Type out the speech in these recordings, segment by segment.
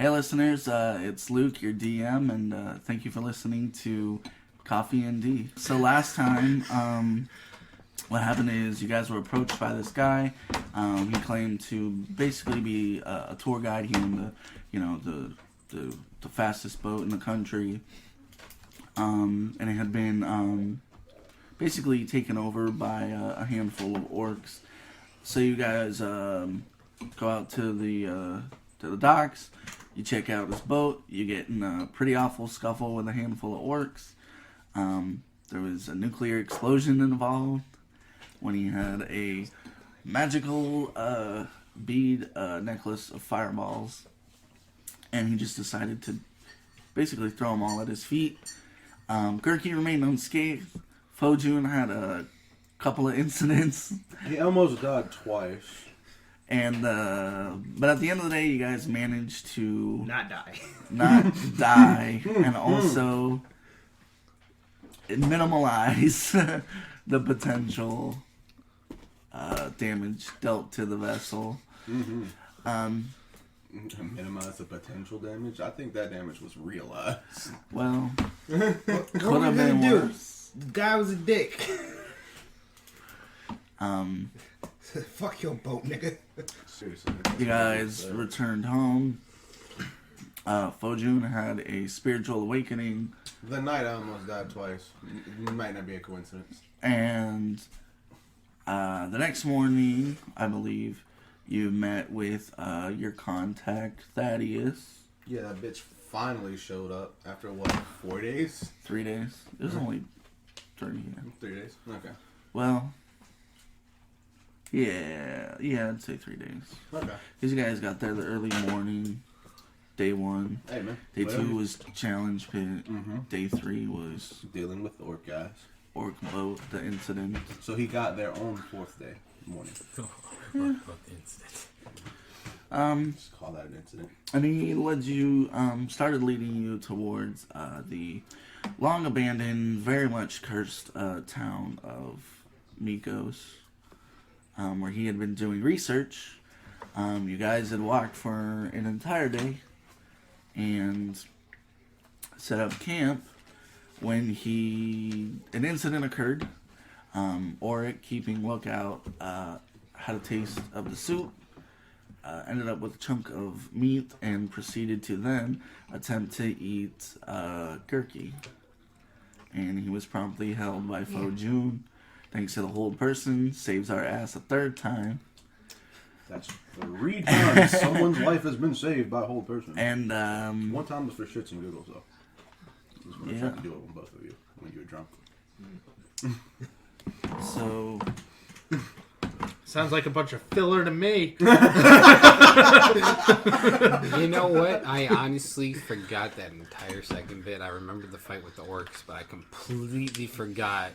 Hey listeners, it's Luke, your DM, and thank you for listening to Coffee&D. So last time, what happened is you guys were approached by this guy. He claimed to basically be a tour guide. He owned the fastest boat in the country, and it had been basically taken over by a handful of orcs. So you guys go out to the docks. You check out his boat. You get in a pretty awful scuffle with a handful of orcs. There was a nuclear explosion involved when he had a magical bead necklace of fireballs. And he just decided to basically throw them all at his feet. Gurky remained unscathed. Fojun had a couple of incidents. He almost died twice. And but at the end of the day, you guys managed to not die, and also minimize the potential damage dealt to the vessel. Mm-hmm. Minimize the potential damage. I think that damage was realized. Well, what were you gonna do? The guy was a dick. Fuck your boat, nigga. Seriously. You guys returned home. Fojun had a spiritual awakening. The night I almost died twice. It might not be a coincidence. And the next morning, I believe, you met with your contact, Thaddeus. Yeah, that bitch finally showed up after, what, 4 days? 3 days? It was only 30. 3 days? Okay. Well, yeah, I'd say 3 days. Okay. Because you guys got there the early morning, day 1. Hey, man. Day 2 was challenge pit. Mm-hmm. Day 3 was dealing with the orc guys. Orc boat, the incident. So he got there on the 4th day morning. Just call that an incident. And he led you, started leading you towards the long abandoned, very much cursed town of Mikos, where he had been doing research. You guys had walked for an entire day and set up camp when an incident occurred. Oric, keeping lookout, had a taste of the soup, ended up with a chunk of meat, and proceeded to then attempt to eat Gurky. And he was promptly held by Fojun. Thanks to the hold person, saves our ass a 3rd time. That's 3 times someone's life has been saved by a hold person. And 1 time was for shits and giggles, though. This is when I tried to do it with both of you when you were drunk. So sounds like a bunch of filler to me. You know what? I honestly forgot that entire second bit. I remember the fight with the orcs, but I completely forgot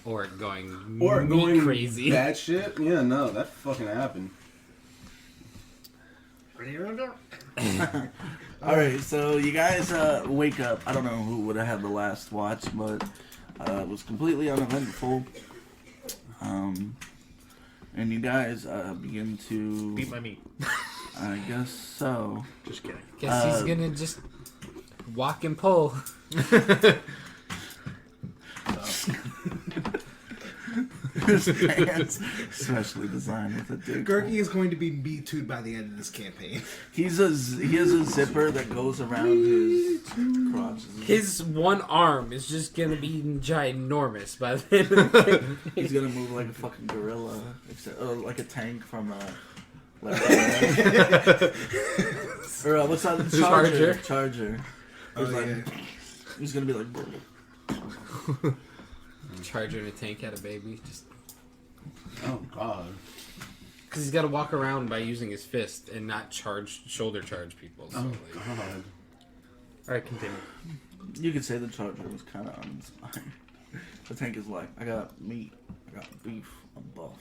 Orc going crazy. Bad shit? Yeah, no, that fucking happened. Alright, so you guys wake up. I don't know who would have had the last watch, but it was completely uneventful. And you guys begin to... Beat my meat. I guess so. Just kidding. Guess he's gonna just walk and pull. His pants, especially designed with a dick. Gurky is going to be Me-Too'd by the end of this campaign. He has a zipper that goes around his crotch. His one arm is just gonna be ginormous by the end of the game. He's gonna move like a fucking gorilla, or like a tank from or what's that? Charger. He's gonna be like. Charger and a tank had a baby. Just Oh god. because he's got to walk around by using his fist and not shoulder charge people. So, God. All right, continue. You could say the Charger was kind of uninspired. The tank is like, I got meat, I got beef, I'm buff.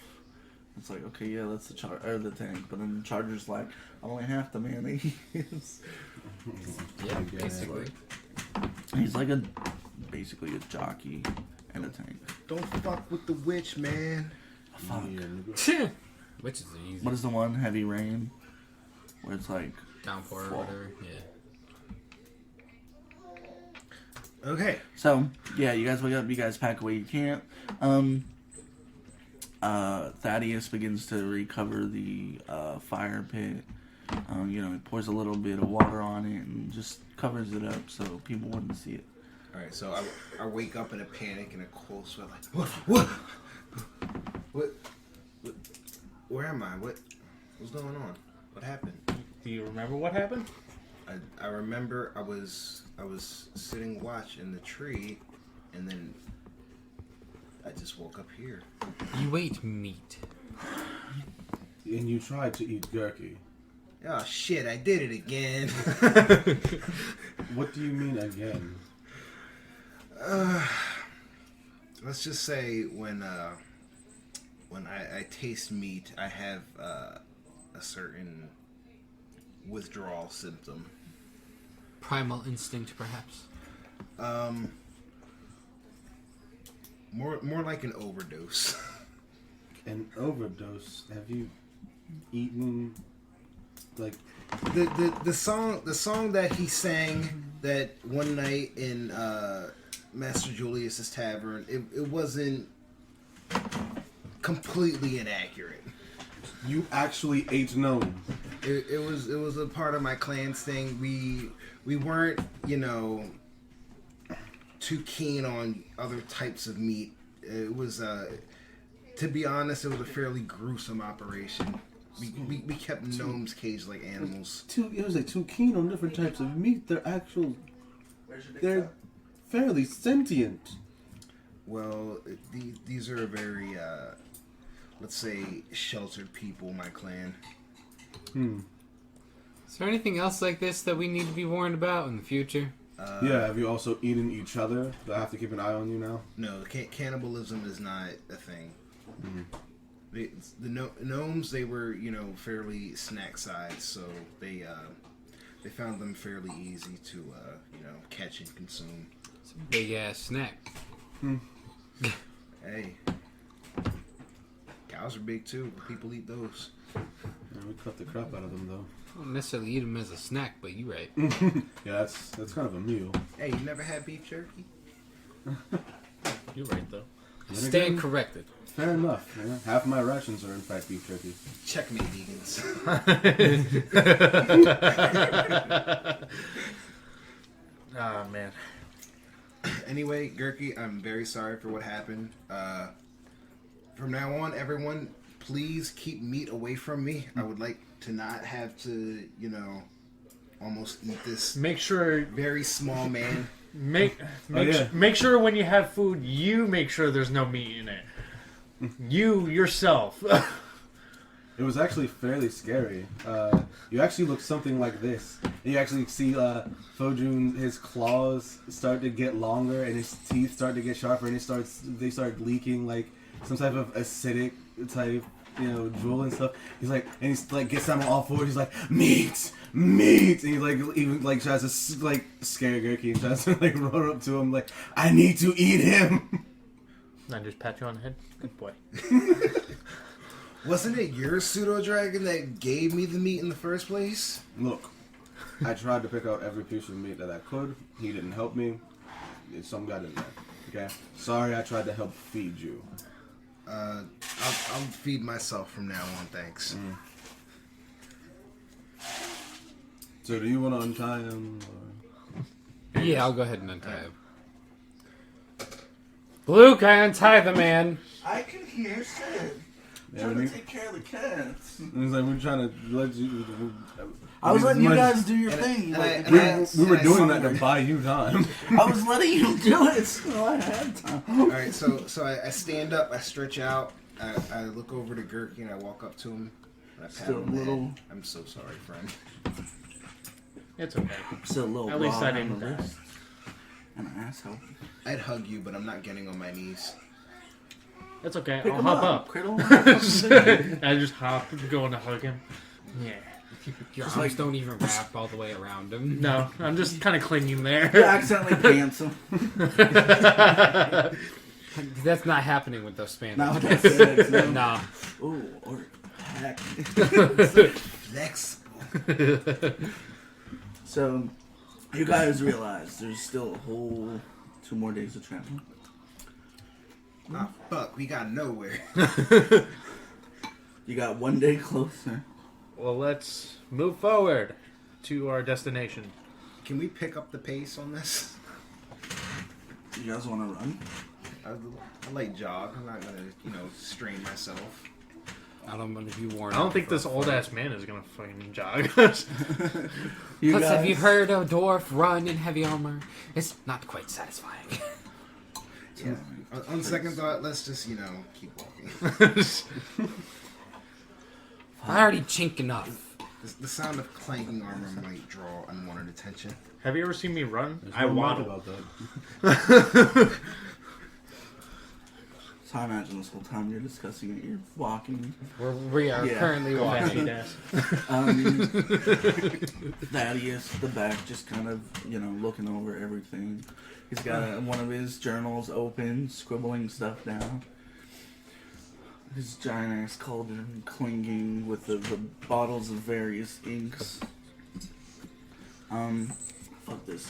It's like, okay, yeah, that's the tank. But then the Charger's like, I'm only half the man he is. Yeah, basically. He's like basically a jockey and a tank. Don't fuck with the witch, man. Fuck. Which is easy. What is the one, Heavy Rain? Where it's like Downpour or whatever. Yeah. Okay. So, yeah, you guys wake up, you guys pack away your camp. Thaddeus begins to recover the fire pit. He pours a little bit of water on it and just covers it up so people wouldn't see it. All right. So I wake up in a panic and a cold sweat. Like what? Where am I? What's going on? What happened? Do you remember what happened? I remember I was sitting watch in the tree, and then I just woke up here. You ate meat. And you tried to eat gherky. Oh shit! I did it again. What do you mean again? Let's just say when I taste meat, I have a certain withdrawal symptom. Primal instinct, perhaps. More like an overdose. An overdose? Have you eaten like the song that he sang that one night in Master Julius's tavern? It wasn't completely inaccurate. you actually ate gnome? It was a part of my clan's thing. We weren't, too keen on other types of meat. It was, to be honest, it was a fairly gruesome operation. We kept gnomes caged like animals. It was like too keen on different types of meat. They're fairly sentient. Well, these are very, let's say, sheltered people, my clan. Is there anything else like this that we need to be warned about in the future? Yeah, have you also eaten each other? Do I have to keep an eye on you now? No, cannibalism is not a thing. The gnomes, they were, fairly snack sized, so they found them fairly easy to, catch and consume. It's a big ass snack. Hey, cows are big too. People eat those. Yeah, we cut the crap out of them though. I don't necessarily eat them as a snack, but you're right. Yeah, that's kind of a meal. Hey, you never had beef jerky? You're right, though. Stand corrected. Fair enough. Yeah. Half of my rations are in fact beef jerky. Checkmate, vegans. Ah, man. Anyway, Gurky, I'm very sorry for what happened. From now on, everyone, please keep meat away from me. I would like to not have to, almost eat this Make sure very small man. make sure when you have food, you make sure there's no meat in it. You yourself. It was actually fairly scary. You actually look something like this. And you actually see Fojun, his claws start to get longer and his teeth start to get sharper and they start leaking like some type of acidic type, drool and stuff. He's like gets down on all fours. He's like, meat. And he even tries to scare Gurky and tries to run up to him like, I need to eat him. I just pat you on the head. Good boy. Wasn't it your pseudo dragon that gave me the meat in the first place? Look, I tried to pick out every piece of meat that I could. He didn't help me. Some got in there. Okay? Sorry, I tried to help feed you. I'll feed myself from now on, thanks. So do you want to untie him? Or? Yeah, I'll go ahead and untie him. Luke, I untie the man. I can hear shit. Yeah, Trying to take care of the cats. He's like, we're trying to let you... I was letting you guys do your thing. We were doing that to buy you time. I was letting you do it, so I had time. Alright, so I stand up, I stretch out, I look over to Gurky and I walk up to him. And I pat Still him on the little. head. I'm so sorry, friend. It's okay. Still a little At least raw I on didn't the die. wrist. And an asshole. I'd hug you, but I'm not getting on my knees. It's okay. Pick I'll him hop up. up. Cradle him. I just hop, going to hug him. Yeah. Your arms don't even wrap all the way around him. No, I'm just kind of clinging You there. accidentally pants him. That's not happening with those Spanish. Not with that sex, no. Nah. Ooh, or heck. Flex, So, you guys realize there's still a whole 2 more days of travel. Ah, fuck, we got nowhere. You got 1 day closer. Well, let's move forward to our destination. Can we pick up the pace on this? You guys want to run? I like jog. I'm not gonna, strain myself. I don't want to be worn. I don't out think for this a old fight. ass man is gonna fucking jog. Plus, have you heard a dwarf run in heavy armor? It's not quite satisfying. Yeah. On second thought, let's just, keep walking. I already chink enough. The sound of clanking armor might draw unwanted attention. Have you ever seen me run? There's I no mind waddle. about that. So I imagine this whole time you're discussing it, you're walking. We are Yeah. currently walking. Thaddeus, the back, just kind of, looking over everything. He's got one of his journals open, scribbling stuff down. His giant ass cauldron clinging with the bottles of various inks. Fuck this.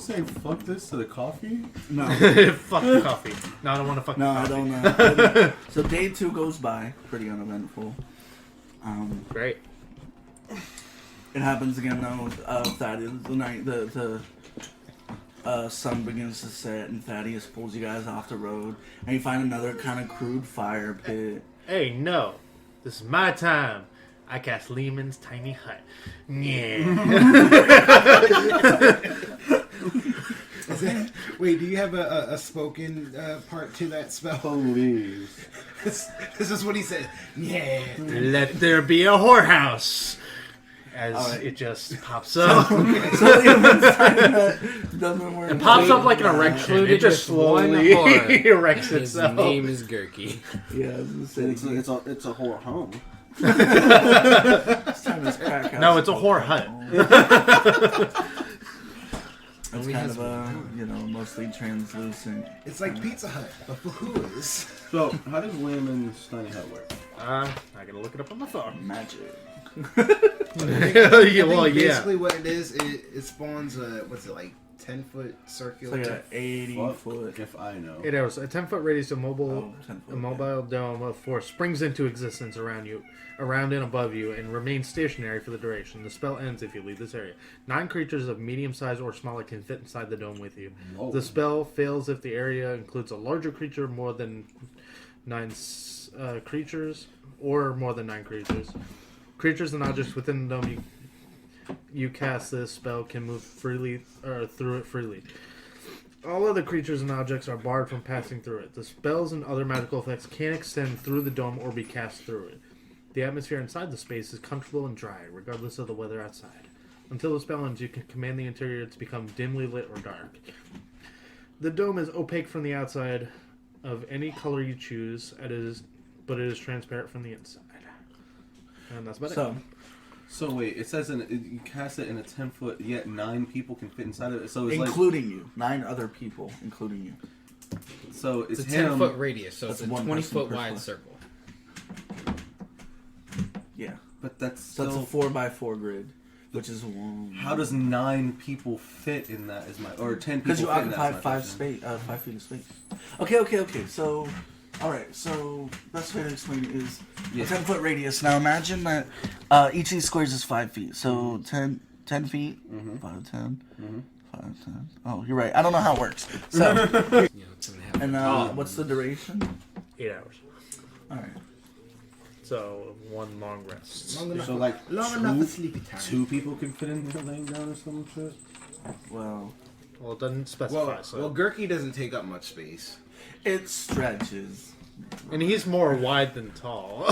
Say fuck this to the coffee? No. Fuck the coffee. No, I don't want to fuck No, the I coffee. don't. So day 2 goes by, pretty uneventful. Great. It happens again though. Thaddeus, the night the sun begins to set, and Thaddeus pulls you guys off the road, and you find another kind of crude fire pit. Hey, no. This is my time. I cast Lehman's tiny hut. Yeah. Wait, do you have a spoken part to that spell? Please. This is what he said. Yeah. Let there be a whorehouse. As Alright. it just pops up. So Lehman's tiny hut doesn't work. It pops up like an erection. It Included just with one slowly whore. erects His itself. name is Gurky. Yeah, I was gonna say, It's a whore home. this time it's crack house. No, it's a whore hut. It's Only kind has of mostly translucent. It's like Pizza Hut, but for whores. So, how does Layman's tiny hut work? I gotta look it up on my phone. Magic. Yeah, well, yeah. Basically, what it is, it spawns a 10-foot It's circular. like an 80 Fuck foot. if I know. It has a 10-foot radius of mobile, 10 foot, a mobile dome of force springs into existence around and above you, and remains stationary for the duration. The spell ends if you leave this area. 9 creatures of medium size or smaller can fit inside the dome with you. Whoa. The spell fails if the area includes a larger creature, more than 9 creatures, or more than 9 creatures. Creatures and objects within the dome you cast this spell can move freely through it freely. All other creatures and objects are barred from passing through it. The spells and other magical effects can extend through the dome or be cast through it. The atmosphere inside the space is comfortable and dry, regardless of the weather outside. Until the spell ends, you can command the interior to become dimly lit or dark. The dome is opaque from the outside of any color you choose, but it is transparent from the inside. And that's about it. So wait, it says you cast it in a 10-foot, yet 9 people can fit inside of it. So it's Including you. 9 other people, including you. So it's It's a him. 10-foot radius, so it's That's a one 20-foot person per wide foot. circle. Yeah. But that's So still. it's a 4x4 grid, which is long. How does 9 people fit in that? Or 10 people? Because you fit in that, occupy is my 5 question. 5 feet of space. Okay. So, all right. So best way to explain it is Yeah. a 10-foot radius. Now imagine that each of these squares is 5 feet. So 10 feet, 5 10, 5 10. Oh, you're right. I don't know how it works. So, You know, 2.5 and what's the duration? 8 hours. All right. So, 1 long rest. Long enough, So like long enough for sleepy time. 2 people can fit in there laying down or some shit. Well, Well, it doesn't specify, Well, so. Gurky doesn't take up much space. it stretches. And he's more wide than tall.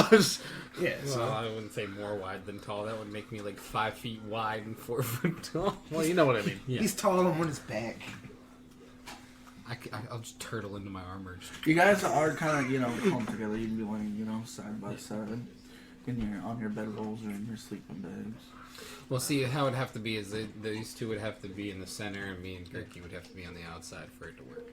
Yeah, Well, I wouldn't say more wide than tall. That would make me like 5 feet wide and 4 foot tall. Well, you know what I mean. Yeah. he's tall on his back. I'll just turtle into my armor. You guys are kind of, clumped together. You'd be laying, side by side on your bedrolls or in your sleeping bags. Well, see, how it would have to be is these two would have to be in the center, and me and Gurky would have to be on the outside for it to work.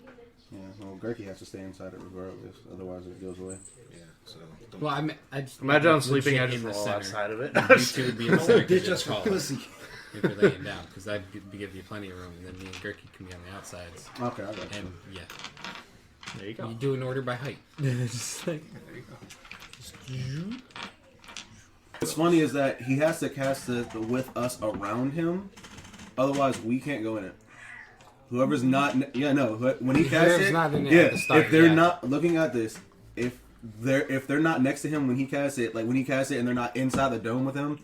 Yeah, well, Gerke has to stay inside it regardless, otherwise it goes away. Yeah, so. Well, I just Imagine I'm sleeping, I legit just in the roll center. outside of it. You two would be in the center because Ditch you're us for taller pussy. if you're laying down, because that'd give you plenty of room, and then me and Gerke can be on the outsides. Okay, I got you. And yeah, There you go. you do an order by height. Just like, There you go. What's funny is that he has to cast it with us around him, otherwise we can't go in it. Whoever's not, when he casts Whoever's it, not in it at the start, if they're yeah. not looking at this, if they're not next to him when he casts it, like when he casts it and they're not inside the dome with him,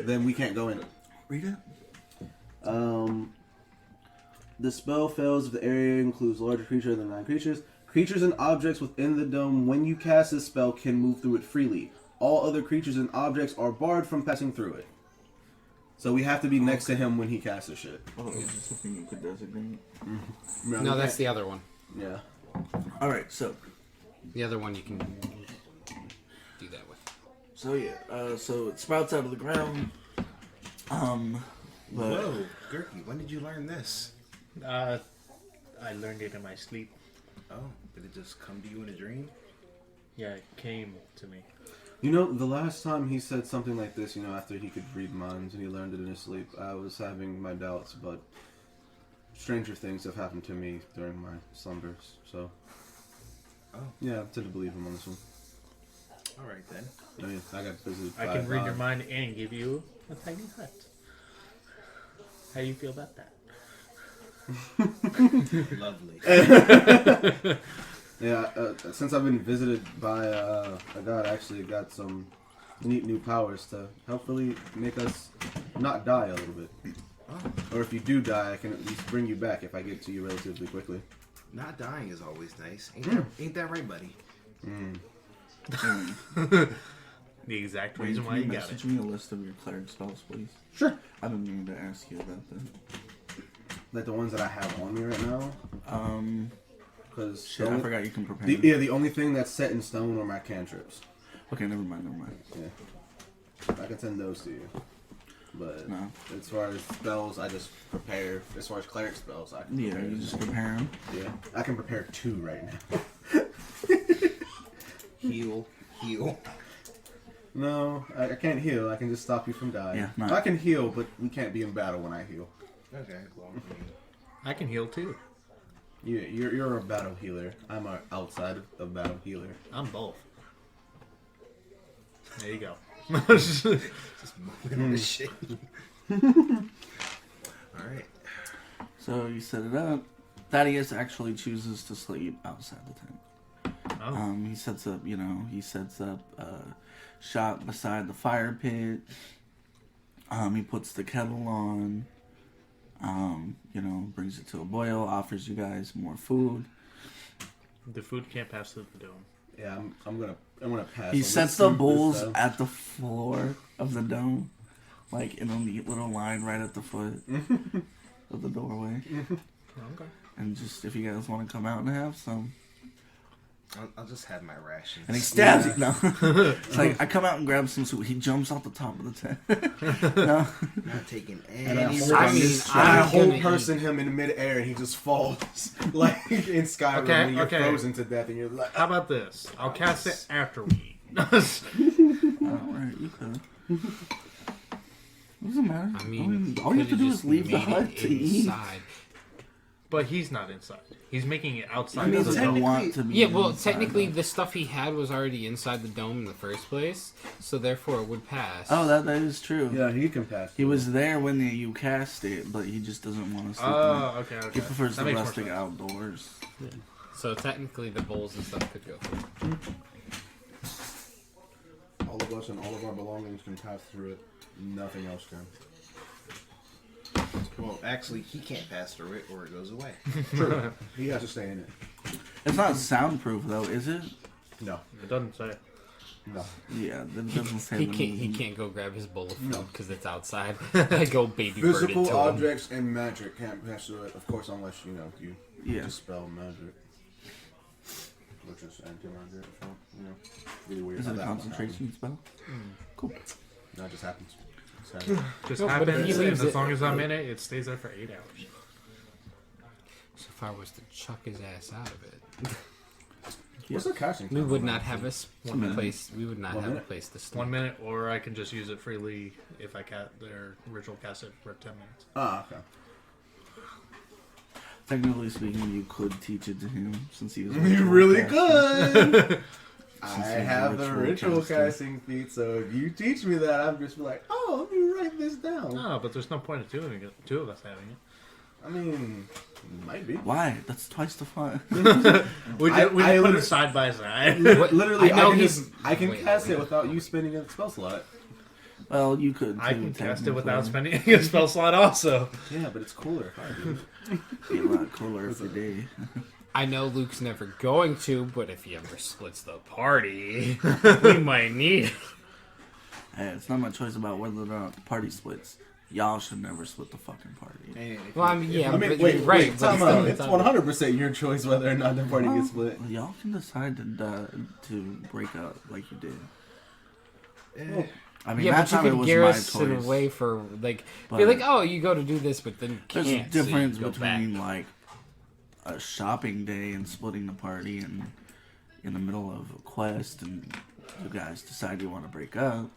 then we can't go in it. Read it. The spell fails if the area includes larger creature than 9 creatures. Creatures and objects within the dome, when you cast this spell, can move through it freely. All other creatures and objects are barred from passing through it. So we have to be next to him when he casts this shit. Oh, is this a thing you could designate? no, that's the other one. Yeah. All right, so The other one you can do that with. so it sprouts out of the ground. But Whoa, Gerke, when did you learn this? I learned it in my sleep. Oh, did it just come to you in a dream? Yeah, it came to me. You know, the last time he said something like this, after he could read minds and he learned it in his sleep, I was having my doubts, but stranger things have happened to me during my slumbers, so... Oh. Yeah, I tend to believe him on this one. Alright then. I mean, I got visited I by can read God. your mind and give you a tiny hut. How do you feel about that? Lovely. Yeah, since I've been visited by a god, I actually got some neat new powers to hopefully make us not die a little bit. Oh, Or if you do die, I can at least bring you back if I get to you relatively quickly. not dying is always nice. Ain't that right, buddy? The exact wait, reason can why you you got it. message me a list of your cleric spells, please? Sure. I've been meaning to ask you about that. Like the ones that I have on me right now. Because Shit, I forgot you can prepare. the only thing that's set in stone are my cantrips. Okay, never mind. Yeah. I can send those to you. But No. as far as spells, I just prepare. As far as cleric spells, I can Yeah, prepare. you just prepare them. Yeah, I can prepare 2 right now. Heal. No, I can't heal. I can just stop you from dying. Yeah, no. I can heal, but we can't be in battle when I heal. Okay, well, I can heal too. You're a battle healer. I'm a outside of battle healer. I'm both. There you go. just moving on this shit. Alright. So you set it up. Thaddeus actually chooses to sleep outside the tent. Oh. He sets up a shop beside the fire pit. He puts the kettle on. Brings it to a boil. Offers you guys more food. The food can't pass through the dome. Yeah, I'm gonna pass. He on sets this the food bowls this time. at the floor of the dome, like in a neat little line right at the foot of the doorway. Okay. And just if you guys want to come out and have some. I'll just have my rations. And he stabs you. No. It's like, I come out and grab some soup. He jumps off the top of the tent. No. Not taking And I any hold, I mean, risks. I I'm hold gonna person him in midair and he just falls like in Skyrim Okay, when you're okay. frozen to death and you're like, How about this? I'll cast it after we eat. Alright, you could. Doesn't matter. I mean, all you have to could've do just is leave the made hut it to eat. inside. But he's not inside. He's making it outside. I mean, of the Doesn't dome. want to be Yeah, well, inside, technically, though. the stuff he had was already inside the dome in the first place, so therefore it would pass. Oh, that is true. yeah, he can pass. He was there when you cast it, but he just doesn't want to sleep. Oh, okay, in it. okay. He prefers That the makes more resting sense. outdoors. So technically, the bowls and stuff could go through. All of us and all of our belongings can pass through it. Nothing else can. Well, actually, he can't pass through it or it goes away. True. He has to stay in it. It's not soundproof though, is it? No. It doesn't say. No. Yeah, that doesn't say. He can't go grab his bowl of food because it's outside. Go baby bird it Physical to him. objects and magic can't pass through it, of course, unless you Yeah. dispel magic. Which is anti-magic, so, really weird. Is how it a that one concentration spell? Cool. happens. That just happens. Just No, but if happens, he and leaves as it- long as I'm in it, it stays there for 8 hours. so far was to chuck his ass out of it. What's the casting? We would not have minute. place. We would not One have minute? a place to sleep. 1 minute, or I can just use it freely if I their ritual cast it for 10 minutes. Ah, okay. Technically speaking, you could teach it to him since he was. You really casting. could. I Since he's have the ritual caster. casting feat, so if you teach me that, I'm just like, oh, let me write this down. No, but there's no point in two of us having it. I mean, might be. Why? That's twice the fun. We just put literally- it side by side. Literally, I know I can Wait, cast wait. it without you spending a spell slot. Well, you could. I too, can cast it technically. without spending a spell slot also. Yeah, but it's cooler if I do. Be a lot cooler if you did. I know Luke's never going to, but if he ever splits the party, we might need it. Hey, it's not my choice about whether or not the party splits. Y'all should never split the fucking party. And if Well, I you- mean, yeah, I mean, but wait, you're right. wait, but time still, out. It's 100% your choice whether or not the party gets split. Well, y'all can decide to break up like you did. eh, I mean, Yeah, that but you time it could was gear my us in a choice. way for, like, But be like, oh, you go to do this, but then you There's a can't. so you difference go between back. like a shopping day and splitting the party, and in the middle of a quest, and you guys decide you want to break up.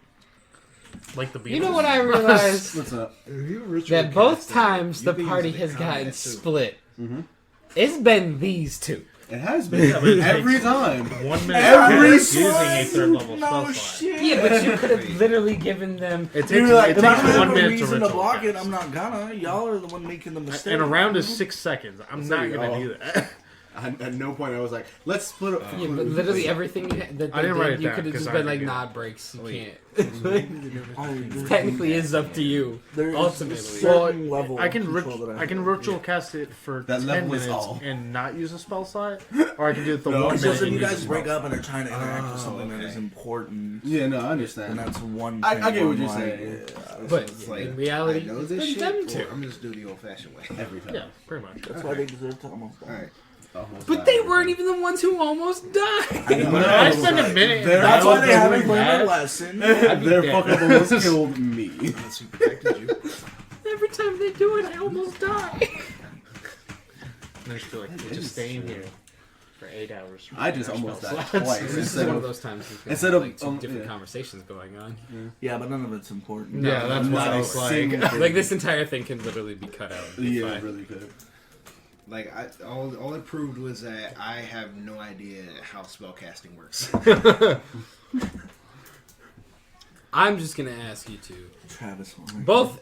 Like the Beatles. You know what I realized? What's up? That both times you the can use party it in has combat, gotten too. split. Mhm. It's been these two. It has been but it every takes- time. 1 minute Every using a third level spell slot. shit. Yeah, but you could have literally given them. It takes, You're like, it if I takes don't have 1 a minute to reason to ritual block it, cast. I'm not gonna. Y'all are the one making the mistake. And a round is 6 seconds. I'm So not you gonna all- do that. At no point I was like, let's split up. Yeah, but literally everything that they I didn't write it did, you down could have 'cause just I been like, forget. nah, breaks, you Wait. can't. Technically, it's up to you. There is Ultimately. a certain level I of can control that I can ritual cast it for That 10 level is minutes all. and not use a spell slot, or I can do it the No, 1 It's minute. just if and you use guys a break spell up and are trying to interact with Oh, something that okay. is important, Yeah, no, I then understand. that's one. I thing get what where you're I'm saying. But it's like, in reality, I know it's this been shit, them or two. I'm just doing the old-fashioned way. Every time. Yeah, pretty much. That's why they deserve to almost die. All right. Almost But died they every weren't time. even the ones who almost died. I spent a minute. They're- That's why they They're haven't doing learned that. their lesson. Their dead. fucking almost killed me. Unless we protected you. Every time they do it, I almost die. And they're still like, we're just staying here for 8 hours. I just almost died Slots. twice. This is Instead one of of, those times you can instead have, of, like two different yeah. conversations going on. Yeah, but none of it's important. Yeah, that's not why a it's like. single thing. Like this entire thing can literally be cut out. and be Yeah, fine. it really could. Like, all it proved was that I have no idea how spellcasting works. I'm just gonna ask you two, Travis Warren. both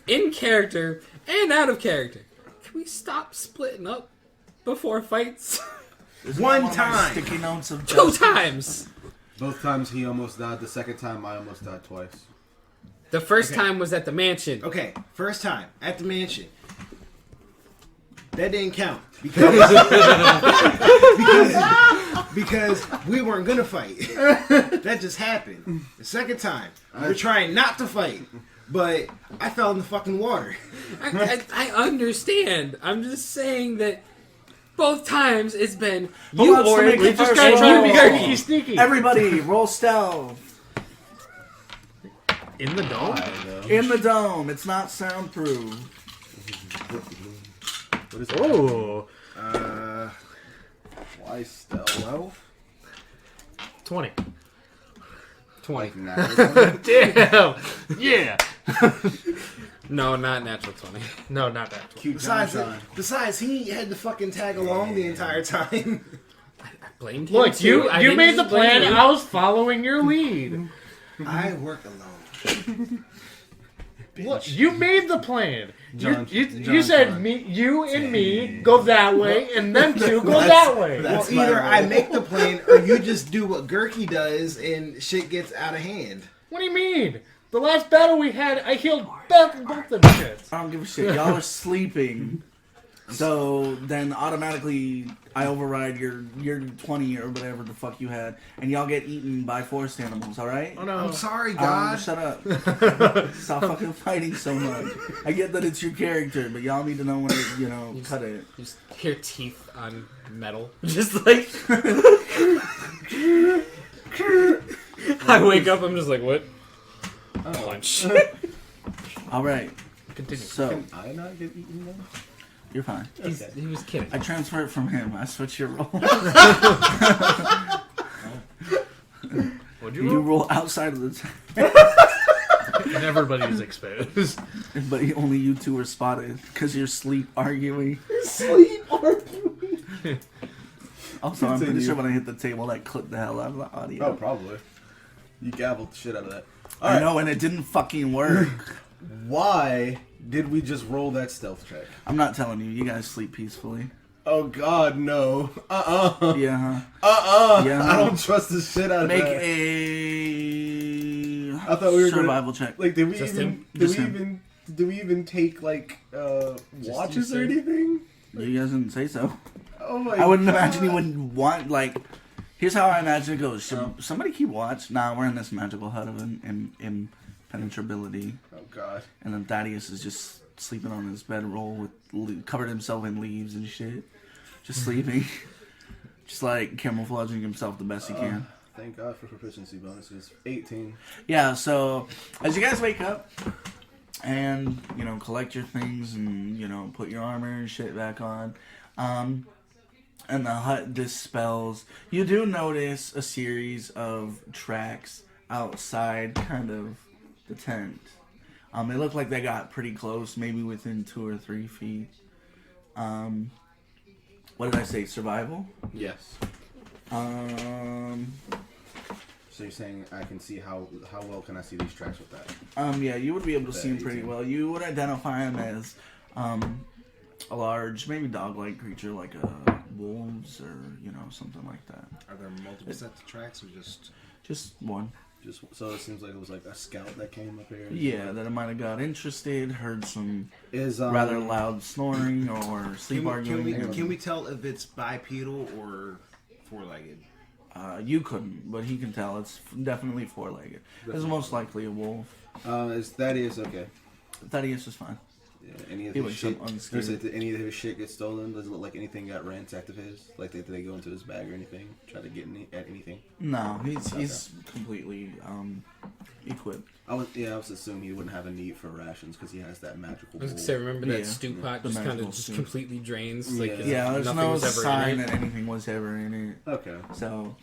in character and out of character. Can we stop splitting up before fights? Isn't One that of my time. Sticky notes of 2 justice? times. Both times he almost died. The second time I almost died twice. The first Okay. time was at the mansion. Okay, first time at the mansion. That didn't count because because we weren't gonna fight. That just happened. The second time, we were trying not to fight, but I fell in the fucking water. I understand. I'm just saying that both times it's been Who you wants to or make we the just first gotta try to be roll? Gertie. Sneaky. Everybody, roll stealth. In the dome? In the dome. It's not soundproof. What is that? Oh, Why stealth? 20. 20. Damn. Yeah. No, not natural 20. No, not that. 20. Cute Besides, he had to fucking tag along the entire time. I blamed him Look, too. you I you didn't made the just blame plan. you. I was following your lead. I work alone. Look, you made the plan. John- you John said Connor. me, you and me go that way, and them two go that way. Well, That's my either I role. make the plan or you just do what Gurky does and shit gets out of hand. What do you mean? The last battle we had, I healed both them shits. I don't give a shit. Y'all are sleeping. So then automatically I override your 20 or whatever the fuck you had, and y'all get eaten by forest animals, alright? Oh no! I'm sorry, God. Shut up. Stop fucking fighting so much. I get that it's your character, but y'all need to know when to, cut it. You just hear teeth on metal. Just like. I wake up, I'm just like, what? Punch. Alright. Continue. So, Can I not get eaten then? You're fine. He was kidding. I transfer it from him. I switch your role. What'd you You roll? roll outside of the And everybody's exposed. but only you two were spotted because you're sleep arguing. Sleep arguing. Also, I'm pretty Continue. sure when I hit the table, that clipped the hell out of the audio. Oh, probably. You gabbled the shit out of that. I know, and it didn't fucking work. Why did we just roll that stealth check? I'm not telling you. You guys sleep peacefully. Oh God, no. Yeah. Yeah. I don't trust the shit out of Make that. a I thought we were survival check. Like, did we Just even? him? Did Just we him. even? Did we even take like watches or you, sir? anything? You guys didn't say so. Oh my! I wouldn't God. imagine you wouldn't want, like... Here's how I imagine it goes. Should somebody keep watch? Nah, we're in this magical hut of impenetrability. Oh God! And then Thaddeus is just sleeping on his bedroll with covered himself in leaves and shit. Just sleeping. Just like camouflaging himself the best he can. Thank God for proficiency bonuses. 18. Yeah, so as you guys wake up and, you know, collect your things and, you know, put your armor and shit back on, and the hut dispels, you do notice a series of tracks outside kind of the tent. They look like they got pretty close, maybe within 2 or 3 feet. What did I say? Survival? Yes. So you're saying I can see how well can I see these tracks with that? Yeah, you would be able to see him pretty 18. well. You would identify him as a large, maybe dog-like creature, like wolves or, you know, something like that. Are there multiple sets of tracks or just? Just one. Just so it seems like it was like a scout that came up here. Yeah, that I might have got interested, heard some Is rather loud snoring or sleep arguing. Can we tell if it's bipedal or four-legged? You couldn't, but he can tell. It's definitely four-legged. It's most likely a wolf. Is Thaddeus okay? Thaddeus is fine. Yeah, any of He his wakes shit. up unscared. Did any of his shit get stolen? Does it look like anything got ransacked of his? Like did they go into his bag or anything? Try to get at anything? No, he's completely equipped. I was assuming he wouldn't have a need for rations because he has that magical. I was gonna say, remember that Yeah. stew pot The just kind magical of just stew. completely drains? Like, as if Yeah, there's nothing no was ever sign in it. that anything was ever in it. Okay. So,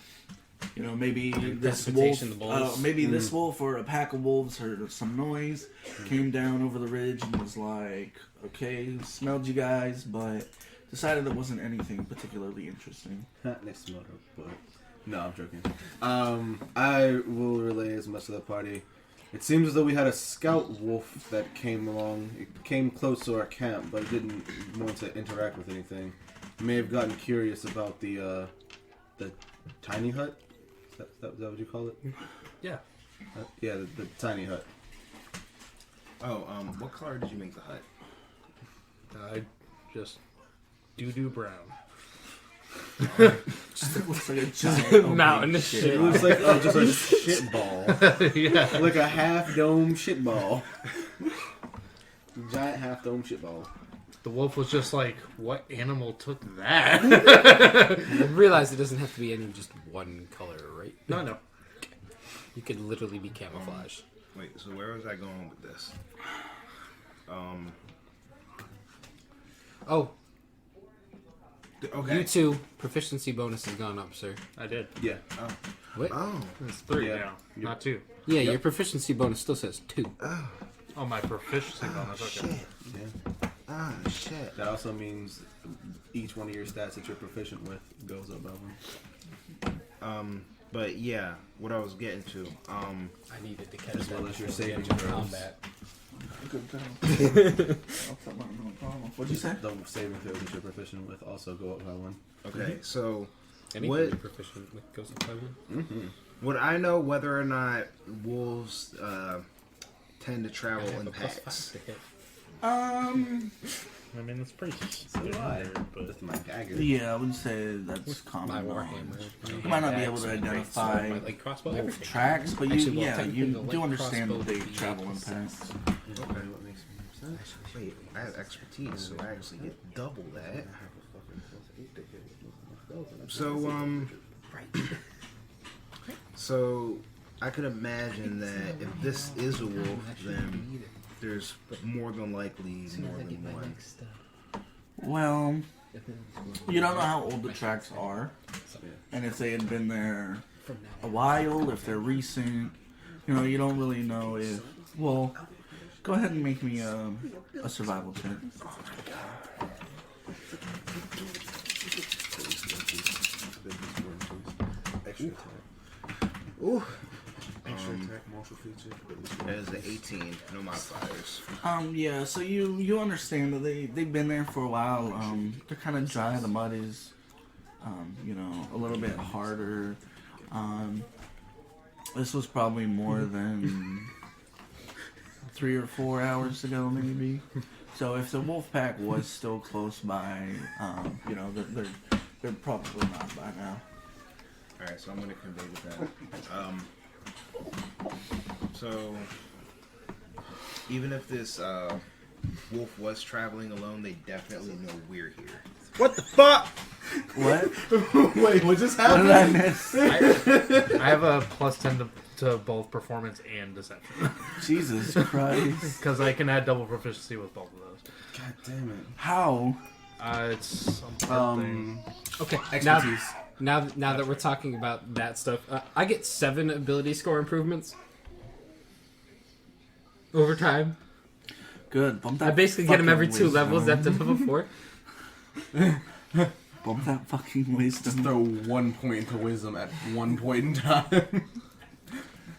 you know, maybe this wolf, precipitation, the bulls. this wolf or a pack of wolves heard some noise, came down over the ridge and was like, okay, smelled you guys, but decided it wasn't anything particularly interesting. They smelled it, but no, I'm joking. I will relay as much to the party. It seems as though we had a scout wolf that came along. It came close to our camp, but it didn't want to interact with anything. It may have gotten curious about the tiny hut. Is that what you call it? Yeah. Yeah, the tiny hut. Oh, what color did you make the hut? Just doo-doo brown. Just looks like a giant Mountain opaque of shit. It looks like just a shit ball, Yeah. like a half dome shit ball. Giant half dome shit ball. The wolf was just like, what animal took that? You realize it doesn't have to be any just one color, right? No. You could literally be camouflage. Wait, so where was I going with this? Oh, Okay. you two, proficiency bonus has gone up, sir. I did. Yeah. What? Oh. It's 3 Yeah. now, not 2. Yeah, your proficiency bonus still says 2. Oh, my proficiency bonus. Okay. Shit. Yeah. Ah, shit. That also means each one of your stats that you're proficient with goes up by one. But yeah, what I was getting to, I needed to catch As well that as your before we saving got into throws. combat. What'd you say? The saving throws that you're proficient with also go up by one. okay, so Anything What- you're proficient with goes up by 1. Mm-hmm. would I know whether or not wolves tend to travel in +5 packs? to hit. I mean, it's pretty do I. standard, but That's my dagger. Yeah, I would say that's My common knowledge. warhammer. You might not be able to identify my light crossbow. wolf Everything. tracks, but Actually, well, you technically, the do light understand that they crossbow travel in would be packs. Okay, what makes more sense? Wait, I have expertise, so I actually get double that. So I could imagine that if this is a wolf, then there's more than likely more than one. Well, you don't know how old the tracks are, and if they had been there a while, if they're recent. You don't really know if. Well, go ahead and make me a survival check. Extra attack. Ooh. Extra attack, martial feature. That is an 18. No modifiers. Yeah, so you understand that they've been there for a while. They're kind of dry. The mud is, a little bit harder. This was probably more than 3 or 4 hours ago, maybe. So if the wolf pack was still close by, they're probably not by now. All right, so I'm going to convey with that. So even if this wolf was traveling alone, they definitely know we're here. What the fuck? What? Wait, what just What did happened? I miss? I have a +10 to both performance and deception. Jesus Christ. Because I can add double proficiency with both of those. God damn it. How? It's something. Okay, Expertise. now that we're talking about that stuff, I get 7 ability score improvements over time. Good. Bump that I basically get them every fucking 2 levels wisdom. after level 4. Bump that fucking wisdom. Throw 1 point into wisdom at one point in time.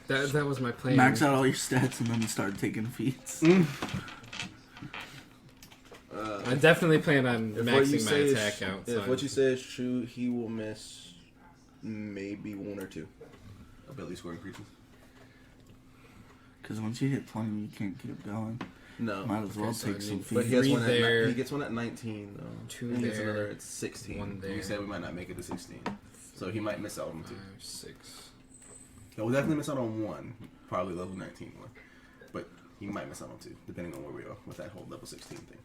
That was my plan. Max out all your stats and then start taking feats. I definitely plan on If what you maxing my say attack is, out. if what you say is true, he will miss maybe 1 or 2. Ability score increases. Because once you hit 20, you can't keep going. No. Might as well so I take some need But feats. he, has 3 one there. he gets one at 19, though. 2 and he gets there, another at 16. 1 there. You said we might not make it to 16. So he might miss out on 2. 5, 6. He'll definitely miss out on 1. Probably level 19 one. But he might miss out on 2, depending on where we are with that whole level 16 thing.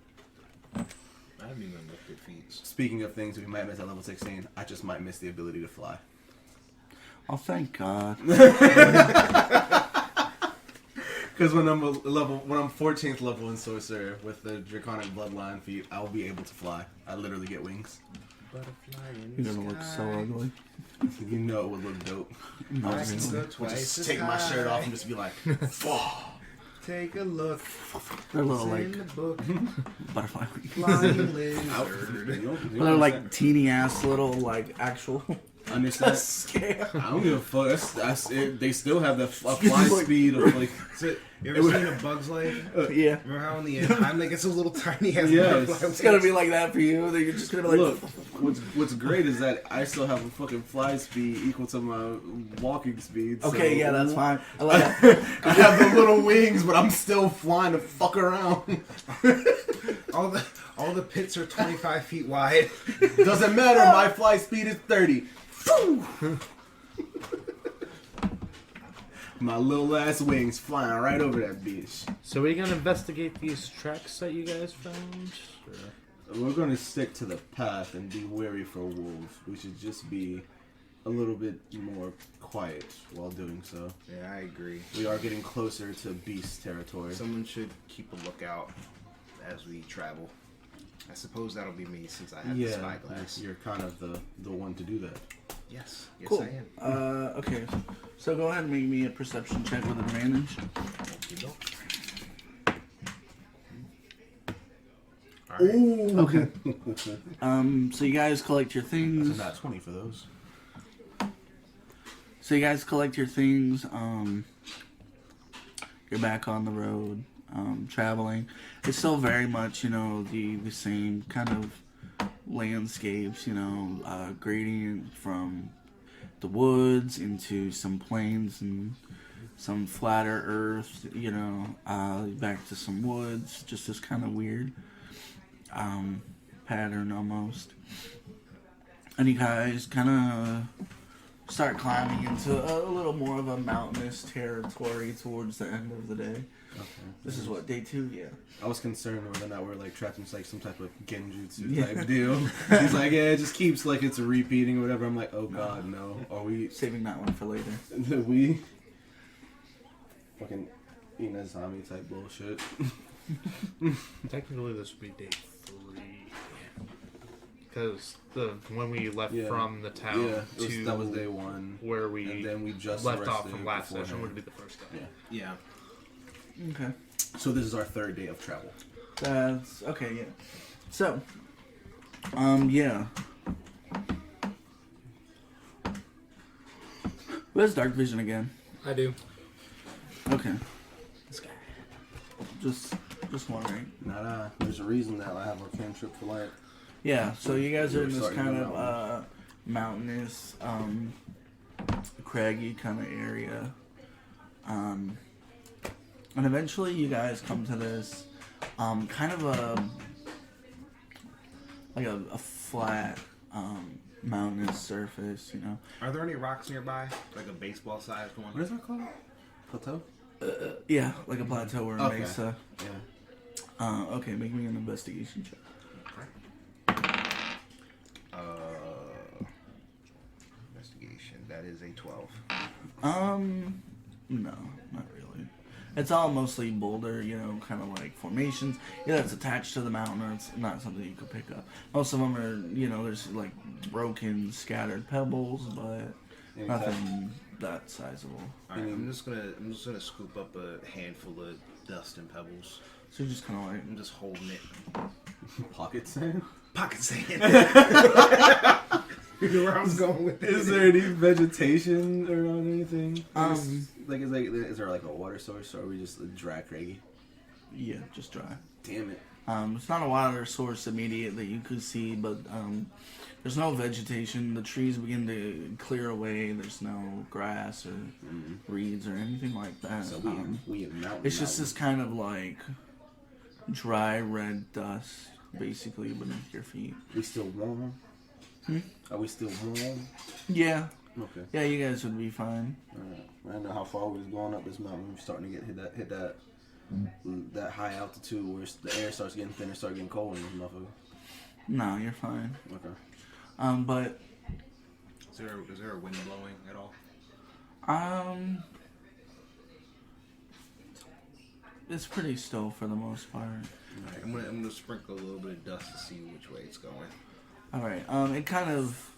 I haven't even looked at feats. Speaking of things we might miss at level 16, I just might miss the ability to fly. Oh, thank God. Because when I'm 14th level in Sorcerer with the Draconic Bloodline feat, I'll be able to fly. I literally get wings. Butterfly in You're gonna look so ugly. You know it would look dope. No, I can really. go I'll twice just as take my shirt high. off and just be like, "Fuck." Take a look. They're little It's in like the book. butterfly wings. Flying lizard. Well, they're like teeny ass little like actual Understand? scale. I don't give a fuck. That's it. They still have the fly speed of like. So, you ever seen A Bug's Life? Yeah. Remember how in the end time they get so little tiny ass Yes. butterfly It's gonna be like that for you. That you're just gonna be like, Look, what's great is that I still have a fucking fly speed equal to my walking speed. okay, so yeah, that's fine. I like that. I have the little wings, but I'm still flying to fuck around. all the pits are 25 feet wide. Doesn't matter. My fly speed is 30. My little ass wings flying right over that bitch. So we're gonna investigate these tracks that you guys found? Or- We're gonna stick to the path and be wary for wolves. We should just be a little bit more quiet while doing so. Yeah, I agree. We are getting closer to beast territory. Someone should keep a lookout as we travel. I suppose that'll be me since I have the spyglass. you're kind of the one to do that. Yes, Cool. I am. Okay. So go ahead and make me a perception check with advantage. Ooh. Okay. So you guys collect your things. Not 20 for those. So you guys collect your things. You're back on the road, traveling. It's still very much, the same kind of landscapes, gradient from the woods into some plains and some flatter earth, back to some woods. Just this kind of weird pattern almost. And you guys kind of start climbing into a little more of a mountainous territory towards the end of the day. Okay. This is what, day 2? Yeah. I was concerned whether or not we're like trapped in like some type of genjutsu type deal. He's like, yeah, it just keeps like it's repeating or whatever. I'm like, oh god, no. Are we Saving that one for later. we fucking Inazami type bullshit? Technically, this would be day 3. because when we left Yeah. from the town to that was day one. where we And then we just left off rested from last beforehand. session would be the first day. Yeah. Yeah. Okay. So this is our third day of travel. That's okay. Yeah. So, yeah. Who has dark vision again? I do. Okay. This guy. Just wondering. Nah. There's a reason that I have a cantrip for light. Yeah. So you guys are in this Starting kind to of mountainous, craggy kind of area. And eventually you guys come to this, kind of a flat, mountainous surface, you know. Are there any rocks nearby? Like a baseball-sized one? What is that called? Plateau? Yeah, like a plateau or a Okay. mesa. Yeah. Okay, make me an investigation check. Investigation. That is a 12. No, not really. It's all mostly boulder, you know, kind of like formations. Yeah, it's attached to the mountain, or it's not something you could pick up. Most of them are, you know, there's like broken, scattered pebbles, but nothing that sizable. All right, I'm just gonna scoop up a handful of dust and pebbles. So you're just kind of like, I'm just holding it. Pocket sand? Pocket sand. You know where I was going with this? Is there any vegetation around anything? Is there like a water source, or are we just dry craggy? yeah, just dry. Damn it. It's not a water source immediate that you could see, but there's no vegetation. The trees begin to clear away. There's no grass or reeds or anything like that. So we in mountain. It's just this kind of like dry red dust, basically, beneath your feet. We still warm? Are we still warm? Yeah. Okay. Yeah, you guys would be fine. Alright. I don't know how far we was going up this mountain. We're starting to hit that high altitude where the air starts getting thinner, start getting cold in this motherfucker. No, you're fine. Okay. But Is there a wind blowing at all? it's pretty still for the most part. Alright, I'm gonna sprinkle a little bit of dust to see which way it's going. All right. It kind of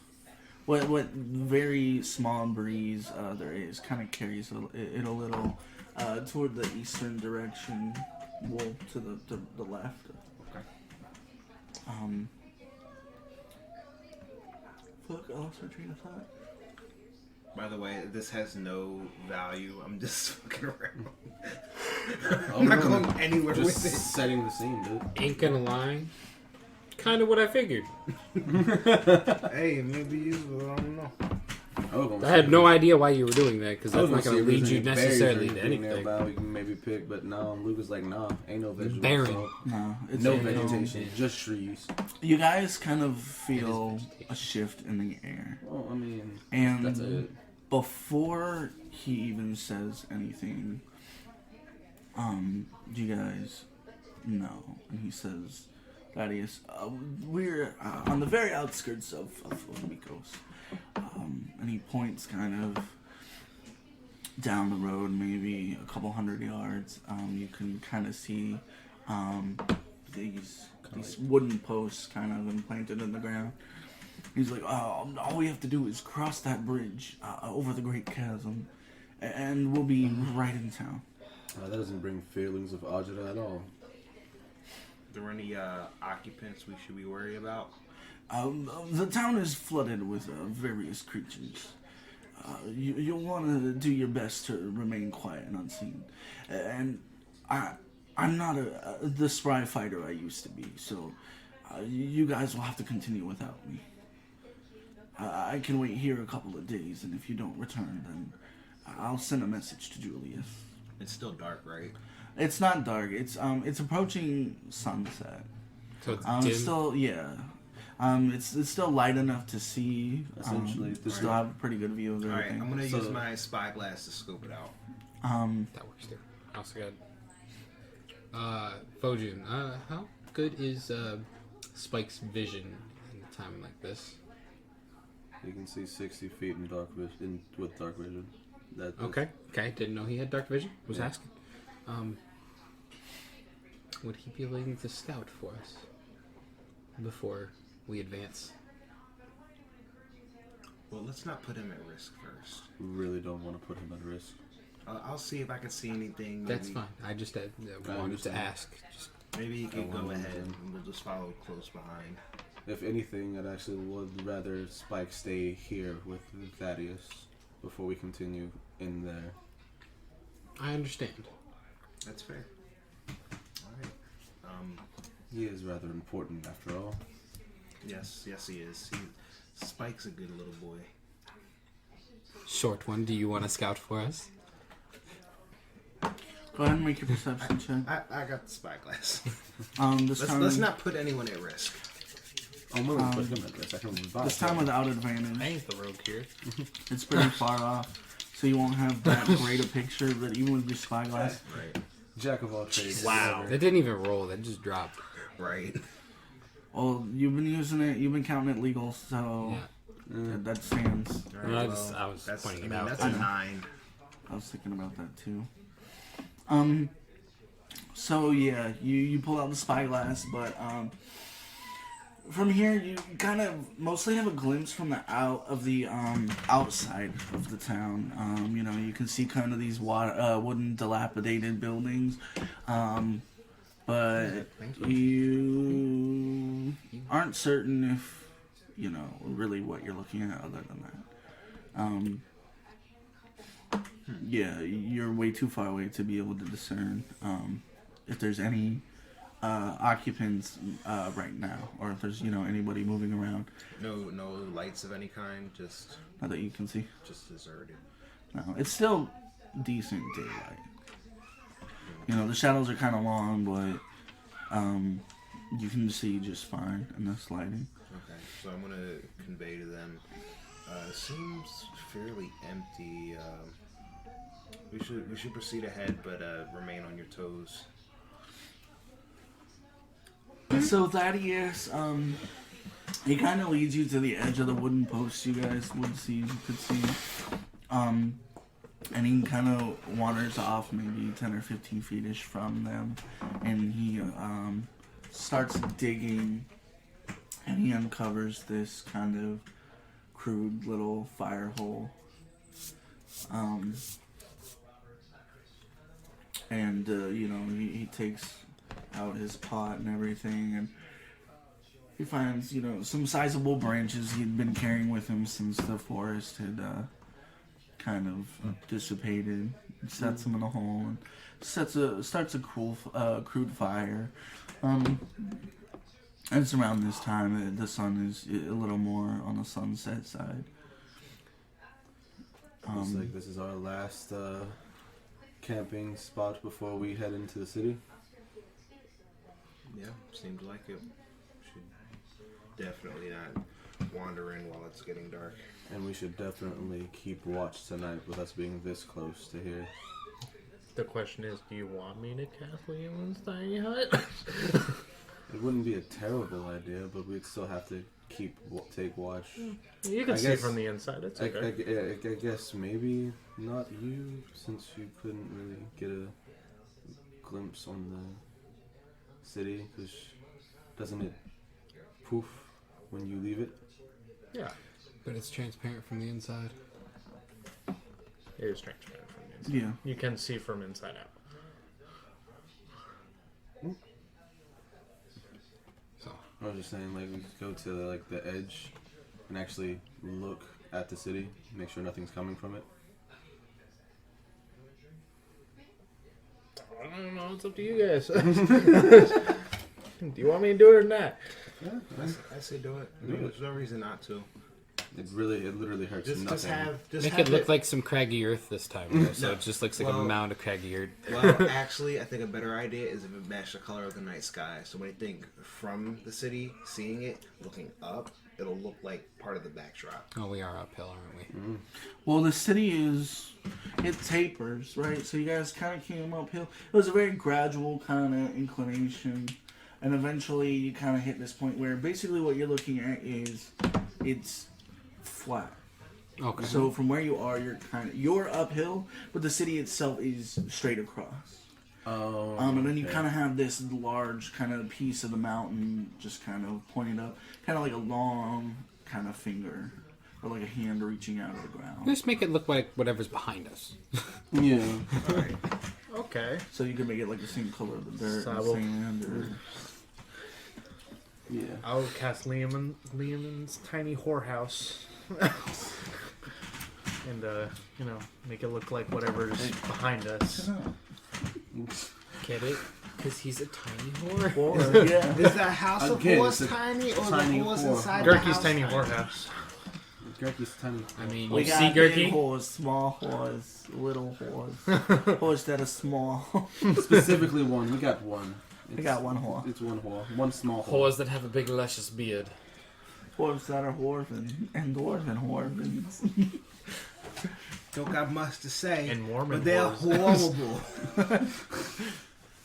what very small breeze there is kind of carries it a little toward the eastern direction, well, to the left. Okay. Fuck, I lost my train of thought. By the way, this has no value. I'm just fucking around. I'm not going anywhere Just with it. setting the scene, dude. Ain't gonna lie. Kind of what I figured. Hey, maybe you. I don't know. I had no idea why you were doing that, because I was that's not gonna going see to if lead there's you any berries or necessarily to anything anything. nearby we can maybe pick, but no, Luke was like, nah, ain't no vegetables. Barren. so No, it's no like, vegetation, just trees. You guys kind of feel a shift in the air, Well, I mean, and that's it. before he even says anything, you guys know, and he says, Thaddeus, we're on the very outskirts of Mikos. And he points kind of down the road, maybe a couple hundred yards. You can kind of see these wooden posts kind of implanted in the ground. He's like, all we have to do is cross that bridge over the Great Chasm, and we'll be right in town. That doesn't bring feelings of agita at all. Are there any occupants we should be worried about? The town is flooded with various creatures. You'll want to do your best to remain quiet and unseen. And I'm not the spry fighter I used to be, so you guys will have to continue without me. I can wait here a couple of days, and if you don't return, then I'll send a message to Julius. It's still dark, right? It's not dark. It's approaching sunset. So it's dim. It's still, yeah. It's still light enough to see. Essentially, still have a pretty good view of All right, everything. I'm gonna use my spyglass to scope it out. That works too. I also got Fojun. How good is Spike's vision in a time like this? You can see 60 feet in dark vision with dark vision. That's Okay. Didn't know he had dark vision. Was Yeah. asking. Would he be willing to scout for us before we advance. Well, let's not put him at risk first. We really don't want to put him at risk. I'll see if I can see anything. That's maybe, fine. I just wanted to ask. Just, Maybe you can I go won't ahead listen. and we'll just follow close behind. If anything, I'd actually would rather Spike stay here with Thaddeus before we continue in there. I understand. That's fair. Alright. He is rather important after all. Yes, he is. Spike's a good little boy. Short one, do you want to scout for us? Go ahead and make your perception check. I got the spyglass. This Let's not put anyone at risk. I'm willing to put him at risk. I can revive This time him. without advantage. I ain't the rogue here. It's pretty far off, so you won't have that great a picture. But even with your spyglass, Right. Jack of all trades. Wow. That didn't even roll. That just dropped. Right. well, you've been using it. You've been counting it legal, so Yeah. that stands. Well, I was pointing it out. That's a 9. I was thinking about that too. So yeah, you pull out the spyglass, but from here you kind of mostly have a glimpse from the outside of the town. You know, you can see kind of these wooden dilapidated buildings, but you aren't certain if you know really what you're looking at other than that. Yeah, you're way too far away to be able to discern if there's any occupants right now, or if there's anybody moving around. No lights of any kind. Just Not that you can see. deserted. No, it's still decent daylight. You know, the shadows are kind of long, but you can see just fine in this lighting. Okay, so I'm gonna convey to them. Seems fairly empty. We should proceed ahead, but remain on your toes. So Thaddeus, he kind of leads you to the edge of the wooden posts you guys could see, and he kind of wanders off maybe 10 or 15 feet-ish from them, and he starts digging, and he uncovers this kind of crude little fire hole. And he takes out his pot and everything, and he finds some sizable branches he'd been carrying with him since the forest had kind of dissipated. He sets them in a hole and starts a crude fire. And it's around this time the sun is a little more on the sunset side. Looks like this is our last camping spot before we head into the city. Yeah, seems like it. Should definitely not wander in while it's getting dark. And we should definitely keep watch tonight with us being this close to here. The question is, do you want me to cast Leland's tiny hut? It wouldn't be a terrible idea, but we'd still have to take watch. You can I see guess- from the inside. It's I okay. guess maybe not you, since you couldn't really get a glimpse on the city, because doesn't it poof when you leave it? Yeah, But it's transparent from the inside. it is transparent from the inside. Yeah. You can see from inside out. So I was just saying, like, we could go to like the edge and actually look at the city, make sure nothing's coming from it. I don't know. It's up to you guys. Do you want me to do it or not? Yeah, I say do it. There's no reason not to. it literally hurts Just nothing. make it look like some craggy earth this time, though, so it just looks like a mound of craggy earth. Well, actually, I think a better idea is if it matched the color of the night sky. So when you think from the city, seeing it, looking up, it'll look like part of the backdrop. Oh, we are uphill, aren't we? Well, the city it tapers, right? So you guys kind of came uphill. It was a very gradual kind of inclination. And eventually you kind of hit this point where basically what you're looking at is it's flat. Okay. So from where you are, you're uphill, but the city itself is straight across. Oh. And then you kind of have this large kind of piece of the mountain just kind of pointing up, kind of like a long kind of finger, or like a hand reaching out of the ground. Just make it look like whatever's behind us. Yeah. Alright. Okay. So you can make it like the same color of the dirt So I and will- sand, or... Yeah. I will cast Liam's tiny whorehouse. And, make it look like whatever's behind us. Get it? Because he's a tiny whore. Or, yeah. Is that house of Again, horse it's a tiny or tiny the horse whore. inside the Gurky's house? tiny whorehouse. Gurky's tiny. I mean, We you got see big Gurky? whores, small whores, little whores, whores that are small. Specifically one. We got one. We got one whore. It's one whore. One small whore. Whores that have a big luscious beard. Whores that are whorven and dwarven whorvens. Don't got much to say, And Mormon but they're whores. horrible.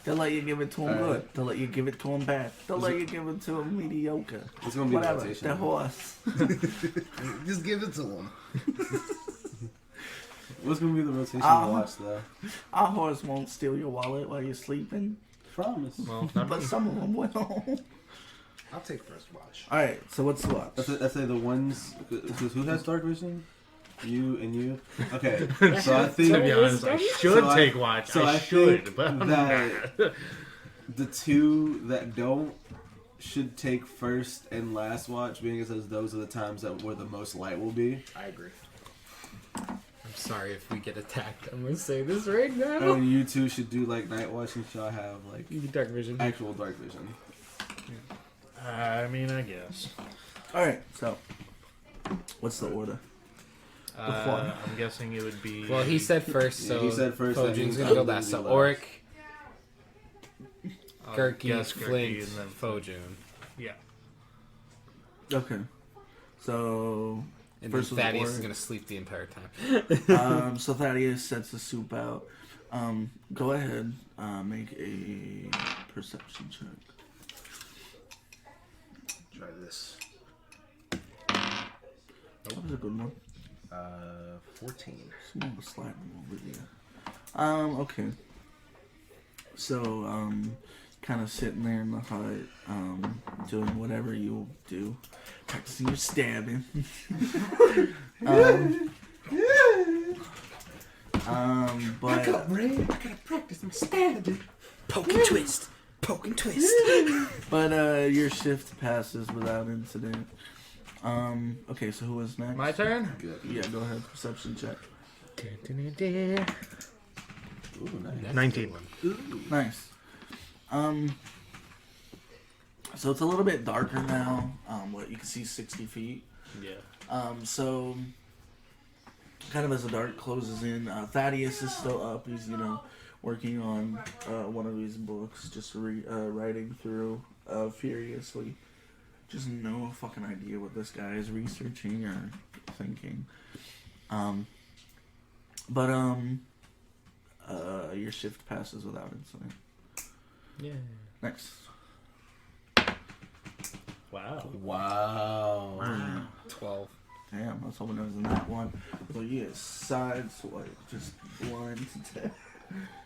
They'll let you give it to them Alright. good. They'll let you give it to them bad. They'll let you give it to them mediocre. It's gonna be a Whatever. rotation. They're horse. Just give it to them. What's gonna be the rotation Um, to watch though? Our horse won't steal your wallet while you're sleeping, Promise. Well, not but me. some of them will. I'll take first watch. Alright, so what's the watch? I say the ones. Because who has dark vision? You and you. Okay. So I think. To be honest, I should So I- take watch. so I I should, think but I'm that- not. The two that don't should take first and last watch, being as those are the times that where the most light will be. I agree. I'm sorry if we get attacked. I'm going to say this right now. And you two should do like night watch and y'all have like You get dark vision. actual dark vision. I mean, I guess. Alright, so what's the order? I'm guessing it would be. Well, he said first, Yeah, so he said first, that Fojun's means going to go I'm last. So losing Auric, I'll Gurky, guess Flint, and then Fojun. Yeah. Okay. So And First then was Thaddeus is Auric. going to sleep the entire time. so Thaddeus sets the soup out. Go ahead, make a perception check. Try this. That was a good one. 14. Small slide over here. Okay. So, kind of sitting there in the hut, doing whatever you do, practicing your stabbing. But I gotta practice my stabbing. Poke and twist. Poke and twist. but your shift passes without incident. Okay, so who was next? My turn? Good. Yeah, go ahead. Perception check. Ooh, nice. 19. Nice. So it's a little bit darker now. What you can see 60 feet. Yeah. So kind of as the dark closes in, Thaddeus is still up. He's working on one of these books, just writing through furiously. Just no fucking idea what this guy is researching or thinking. But your shift passes without incident. Yeah. Next. Wow. Wow. 12. Damn, I was hoping it was in that one. So you get side swipe, just blind to death.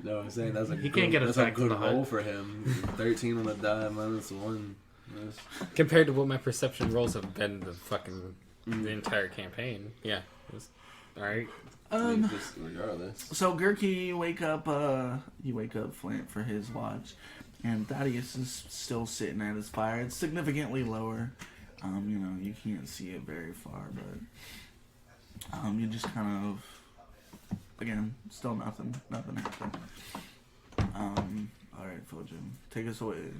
No, I'm saying that's a He good, can't get us that's a back to good the hut. roll for him. 13 on the die -1. That's- Compared to what my perception rolls have been the entire campaign. Yeah. It was, all right. I mean, just regardless. So Gurky, you wake up Flint for his watch, and Thaddeus is still sitting at his fire. It's significantly lower. You can't see it very far, but you just kind of, again, still nothing happened. All right, Fojin, take us away.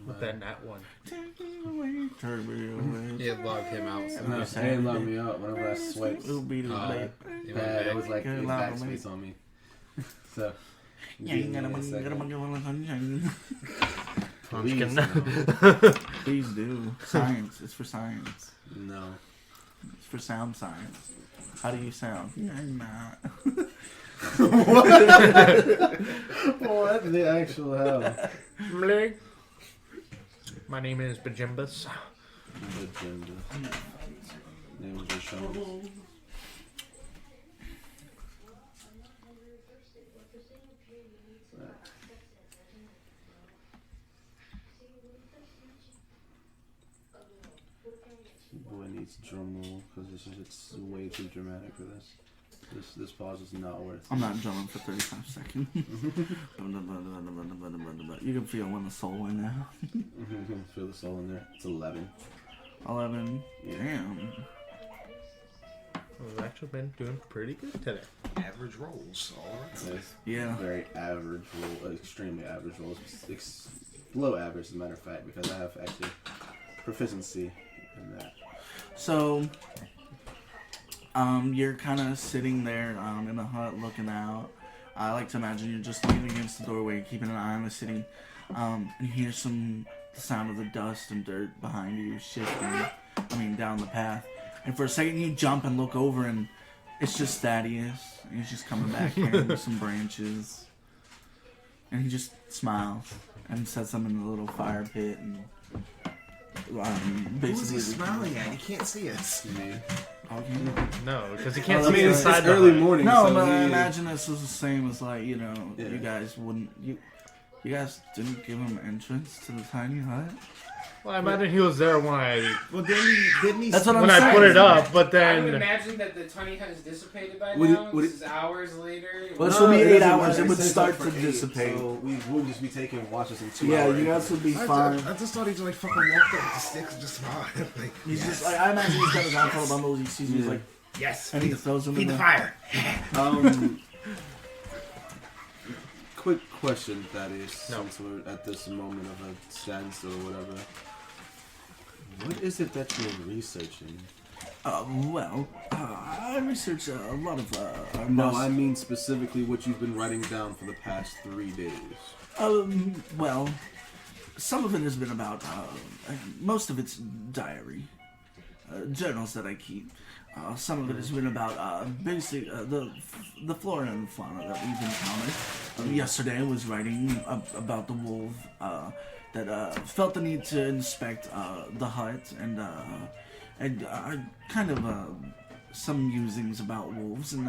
With that nat one. Take me away, turn me away. It logged him out. So. No, it didn't lock me up whenever I swiped. Ooh, beat it, babe. Bad. It was like Good it luck, backspace on me. So. Yeah, you give gotta me a second. sunshine. Punchkin. Please do. Science. It's for science. No. It's for sound science. How do you sound? I'm not. What the actual hell? My name is Bajimbus. Name was just shown. Please drum roll, because it's way too dramatic for this. This pause is not worth it. I'm not drumming for 35 seconds. You can feel when the soul in there. Feel the soul in there. It's 11. 11. Yeah. Damn. We've actually been doing pretty good today. Average rolls, all right. It's Yeah. very average roll, extremely average rolls. Low average, as a matter of fact, because I have actually proficiency in that. So, you're kind of sitting there in the hut looking out. I like to imagine you're just leaning against the doorway, keeping an eye on the city. And you hear the sound of the dust and dirt behind you shifting, down the path. And for a second you jump and look over and it's just Thaddeus. He's just coming back carrying some branches. And he just smiles and sets them in the little fire pit and basically... Who's he smiling at? He can't see us. Me. Okay. No, because he can't I see mean, inside it's the early hut. morning. No, so but I he- imagine this was the same as like, Yeah. you guys wouldn't... You guys didn't give him entrance to the tiny hut? Well, I imagine he was there when I Well, didn't he? That's what I'm when I saying. put it up, but I would then imagine that the tiny hut is dissipated by Would now. it- would This it- is hours later. Well, this No, would be it 8 doesn't hours. matter. It would says start for to 8, dissipate. So we would just be taking watches in 2 Yeah, hours. you guys would be I fine. just thought he just like fucking walked up with the sticks and just smiled. Like, He's yes. just like, I imagine he's got his eye full of bundles. He sees me, he's like, yes, and he throws them in feed the the fire. Quick question, Thaddeus, No. since we're at this moment of a standstill or whatever. What is it that you're researching? I research a lot of our No, most- I mean specifically what you've been writing down for the past 3 days. Well, some of it has been about, most of it's diary, journals that I keep. Some of it has been about basic the flora and fauna that we've encountered. Yesterday I was writing about the wolf that felt the need to inspect the hut and kind of some musings about wolves and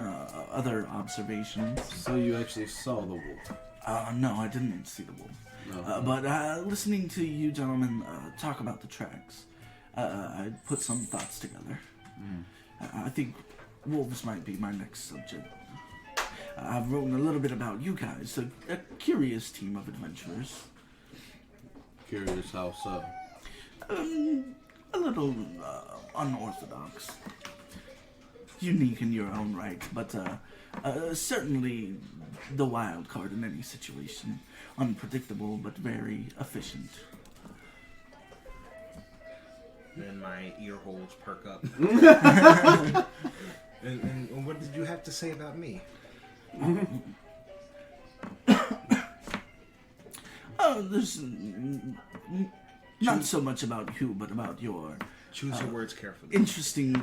other observations. So you actually saw the wolf? No, I didn't see the wolf. No. But listening to you gentlemen talk about the tracks, I put some thoughts together. I think wolves might be my next subject. I've written a little bit about you guys, a curious team of adventurers. Curious how so? A little unorthodox. Unique in your own right, but certainly the wild card in any situation. Unpredictable, but very efficient. Then my ear holes perk up. and what did you have to say about me? There's not so much about you, but about your Choose your words carefully. interesting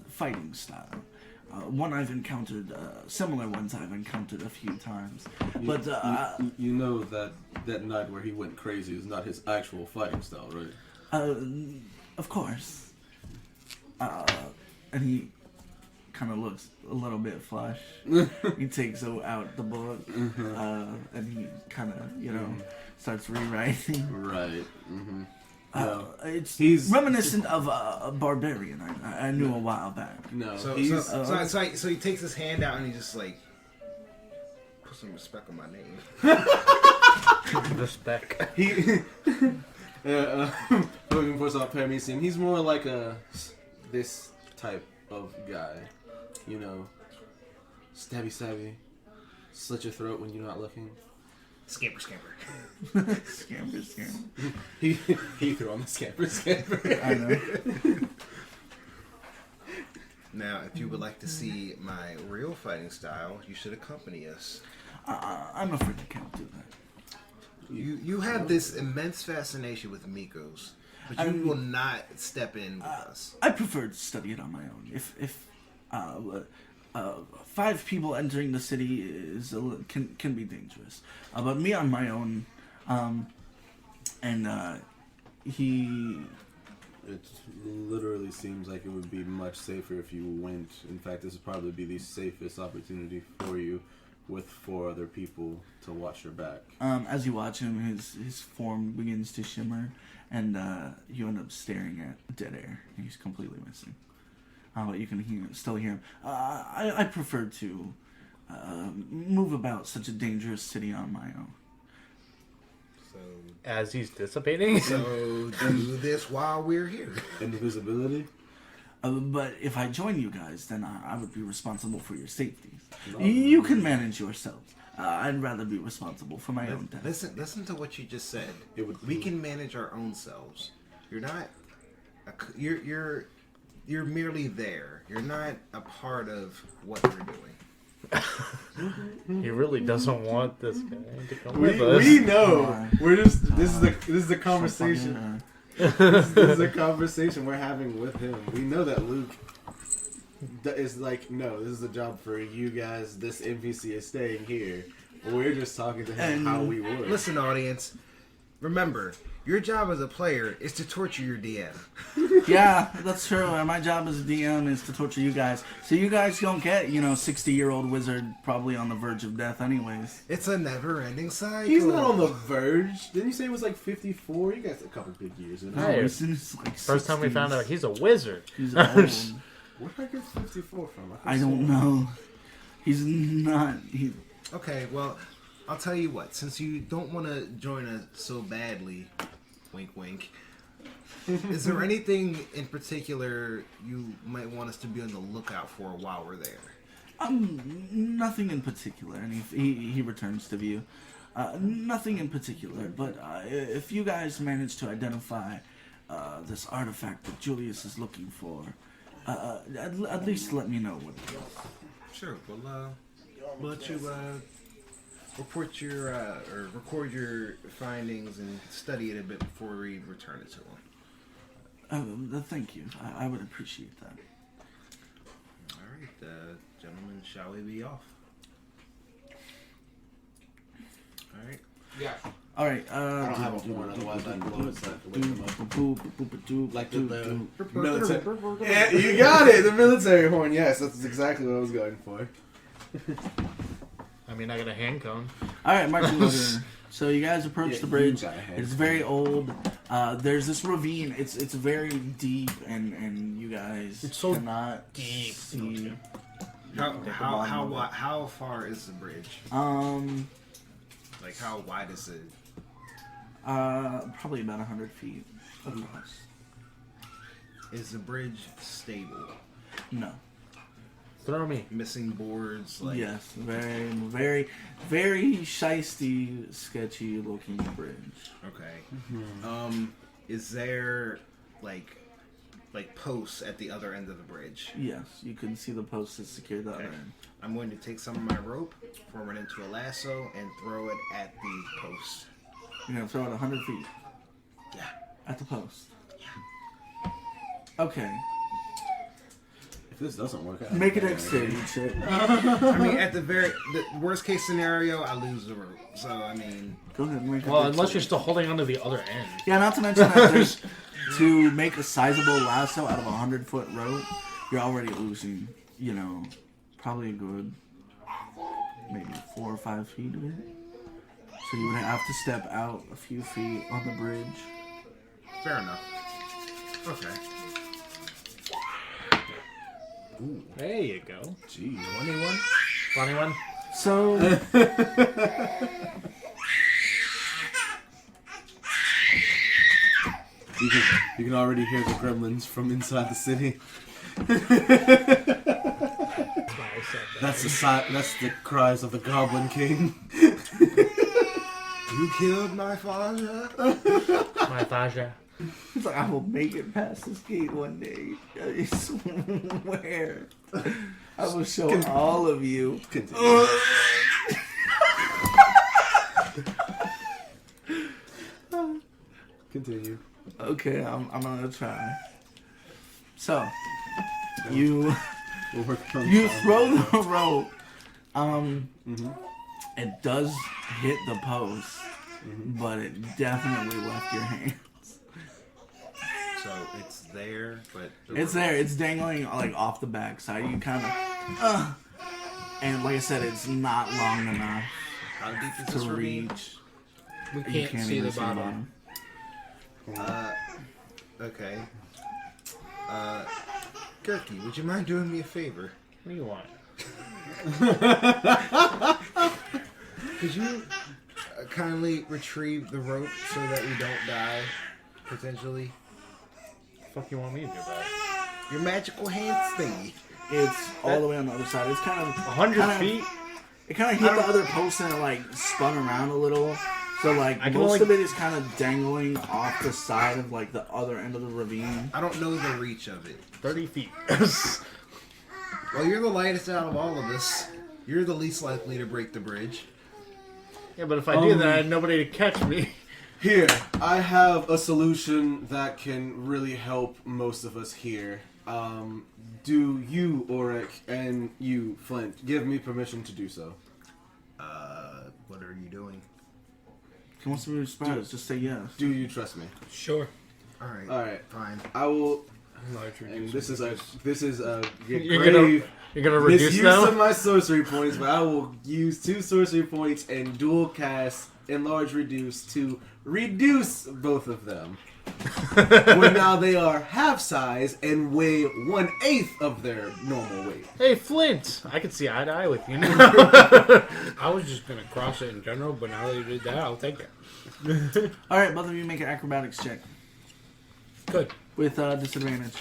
fighting style. One I've encountered, similar ones I've encountered a few times. But You know that night where he went crazy is not his actual fighting style, right? of course. And he kind of looks a little bit flush. He takes out the book, and he kind of, starts rewriting. Right. Mm-hmm. No. It's reminiscent of a barbarian I knew a while back. No. So he takes his hand out and he just like put some respect on my name. respect. He looking for some paramecium. He's more like this type of guy, stabby, slit your throat when you're not looking. Scamper. Scamper. He threw on the scamper. I know. Now, if you would like to see my real fighting style, you should accompany us. I'm afraid I can't do that. You have this immense fascination with Mikos, but you will not step in with us. I prefer to study it on my own. If 5 people entering the city can be dangerous, but me on my own, he. It literally seems like it would be much safer if you went. In fact, this would probably be the safest opportunity for you with 4 other people to watch your back. As you watch him, his form begins to shimmer, and you end up staring at dead air. He's completely missing. But you can still hear him. I prefer to move about such a dangerous city on my own. So, As he's dissipating? so do this while we're here. Invisibility? But if I join you guys, then I would be responsible for your safety. No. You can manage yourselves. I'd rather be responsible for my own death. Listen to what you just said. We can manage our own selves. You're not. You're merely there. You're not a part of what we're doing. He really doesn't want this guy to come with us. We know. We're just. This is the conversation. This is a conversation we're having with him. We know that Luke is like, no, this is a job for you guys. This NPC is staying here. We're just talking to him how we work. Listen, audience. Remember, your job as a player is to torture your DM. Yeah, that's true. My job as a DM is to torture you guys. So you guys don't get, 60-year-old wizard probably on the verge of death anyways. It's a never-ending cycle. He's not on the verge. Didn't you say it was like 54? You got a couple big years in Hey, it. He's in his, First time we found out he's a wizard. He's old. Where did I get 54 from? I don't know. He's not... Okay, well, I'll tell you what. Since you don't want to join us so badly, wink, wink, is there anything in particular you might want us to be on the lookout for while we're there? Nothing in particular. And he returns to view. Nothing in particular. But if you guys manage to identify this artifact that Julius is looking for, at least let me know what it is. Sure. We'll let you report your or record your findings and study it a bit before we return it to them. Thank you. I would appreciate that. All right, gentlemen, shall we be off? All right. Yeah. All right. I don't have a horn, otherwise I'd blow it so I have to wake them up. Like the military. Yeah, you got it! The military horn, yes. That's exactly what I was going for. I mean, I got a hand cone. All right, marching order. So you guys approach the bridge. You got a head. It's very old. There's this ravine. It's very deep, and you guys cannot deep. see. How far is the bridge? Like how wide is it? Probably about 100 feet across. Is the bridge stable? No. Throw me. Missing boards? Like Yes, very, very, very shisty, sketchy looking bridge. Okay. Is there like posts at the other end of the bridge? Yes, you can see the posts that secure the other end. I'm going to take some of my rope, form it into a lasso, and throw it at the post. You're gonna throw it 100 feet Yeah. at the post. Okay. If this doesn't work out, Make a dexterity check. I mean, at the worst case scenario, I lose the rope. So I mean, Go ahead and make a Well, dexterity. unless you're still holding onto the other end. Yeah, not to mention that there's to make a sizable lasso out of a 100-foot rope, you're already losing, probably a good maybe 4 or 5 feet of it. So you would have to step out a few feet on the bridge. fair enough. Okay. Ooh, There you go. geez. 21. 21. So You can already hear the gremlins from inside the city. That's why I said that. That's the cries of the Goblin King. You killed my father. My Faja. it's like, I will make it past this gate one day. I swear. I will show all of you. Continue. Continue. Okay, I'm gonna try. So you We'll work on you time. throw the rope. Mhm. It does hit the post, but it definitely left your hand. So it's there, but It's there. It's dangling like off the back side. You kind of, And like I said, it's not long enough How deep is this to ravine? reach. We You can't see even the bottom. Okay. Gurky, would you mind doing me a favor? What do you want? Could you kindly retrieve the rope so that we don't die, potentially? Fuck you want me to do that? Your magical hands thingy. It's all the way on the other side. It's kind of 100 feet? It kind of hit the other post and it like spun around a little. So like I can most only- of it is kind of dangling off the side of like the other end of the ravine. I don't know the reach of it. 30 feet. Well, you're the lightest out of all of us. You're the least likely to break the bridge. Yeah, but if I did that, I had nobody to catch me. Here, I have a solution that can really help most of us here. Do you, Auric, and you, Flint, give me permission to do so? What are you doing? He wants to be surprised. Just say yes. Do you trust me? Sure. All right. All right. Fine. I will. Large And reduce. this is a You're grave gonna reduce misuse them? of my sorcery points, but I will use 2 sorcery points and dual cast enlarge reduce to reduce both of them. Where now they are half size and weigh 1/8 of their normal weight. Hey, Flint! I can see eye to eye with you now. I was just gonna cross it in general, but now that you did that, I'll take it. All right, both of you make an acrobatics check Good. with disadvantage.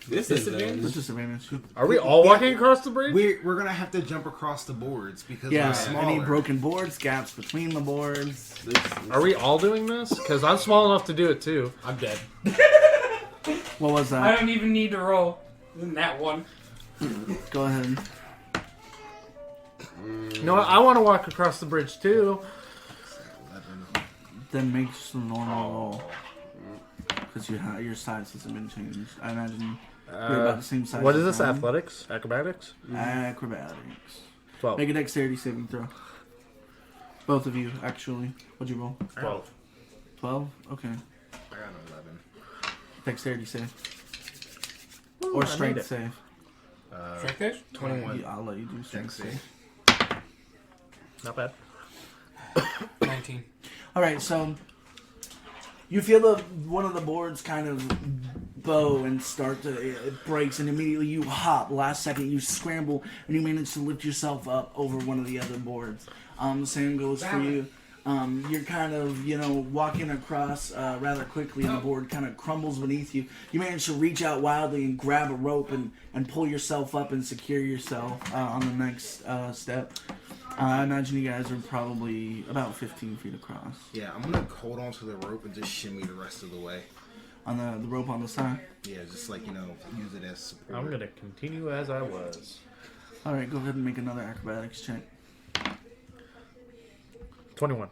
Disadvantage? With disadvantage. Are we all walking across the bridge? We're gonna have to jump across the boards because Yeah, we're smaller. any broken boards, gaps between the boards. Are we all doing this? Because I'm small enough to do it too. I'm dead. What was I that? don't even need to roll in that one. Go ahead. You know what? I want to walk across the bridge too. 11. Then make just a normal roll. Because your size hasn't been changed. I imagine you're about the same size. What is as this? them. Athletics? Acrobatics? Acrobatics. 12. Make a dexterity saving throw. Both of you, actually. What'd you roll? 12. 12? Okay. I got an 11. Dexterity save. Ooh, Or I strength made it. save. Strength dash? 21. Yeah, I'll let you do strength Dex save. save. Not bad. 19. Alright, so you feel one of the boards kind of bow and it breaks, and immediately you hop. Last second you scramble and you manage to lift yourself up over one of the other boards. The same goes for you. You're kind of, walking across rather quickly, and the board kind of crumbles beneath you. You manage to reach out wildly and grab a rope and pull yourself up and secure yourself on the next step. I imagine you guys are probably about 15 feet across. Yeah, I'm gonna hold on to the rope and just shimmy the rest of the way. On the rope on the side. Yeah, just like, use it as support. I'm gonna continue as I was. Alright, go ahead and make another acrobatics check. 21.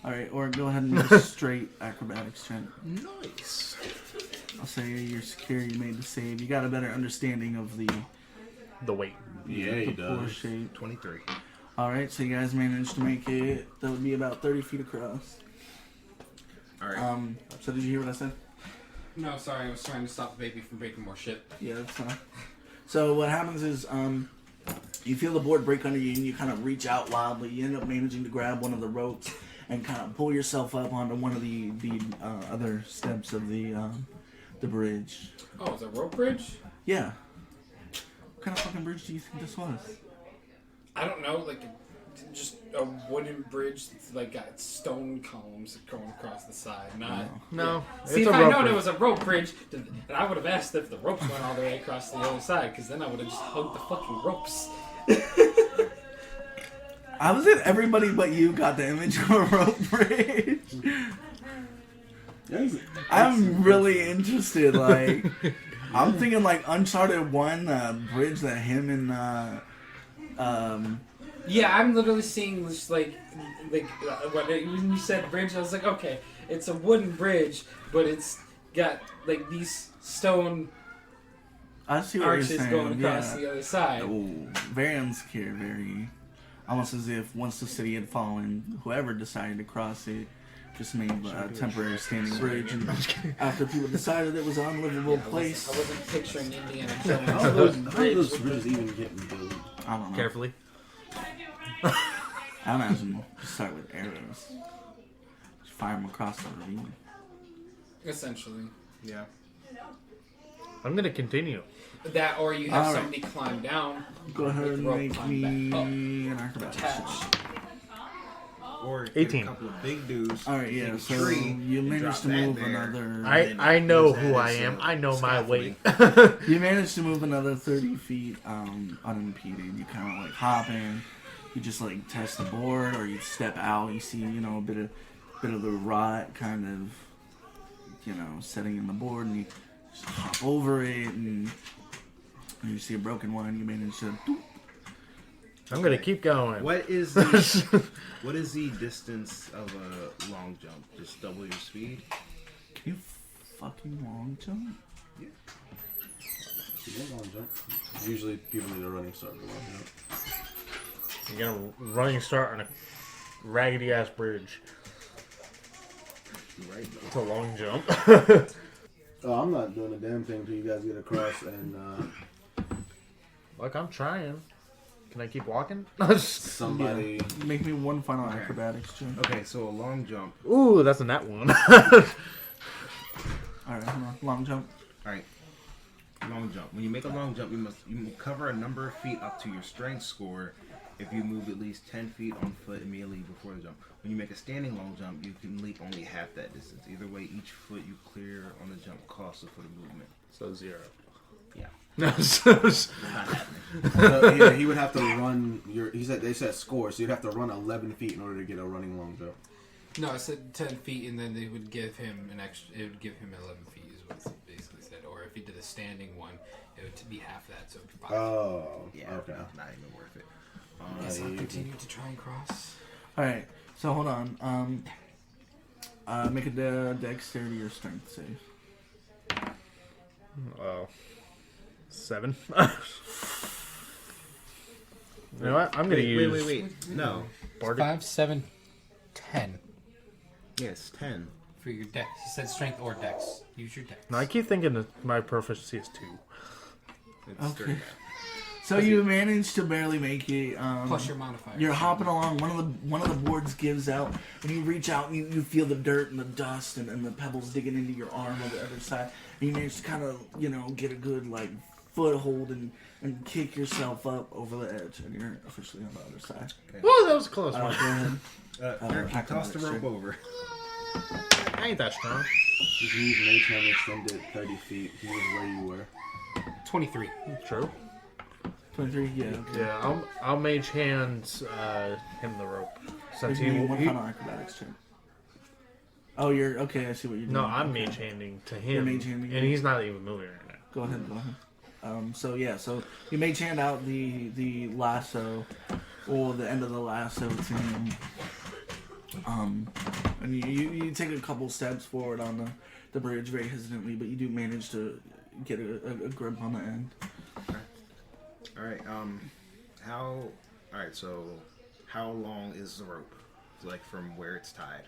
Alright, or go ahead and make a straight acrobatics check. Nice. I'll say you're secure, you made the save. You got a better understanding of the The weight. Yeah, he poor does. shape. 23. Alright, so you guys managed to make it. That would be about 30 feet across. Alright. So did you hear what I said? No, sorry, I was trying to stop the baby from breaking more shit. Yeah, that's fine. So what happens is, you feel the board break under you, and you kind of reach out wildly. You end up managing to grab one of the ropes and kind of pull yourself up onto one of the other steps of the bridge. Oh, it's a rope bridge? Yeah. What kind of fucking bridge do you think this was? I don't know, just a wooden bridge that's got stone columns going across the side. Not. No. See, it's if a I rope known bridge. it was a rope bridge, then I would have asked if the ropes went all the way across the other side, because then I would have just hugged the fucking ropes. I was in everybody but you got the image of a rope bridge. I'm really interested. I'm thinking Uncharted 1 bridge that him and Yeah, I'm literally seeing this, when you said bridge, I was like, okay, it's a wooden bridge, but it's got, these stone I see what you're arches saying. going across Yeah. the other side. Oh, very unscared, very almost as if once the city had fallen, whoever decided to cross it just made a temporary standing bridge, and after people decided it was an unlivable place, I wasn't picturing Indiana How are those Jones. bridges even getting built? I don't know. Carefully. I imagine you start with arrows. Just fire them across the ravine. Essentially. Yeah. I'm gonna continue. That, or you have All right. somebody climb down. Go ahead with and rope make climb me back an acrobatics check. Attach. Or get 18. a couple of big dudes. Alright, yeah, take a so tree, you and managed drop to that move there. another... I know use who that I as am. a I know my weight. scaffolding. You managed to move another 30 feet unimpeded. You kind of like hop in. You just like test the board, or you step out. You see, a bit of the rot kind of, setting in the board, and you just hop over it, and you see a broken one, and you manage to. I'm gonna keep going. What is the distance of a long jump? Just double your speed? Can you fucking long jump? You get long jump. Usually people need a running start for long jump. You get a running start on a raggedy ass bridge. Right. It's a long jump. Oh, I'm not doing a damn thing until you guys get across and Look, I'm trying. Can I keep walking? somebody... Make me one final Okay. acrobatics check. Okay, so a long jump. Ooh, that's a net one. Alright, hold on. Long jump. Alright. Long jump. When you make a long jump, you cover a number of feet up to your strength score if you move at least 10 feet on foot immediately before the jump. When you make a standing long jump, you can leap only half that distance. Either way, each foot you clear on the jump costs a foot of movement. So 0. Yeah. No, Not happening. So, yeah, he would have to run your... They said score, so you'd have to run 11 feet in order to get a running long jump. No, I said 10 feet, and then they would give him an extra. It would give him 11 feet, is what it basically said. Or if he did a standing one, it would be half that, so it would be 5 Oh, Yeah, okay. not even worth it. Yes, I'll continue to try and cross. Alright, so hold on. Make a dexterity or strength save. Oh. 7. You know what? I'm gonna use. Wait. No. Bardic. 5, 7, 10 Yes, 10. for your dex. He said strength or dex. Use your dex. No, I keep thinking that my proficiency is 2. It's Okay. 30. So you managed to barely make it. Plus your modifier. You're hopping along. One of the boards gives out, and you reach out and you feel the dirt and the dust and the pebbles digging into your arm on the other side. And you manage to kind of get a good foothold and kick yourself up over the edge, and you're officially on the other side. Oh, that was a close Go one. ahead. Eric, toss the acrobatics rope check. over. I ain't that strong. You can use mage hand extended 30 feet. He was where you were. 23. True. 23. Yeah. Okay. Yeah, I'll mage hand him the rope. Since Give me he, one he final acrobatics check. Oh, you're okay. I see what you're doing. no, I'm Okay. mage handing to him, You're mage handing and him? he's not even moving right now. Go ahead. So you mage hand out the lasso, or the end of the lasso to him. And you take a couple steps forward on the bridge very hesitantly, but you do manage to get a grip on the end. Alright, so how long is the rope? Like from where it's tied?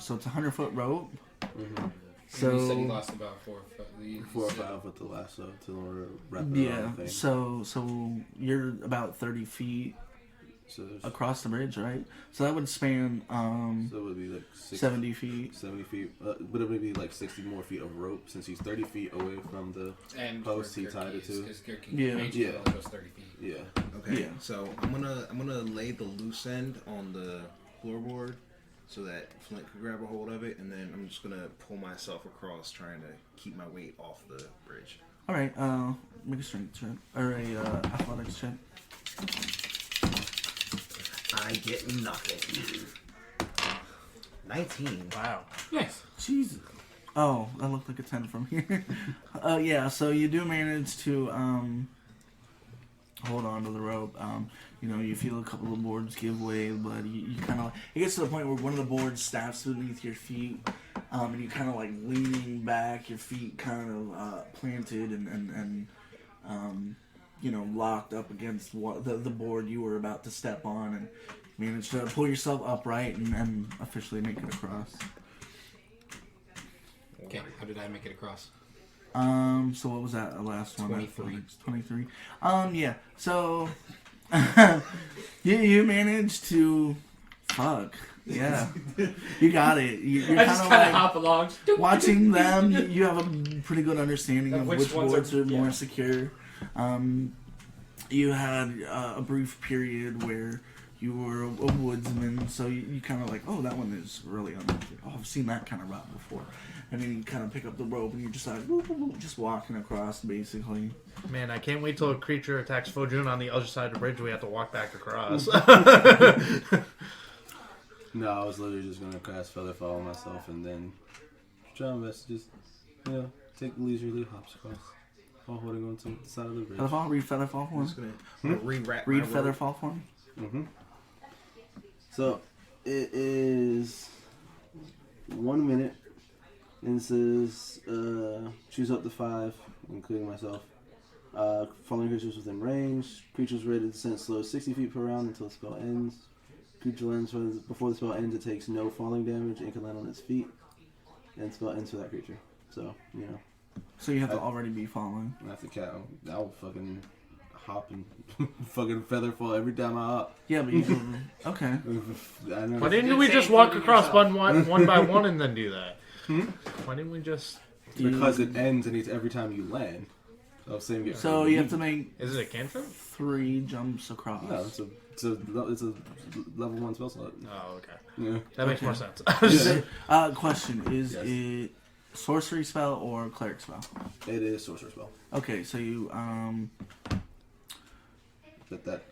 So it's a 100-foot rope. Mm-hmm. So you said he lost about 4 foot. 4 or 5 with the lasso to wrap it yeah, around the thing. so you're about 30 feet So across the bridge, right? So that would span it would be like 70 feet. 70 feet. But it would be like 60 more feet of rope since he's 30 feet away from the And post he tied it to. Yeah. Yeah. Goes 30 feet. Yeah. Okay. Yeah. So I'm gonna lay the loose end on the floorboard so that Flint can grab a hold of it, and then I'm just gonna pull myself across, trying to keep my weight off the bridge. All right. Make a strength check or a athletics check. I get nothing. 19. Wow. Nice. Jesus. Oh, that looked like a 10 from here. Yeah, so you do manage to hold on to the rope. You feel a couple of boards give way, but you kind of... It gets to the point where one of the boards snaps beneath your feet, and you kind of leaning back, your feet kind of planted and locked up against the board you were about to step on, and manage to pull yourself upright and officially make it across. Okay, how did I make it across? So what was that last one? 23. 23. Yeah. So you managed to fuck. Yeah, you got it. You're I just kind kind of of hop along. watching them. You have a pretty good understanding of which ones boards are more yeah. secure. You had a brief period where you were a woodsman, so you kind of like, oh, that one is really unlucky. Oh, I've seen that kind of route before. And then you kind of pick up the rope and you're just like, whoop, whoop, whoop, just walking across, basically. Man, I can't wait till a creature attacks Fojun on the other side of the bridge. We have to walk back across. No, I was literally just gonna cast Featherfall on myself and then try my best to just, take leisurely hops across while holding on to the side of the bridge. Featherfall? Read Featherfall for I'm just me. gonna rewrap Read my rope. Featherfall for me. Mm-hmm. So, it is 1 minute, and it says, choose up to 5, including myself. Falling creatures within range. Creatures rated descent slows 60 feet per round until the spell ends. Creature lands before the spell ends, it takes no falling damage and can land on its feet. And the spell ends for that creature. So, So you have to already be following. That's the cat. I'll fucking hop and fucking Featherfall every time I hop. Yeah, but you can... Okay. I know. Why didn't we just walk across one by one and then do that? Why didn't we just... Because it ends and it's every time you land. So you have to make Is it a cantrip? 3 jumps across. No, it's a level 1 spell slot. Oh, okay. Yeah. That makes more sense. Question, is Yes. it sorcery spell or cleric spell? It is sorcerer spell. Okay, so you That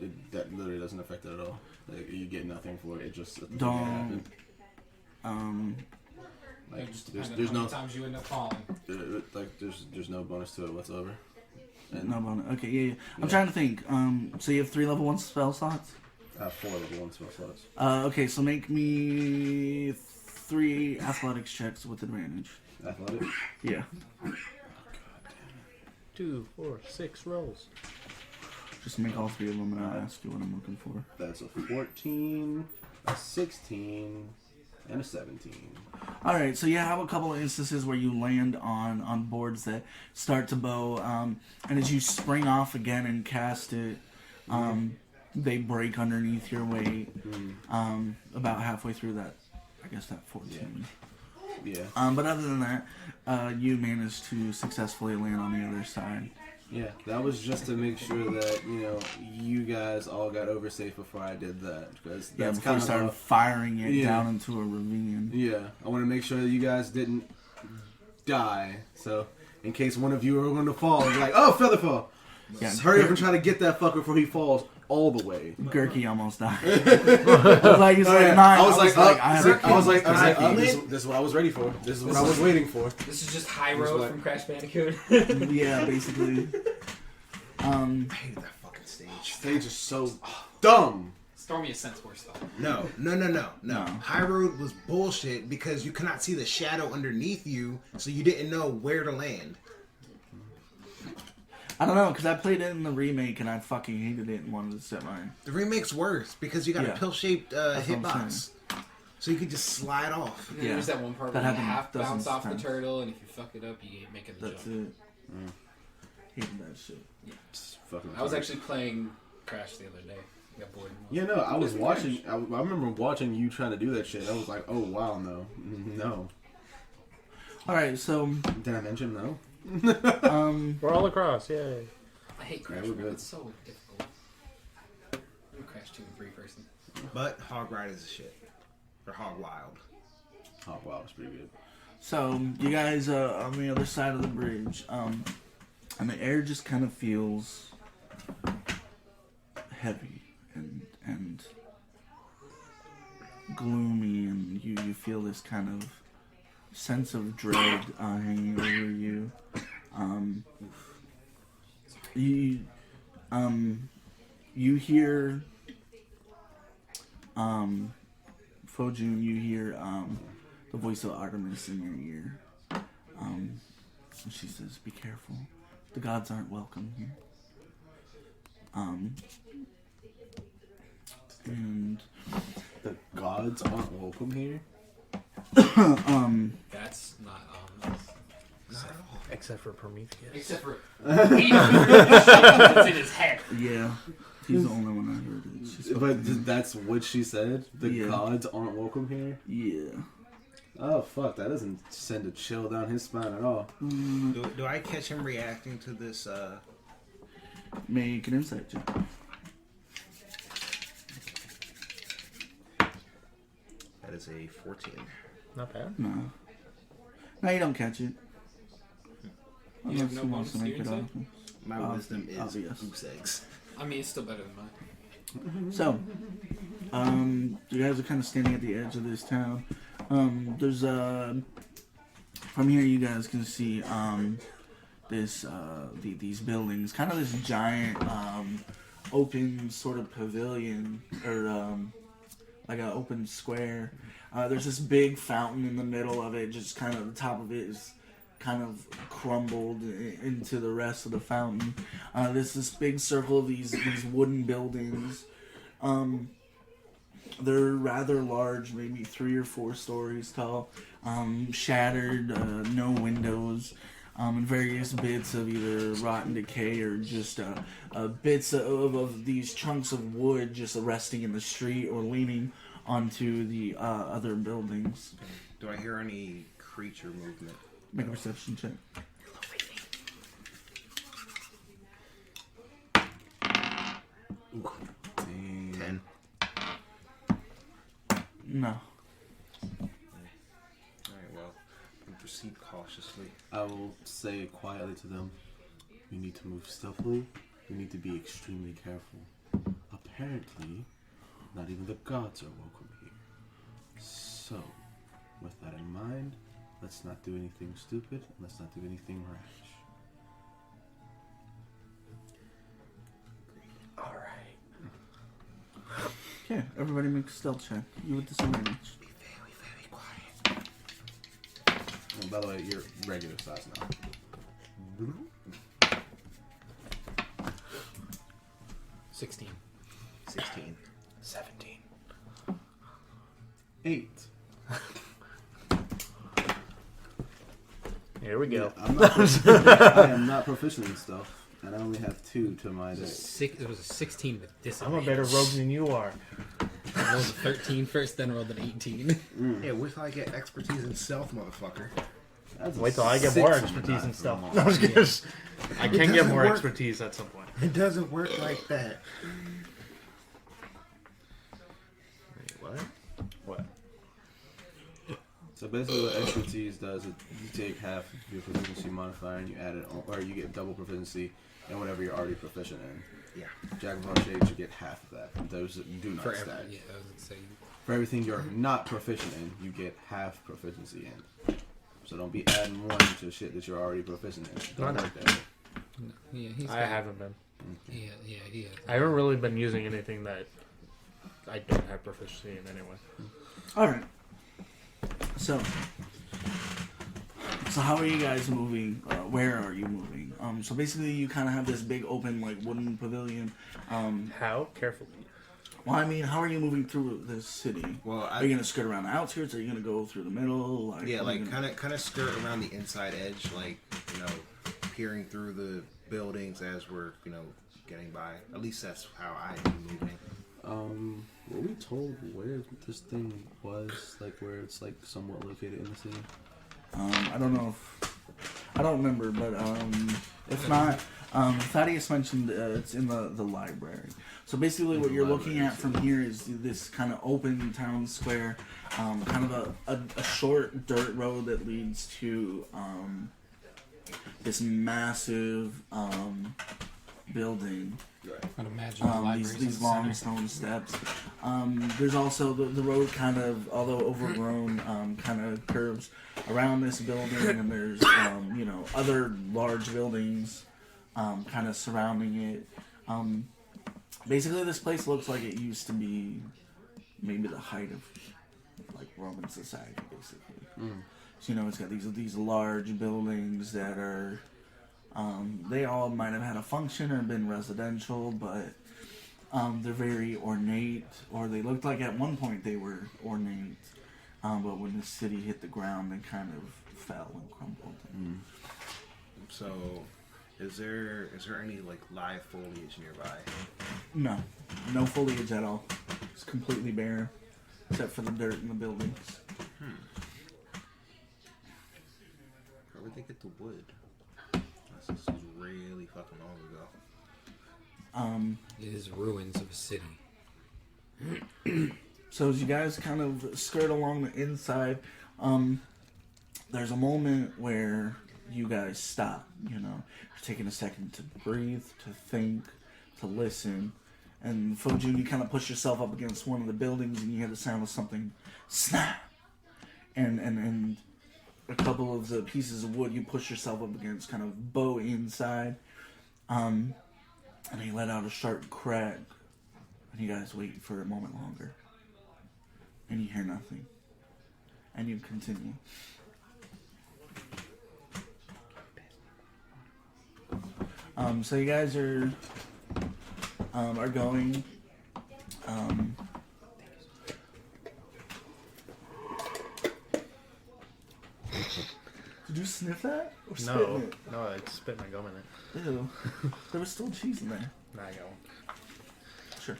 literally doesn't affect it at all. Like, you get nothing for it. It just don't like It just there's depends on how no many times you end up falling. there's no bonus to it whatsoever. And no bonus. Okay, yeah. I'm trying to think. So you have 3 level 1 spell slots? I have 4 level 1 spell slots. Okay, so make me 3 athletics checks with advantage. Athletic. Yeah. 2, 4, 6 rolls. Just make all 3 of them and I'll ask you what I'm looking for. That's a 14, a 16, and a 17. Alright, so you have a couple of instances where you land on boards that start to bow, and as you spring off again and cast it, they break underneath your weight about halfway through that 14. Yeah. But other than that, you managed to successfully land on the other side. Yeah, that was just to make sure that, you guys all got over safe before I did that. Because that's Before you kind started of firing it down into a ravine. Yeah, I want to make sure that you guys didn't die. So, in case one of you are going to fall, you're like, oh, Featherfall! Yeah, Hurry up and try to get that fucker before he falls all the way. Gurky almost died. He's like 9. I was like, this this is what I was ready for. This is what I was waiting for. This is just High Road from Crash Bandicoot. Yeah, basically. I hated that fucking stage. Stage is so dumb. Stormy Ascent's worse though. No. High Road was bullshit because you could not see the shadow underneath you, so you didn't know where to land. I don't know, because I played it in the remake and I fucking hated it and wanted to set mine. The remake's worse because you got a pill-shaped what I'm hitbox, so you could just slide off. And then there's that one part That where you happened half bounce dozens off of times. the turtle, and if you fuck it up, you ain't making the That's jump. it. Hated that shit. It's fucking I was funny. actually playing Crash the other day. I got bored. Yeah, no, I was watching. I remember watching you trying to do that shit. I was like, oh wow, no. Alright, so Did I mention no? We're all across, yay. I hate Crash. Yeah, we're man. good. It's so difficult. I'm Crash 2 and 3 person. But Hog Ride is a shit. Or Hog Wild. Oh wow, it's pretty good. So you guys are on the other side of the bridge, and the air just kind of feels heavy and gloomy, and you feel this kind of sense of dread hanging over you. You hear Fojun, you hear the voice of Artemis in your ear. And she says, "Be careful. The gods aren't welcome here." And The gods aren't welcome here. That's not ominous. Except for Prometheus. Except for it's in his head. yeah. He's the only one I heard it. But that's what she said? The Yeah. gods aren't welcome here? Yeah. Oh, fuck. That doesn't send a chill down his spine at all. Do I catch him reacting to this? Make an insight check. That is a 14. Not bad. No. No, you don't catch it. You have Unless no he wants to bonus make it to your off. My wisdom is obvious. goose eggs. I mean, it's still better than mine. So, you guys are kind of standing at the edge of this town. There's from here you guys can see these buildings, kind of this giant open sort of pavilion or like an open square. There's this big fountain in the middle of it. Just kind of the top of it is kind of crumbled into the rest of the fountain. There's this big circle of these wooden buildings. They're rather large, maybe 3 or 4 stories tall, shattered, no windows, and various bits of either rotten decay or just bits of these chunks of wood just resting in the street or leaning onto the other buildings. Do I hear any creature movement? Make a perception check. Ooh. 10. No. Alright, well, we proceed cautiously. I will say quietly to them, we need to move stealthily. We need to be extremely careful. Apparently, not even the gods are welcome here. So, with that in mind, let's not do anything stupid. Let's not do anything rash. Alright. Okay, everybody make a stealth check. You with disadvantage. Be very, very quiet. And by the way, you're regular size now. 16. 16. 17. 8. Here we go. I'm not I am not proficient in stealth, and I only have 2 to my day. It was a 16 with I'm disadvantage. a better rogue than you are. I rolled a 13 first, then rolled an 18. Yeah, wait till I get expertise in stealth, motherfucker. That's a Wait till I get 6 more on the expertise die in for stuff. them all. No, I was kidding. I can get doesn't more work. expertise at some point. It doesn't work like that. Wait, what? What? So basically what expertise does is you take half of your proficiency modifier and you add it on, or you get double proficiency in whatever you're already proficient in. Yeah. Jack of all shades, you get half of that. Those do not Forever. stack. Yeah, I was going to say. For everything you're not proficient in, you get half proficiency in. So don't be adding 1 to shit that you're already proficient in. Don't No. work that way. No, yeah, he's I got- haven't been. Yeah, he has. I haven't really been using anything that I don't have proficiency in anyway. Alright. So how are you guys moving? Where are you moving? So basically you kind of have this big open like wooden pavilion. How? Carefully. Well, I mean, how are you moving through this city? Well, Are you gonna skirt around the outskirts? Are you gonna go through the middle? Like, yeah, what are you like gonna- kind of skirt around the inside edge, like, you know, peering through the buildings as we're, you know, getting by. At least that's how I am moving. Were we told where this thing was? Like where it's like somewhat located in the city? I don't know I don't remember, but if not, Thaddeus mentioned it's in the library. So basically, what you're looking at from here is this kind of open town square, kind of a short dirt road that leads to this massive building. I'd imagine the library's in These the long center. stone steps. There's also the road kind of, although overgrown, kind of curves around this building, and there's other large buildings kind of surrounding it. Basically, this place looks like it used to be maybe the height of like Roman society, basically. So it's got these large buildings that are. They all might have had a function or been residential, but they're very ornate, or they looked like at one point they were ornate. But when the city hit the ground, they kind of fell and crumbled. So, is there any like live foliage nearby? No. No foliage at all. It's completely bare, except for the dirt in the buildings. Where would they get the wood? This is really fucking long ago. It is ruins of a city. So as you guys kind of skirt along the inside, there's a moment where you guys stop, you know. You're taking a second to breathe, to think, to listen. And Fojun, you kind of push yourself up against one of the buildings and you hear the sound of something snap. And a couple of the pieces of wood you push yourself up against kind of bow inside. And you let out a sharp crack. And you guys wait for a moment longer. And you hear nothing. And you continue. So you guys are going. Did you sniff that? Or spit in it? No, I spit my gum in it. Ew. There was still cheese in there. Nah, I got one. Sure.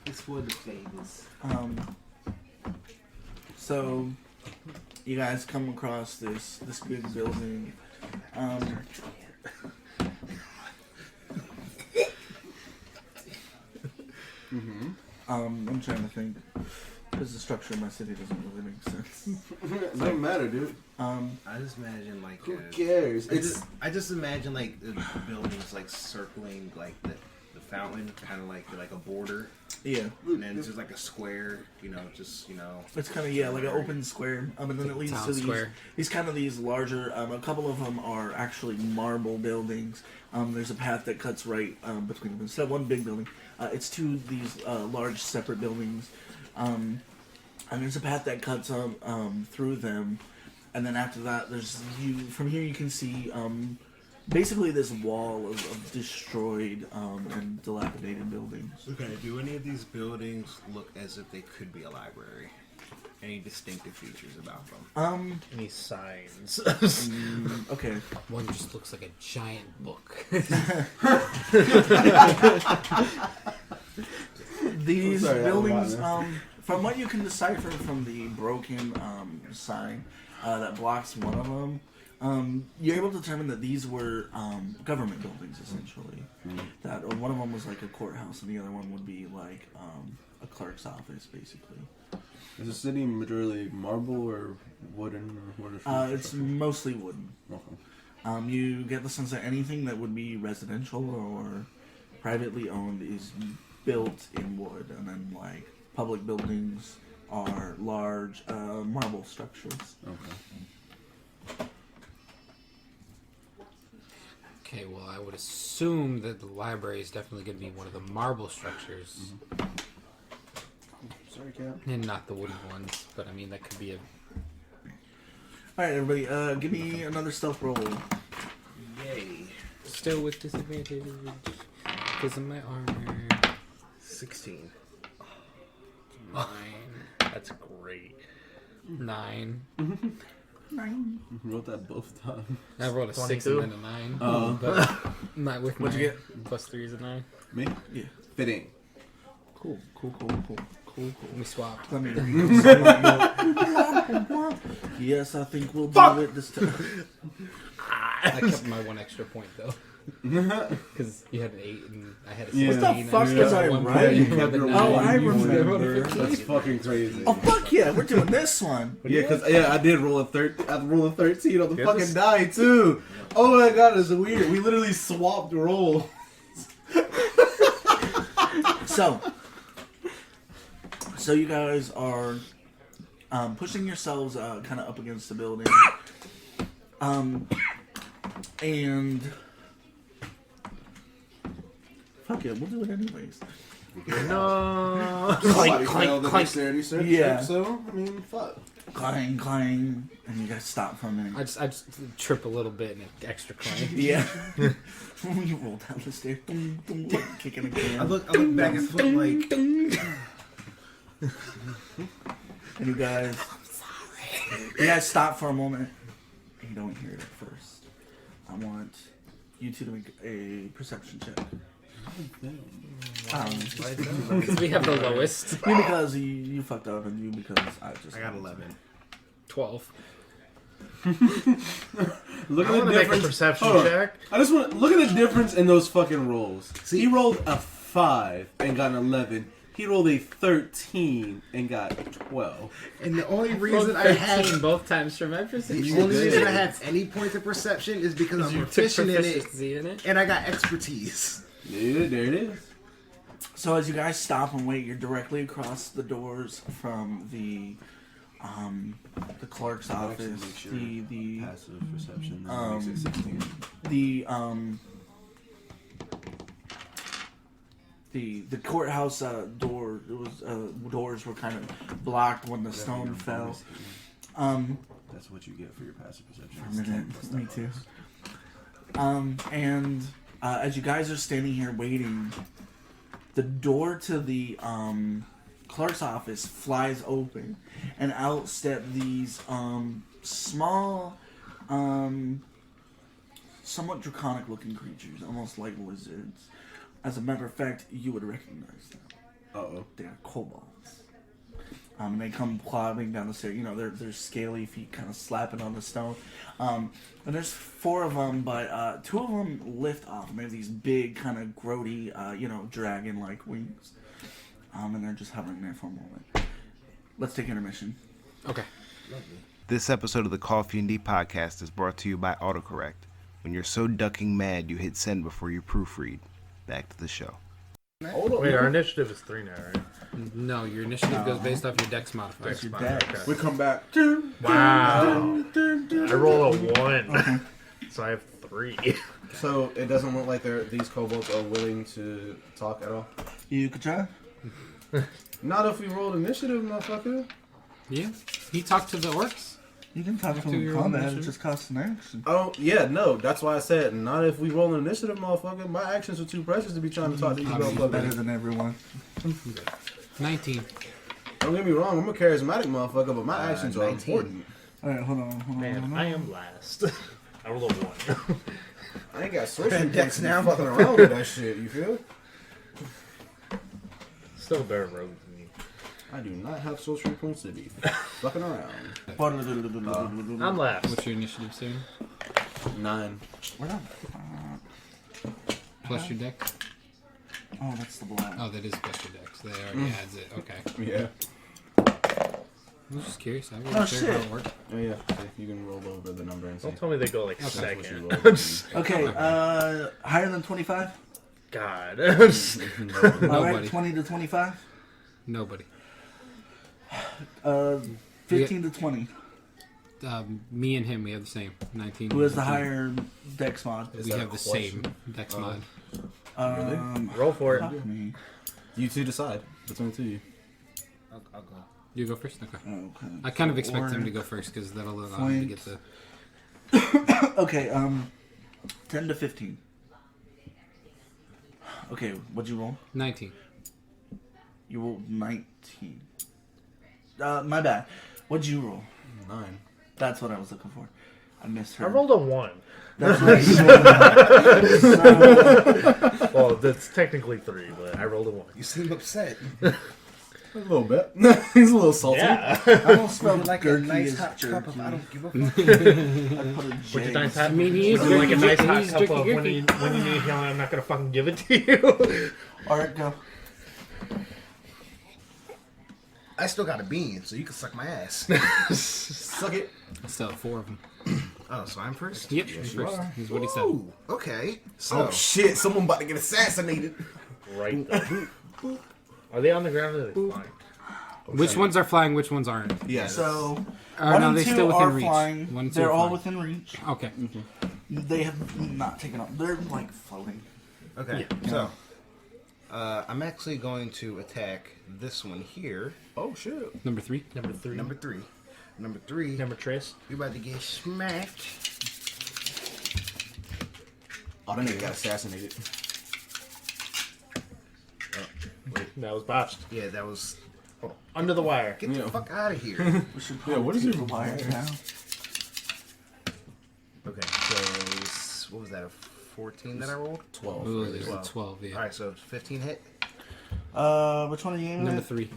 It's for the flavors. So you guys come across this big building. I'm trying to think, because the structure of my city doesn't really make sense. It doesn't matter, dude. I just imagine like Who cares? I just imagine like the buildings like circling like the fountain, kind of like a border, Yeah. and then just like a square, just It's kind of, like an open square. And then it leads Town to square. these larger, a couple of them are actually marble buildings. There's a path that cuts right between them. Instead of one big building, it's two of these large separate buildings. And there's a path that cuts through them. And then after that, from here you can see basically this wall of destroyed and dilapidated buildings. Okay, do any of these buildings look as if they could be a library? Any distinctive features about them? Any signs? Okay. One just looks like a giant book. These Sorry, buildings, I'm from what you can decipher from the broken sign that blocks one of them, you're able to determine that these were government buildings, essentially. That one of them was like a courthouse, and the other one would be like a clerk's office, basically. Is the city majorly marble or wooden or what? It's mostly wooden. Okay. You get the sense that anything that would be residential or privately owned is built in wood, and then like public buildings are large marble structures. Okay. Okay, well, I would assume that the library is definitely going to be one of the marble structures, Sorry, Cap. and not the wooden ones. But I mean, that could be a. All right, everybody, give me another stealth roll. Yay! Still with disadvantage because of my armor. 16. 9. That's great. 9. 9. Wrote that both times. I rolled a 6 22. and then a 9. Oh. But not with What'd my you plus 3 is a 9. Me? Yeah. Fitting. Cool. We swapped. Let me. Yes, I think we'll do it this time. I kept my 1 extra point though. Because you had an 8 and I had a 16. What the fuck and was you I had 1 writing? point. You You kept had your the Oh, 9. I You remember. rolled a 15. That's fucking crazy. Oh fuck yeah, we're doing this one. Yeah, because I did roll a 13. I rolled a 13 on the Yeah, fucking this- die too. Oh my god, it's weird. We literally swapped roll. So you guys are pushing yourselves kind of up against the building, and fuck it, we'll do it anyways. No. Somebody clank, failed the clank. dexterity search, Yeah. so I mean, fuck. Clang, and you guys stop for a minute. I just trip a little bit and an extra clank. Yeah. You roll down the stairs, like kicking a can. I look back and flip like. And you guys stop for a moment, and you don't hear it at first. I want you two to make a perception check. Because we have the lowest. You because you fucked up, and you because I got 11. 12. Look I at the want to make a difference. perception Hold on. check. I just want to look at the difference in those fucking rolls. See, he rolled a 5 and got an 11. He rolled a 13 and got 12. And the only reason I have both times for my the perception. only reason I have any points of perception is because I'm proficient in it, and I got expertise. There it is. So as you guys stop and wait, you're directly across the doors from the clerk's office. The Passive perception. um, Makes it 16. the courthouse door. It was doors were kind of blocked when the stone fell. That's what you get for your passive perception. For a minute, me too. And as you guys are standing here waiting, the door to the clerk's office flies open, and out step these small, somewhat draconic-looking creatures, almost like lizards. As a matter of fact, you would recognize them. Uh-oh. They are kobolds. And they come plodding down the stairs. You know, their scaly feet kind of slapping on the stone. And there's 4 of them, but 2 of them lift off. And they have these big, kind of grody, dragon-like wings. And they're just hovering there for a moment. Let's take intermission. Okay. This episode of the Coffee&D podcast is brought to you by AutoCorrect. When you're so ducking mad, you hit send before you proofread. Back to the show. Wait, our initiative is 3 now, right? No, your initiative goes based off your dex modifier. That's your dex. We come back. Wow. I roll a 1. So I have 3. So it doesn't look like these kobolds are willing to talk at all? You could try. Not if we rolled initiative, motherfucker. Yeah. He talked to the orcs. You can talk to them in your own combat. It initiative. just costs an action. Oh, yeah, no. That's why I said, not if we roll an initiative, motherfucker. My actions are too precious to be trying to talk to these Better motherfuckers. than everyone. 19. Don't get me wrong, I'm a charismatic motherfucker, but my actions are 19. important. Alright, hold on. Man, I am last. I roll a 1. I ain't got sorcery Dex decks now. now fucking around with that shit, you feel? Still better rogue than me. I do not have sorcery points to be fucking around. I'm last. What's your initiative, Sam? 9. We're not. Plus your dex? Oh, that's the black. Oh, that is plus your dex. That already adds it. Okay. Yeah. I was just curious. I Oh, wasn't sure how shit. it worked. Oh, yeah. So you can roll over the number and see. Don't tell me they go like That's what you second. roll. Okay, higher than 25? God. Alright, 20 to 25? Nobody. 15 to 20. Me and him, we have the same. 19. Who has the higher dex mod? We have the same dex mod. Roll for it. Fuck me. You two decide between the two of you. I'll go. You go first? Okay. Okay. I kind of expect him Or- to go first because that'll allow him to get the... Okay, 10 to 15. Okay, what'd you roll? 19. You rolled 19. My bad. What'd you roll? 9. That's what I was looking for. I misheard. I rolled a 1. That's right. You rolled a 9. Well, that's technically 3, but I rolled a 1. You seem upset. A little bit. He's a little salty. Yeah. I almost spelled Like a Gurky nice as hot cup of jerky. I don't give a fuck. I put a Would you J. nice hot? I mean, he is Would you like a jerky, nice hot he's cup jerky, of when jerky. you need healing? I'm not gonna fucking give it to you. Alright, go. I still got a bean, so you can suck my ass. Suck it. Still have 4 of them. Oh, so I'm first? Yep, you're first. Is what he said. Ooh, okay. So, Oh shit! Someone about to get assassinated. Right. There. Are they on the ground or are they flying? Which ones are flying, which ones aren't? Yeah. So, Or 1 no, and they 2 still within are reach. flying. 1 and 2 They're are all flying. within reach. Okay. They have not taken off. They're like floating. okay. So, I'm actually going to attack this one here. Oh shit. Number 3. Number 3. Number 3. Number 3. Number Trace. You about to get smacked. Oh, that nigga got assassinated. That was botched. Yeah, that was. Under the wire. Get the fuck out of here. We should Yeah, what is keep your the wire now? Okay, so what was that? A 14 that I rolled. 12. Ooh, earlier. there's a 12, yeah. All right, so 15 hit. Which one are you aiming Number at? 3.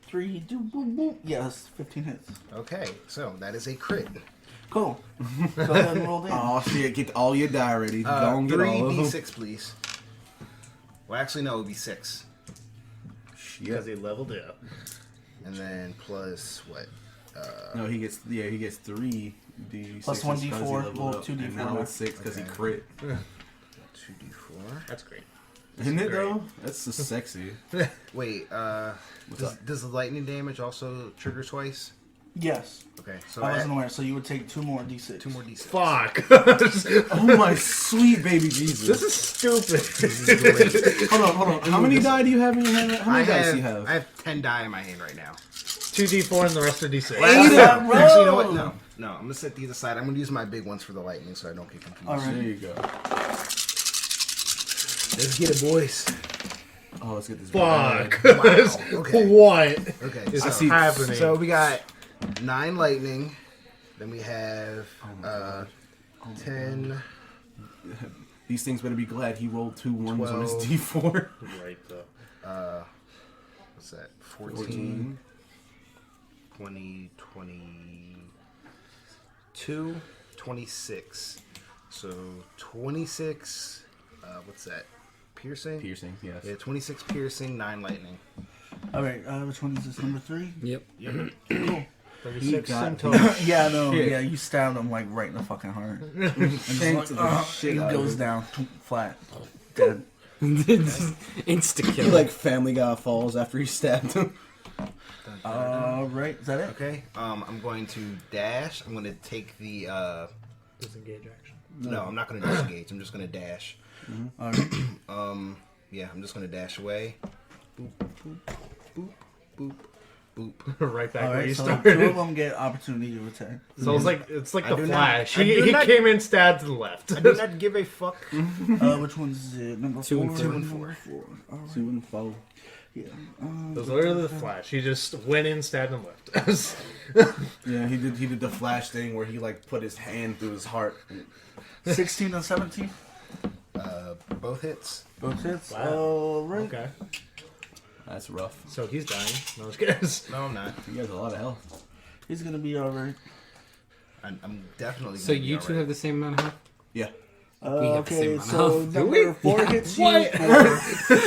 3. Do boop boop. Yes, 15 hits. Okay, so that is a crit. Cool. Go ahead and roll damage. Oh shit! Get all your die ready. Go and get all of them. 3d6, please. Well, actually, no, it would be 6. Because he leveled it up. And then plus what? No, he gets 3 d6 Plus 1d4, well, 2d4 and now now. it's 6 because he Okay. crit. 2d4. That's great. Isn't it though? That's so sexy. Wait, does the lightning damage also trigger twice? Yes. Okay, so I wasn't aware, so you would take 2 more d6. 2 more d6. Fuck. Oh my sweet baby Jesus! This is stupid. This is great. Hold on. How many die do you have in your hand? How many dice do you I have? have 10 die in my hand right now. 2d4 and the rest are d6. Actually, you know what? No, I'm gonna set these aside. I'm gonna use my big ones for the lightning, so I don't get confused. All right. There you go. Let's get it, boys. Oh, let's get this. Fuck. Wow. Okay. What Okay. is So, happening? so we got 9 lightning. Then we have 10. These things better be glad he rolled 2 ones on his 12. d4. right though. What's that? 14. 20, 22, 26. So 26. What's that? Piercing? Piercing, yes. Yeah, 26 piercing, 9 lightning. All right, which one is this? Number 3? Yep. Cool. 36 got in total. Yeah, no, Shit. yeah, you stabbed him like right in the fucking heart. And just Shanked like, the shit he out of goes him. down flat, dead. Insta He kill. like Family Guy falls after he stabbed him. Right, is that it? Okay, I'm going to dash. I'm going to take the. Disengage action. No, I'm not going to disengage. I'm just going to dash. All right. Yeah, I'm just going to dash away. Boop, boop, boop, boop, boop. Right back All where right, you so started. 2 of them get opportunity to attack. So it's like I the do not- Flash. I do He not- came in, stabbed to the left. I do not give a fuck. Which one's it? Number 2 4? and 2 and 4. All right. 2 and 4. Yeah. It was literally the Flash. He just went in, stabbed, and left. Yeah, he did the Flash thing where he like put his hand through his heart. 16 and 17? Both hits. Both hits? Wow. All right. Okay. That's rough. So he's dying. No, just kidding. No, I'm not. He has a lot of health. He's gonna be alright. I'm definitely. So gonna be you two alright. have the same amount of health? Yeah. We have the same Okay, amount of so health. number 4 Yeah. hits you for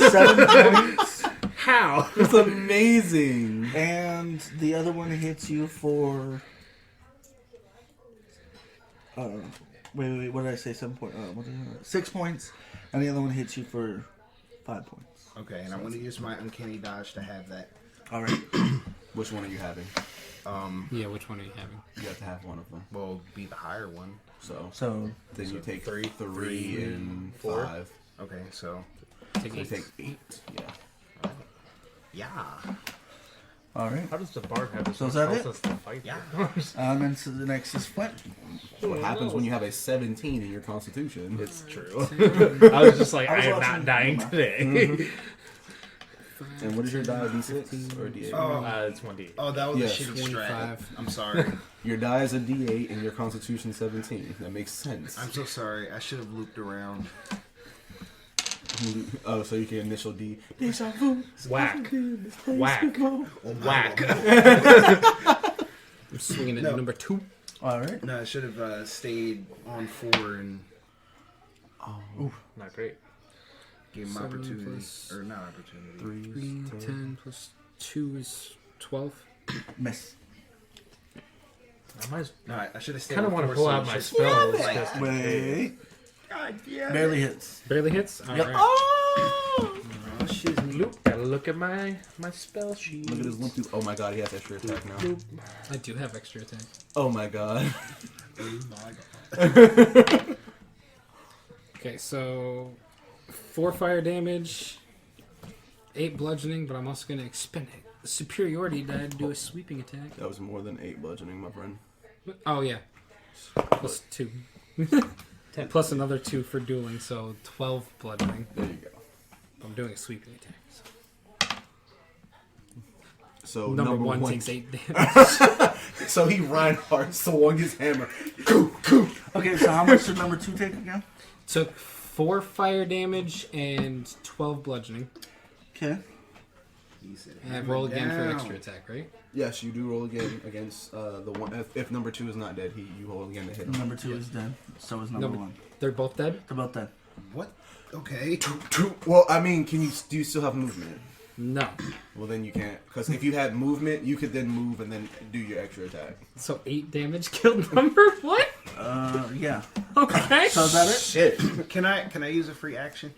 7 points, How? It's amazing. and the other one hits you for. Wait, what did I say? 7 points. 6 points, and the other one hits you for 5 points. Okay, and I'm going to use my uncanny dodge to have that. All right. Which one are you having? Yeah, which one are you having? You have to have one of them. Well, be the higher one. So Then you take 3 and 4. 5. Okay, so Take So you 8. take 8. Yeah. yeah. all right. How does the bard have this? So is that it? Us to fight? Yeah. And so the next is Flint. What happens when you have a 17 in your constitution? It's true. I was just like, I was I am watching not dying Puma. today. And what is your die? D6 or D8? It's 1d8. Oh, that was Yeah, a shitty strat. 25. I'm sorry. Your die is a D8 and your constitution 17. That makes sense. I'm so sorry. I should have looped around. Oh, so you can initial D. Deja vu. Whack. Whack. Whack. I'm swinging at No. number 2. All right. No, I should have stayed on 4 and Not great. gave him 7 opportunity. plus Or not opportunity. 3, 10 plus 2 is 12. Miss. I might No, I should have stayed kind of on want to 4, pull so out it my should- spells. Yeah, just- Wait. God damn. Barely hits. Barely hits? Yep. Alright. Oh, shit. Look, gotta look at my spell sheet. Look at his limp through. Oh my god, he has extra attack now. I do have extra attack. Oh my god. Okay, so 4 fire damage, 8 bludgeoning, but I'm also going to expend superiority die to do a sweeping attack. That was more than 8 bludgeoning, my friend. Oh, yeah. Plus 2. Plus another 2 for dueling, so 12 bludgeoning. There you go. I'm doing a sweeping attack. So Number 1 takes 8 damage. So he Reinhardt swung his hammer. Okay, so how much did number 2 take again? Took 4 fire damage and 12 bludgeoning. Okay. And I roll again for extra attack, right? Yes, you do roll again against the one. If number 2 is not dead, you roll again to hit him. Number 2 is dead. So is number 1. They're both dead? They're both dead. What? Okay. Well, I mean, do you still have movement? No. Well, then you can't. Because if you had movement, you could then move and then do your extra attack. So 8 damage killed number 1? Yeah. Okay. So is that it? Shit. Can I use a free action?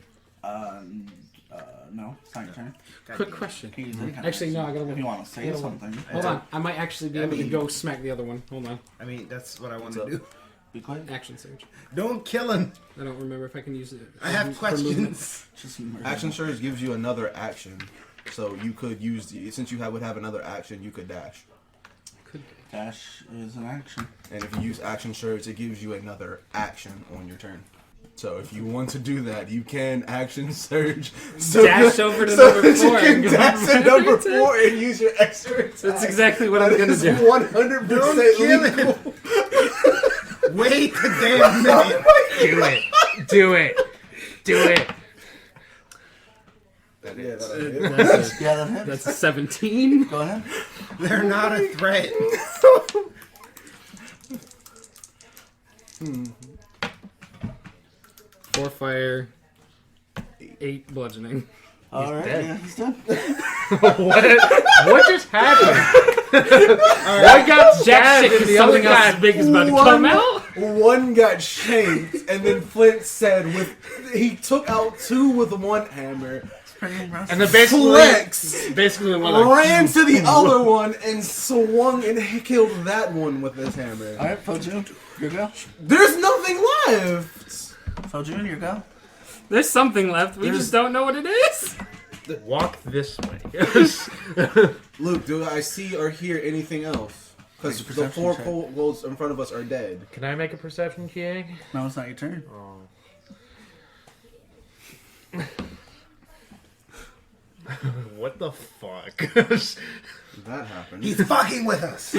No. It's not your turn. Quick question. Can you use any kind of Actually, no, I action gotta if you want to say something. Hold on. I might actually be able to go smack the other one. Hold on. I mean, that's what I want to do. Be quiet. Action surge. Don't kill him. I don't remember if I can use it. I have for movement. questions. Just murder. Action surge gives you another action. So you could use, since you would have another action, you could dash. Could be. Dash is an action. And if you use action surge, it gives you another action on your turn. So if you want to do that, you can action surge. Dash over to number that 4 you can and go dash to number 4 and use your extra attack. That's exactly what I'm gonna do. 100% legal. Wait a damn minute. Do it. Do it. Do it. Yeah, that'll hit. Yeah, that hits. That's a 17. Go ahead. They're not a threat. 4 fire, 8 bludgeoning. All right. dead. Yeah, he's dead. What just happened? I got jack shit and because the other something else guy- is big is about to come out. One got shanked, and then Flint said he took out 2 with 1 hammer, Pretty impressive. And then basically went like, ran to the other one, and swung and killed that one with his hammer. All right, Fojun, your go. There's nothing left! Fojun, your go. There's something left. We just don't know what it is. walk this way. Luke, do I see or hear anything else? Because Make a the perception 4 check. kobolds in front of us are dead. Can I make a perception, Kiang? No, it's not your turn. Oh. What the fuck? That happened. He's fucking with us.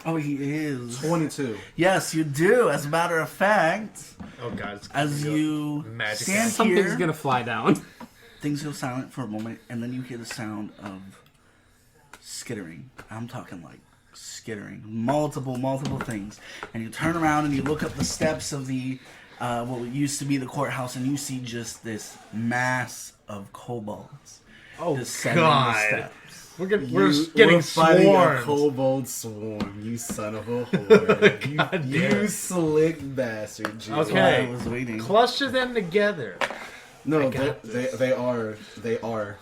Oh, he is. 22. Yes, you do. As a matter of fact, Oh god, it's as you magic stand Something's here, gonna fly down. things go silent for a moment, and then you hear the sound of skittering. I'm talking like skittering, multiple things. And you turn around and you look up the steps of the what used to be the courthouse, and you see just this mass of kobolds. Oh descending god. the steps. We're getting We're fighting a swarmed. kobold swarm, you son of a whore. God you damn. slick bastard. Jesus. Okay. I was waiting. Cluster them together. No, got they are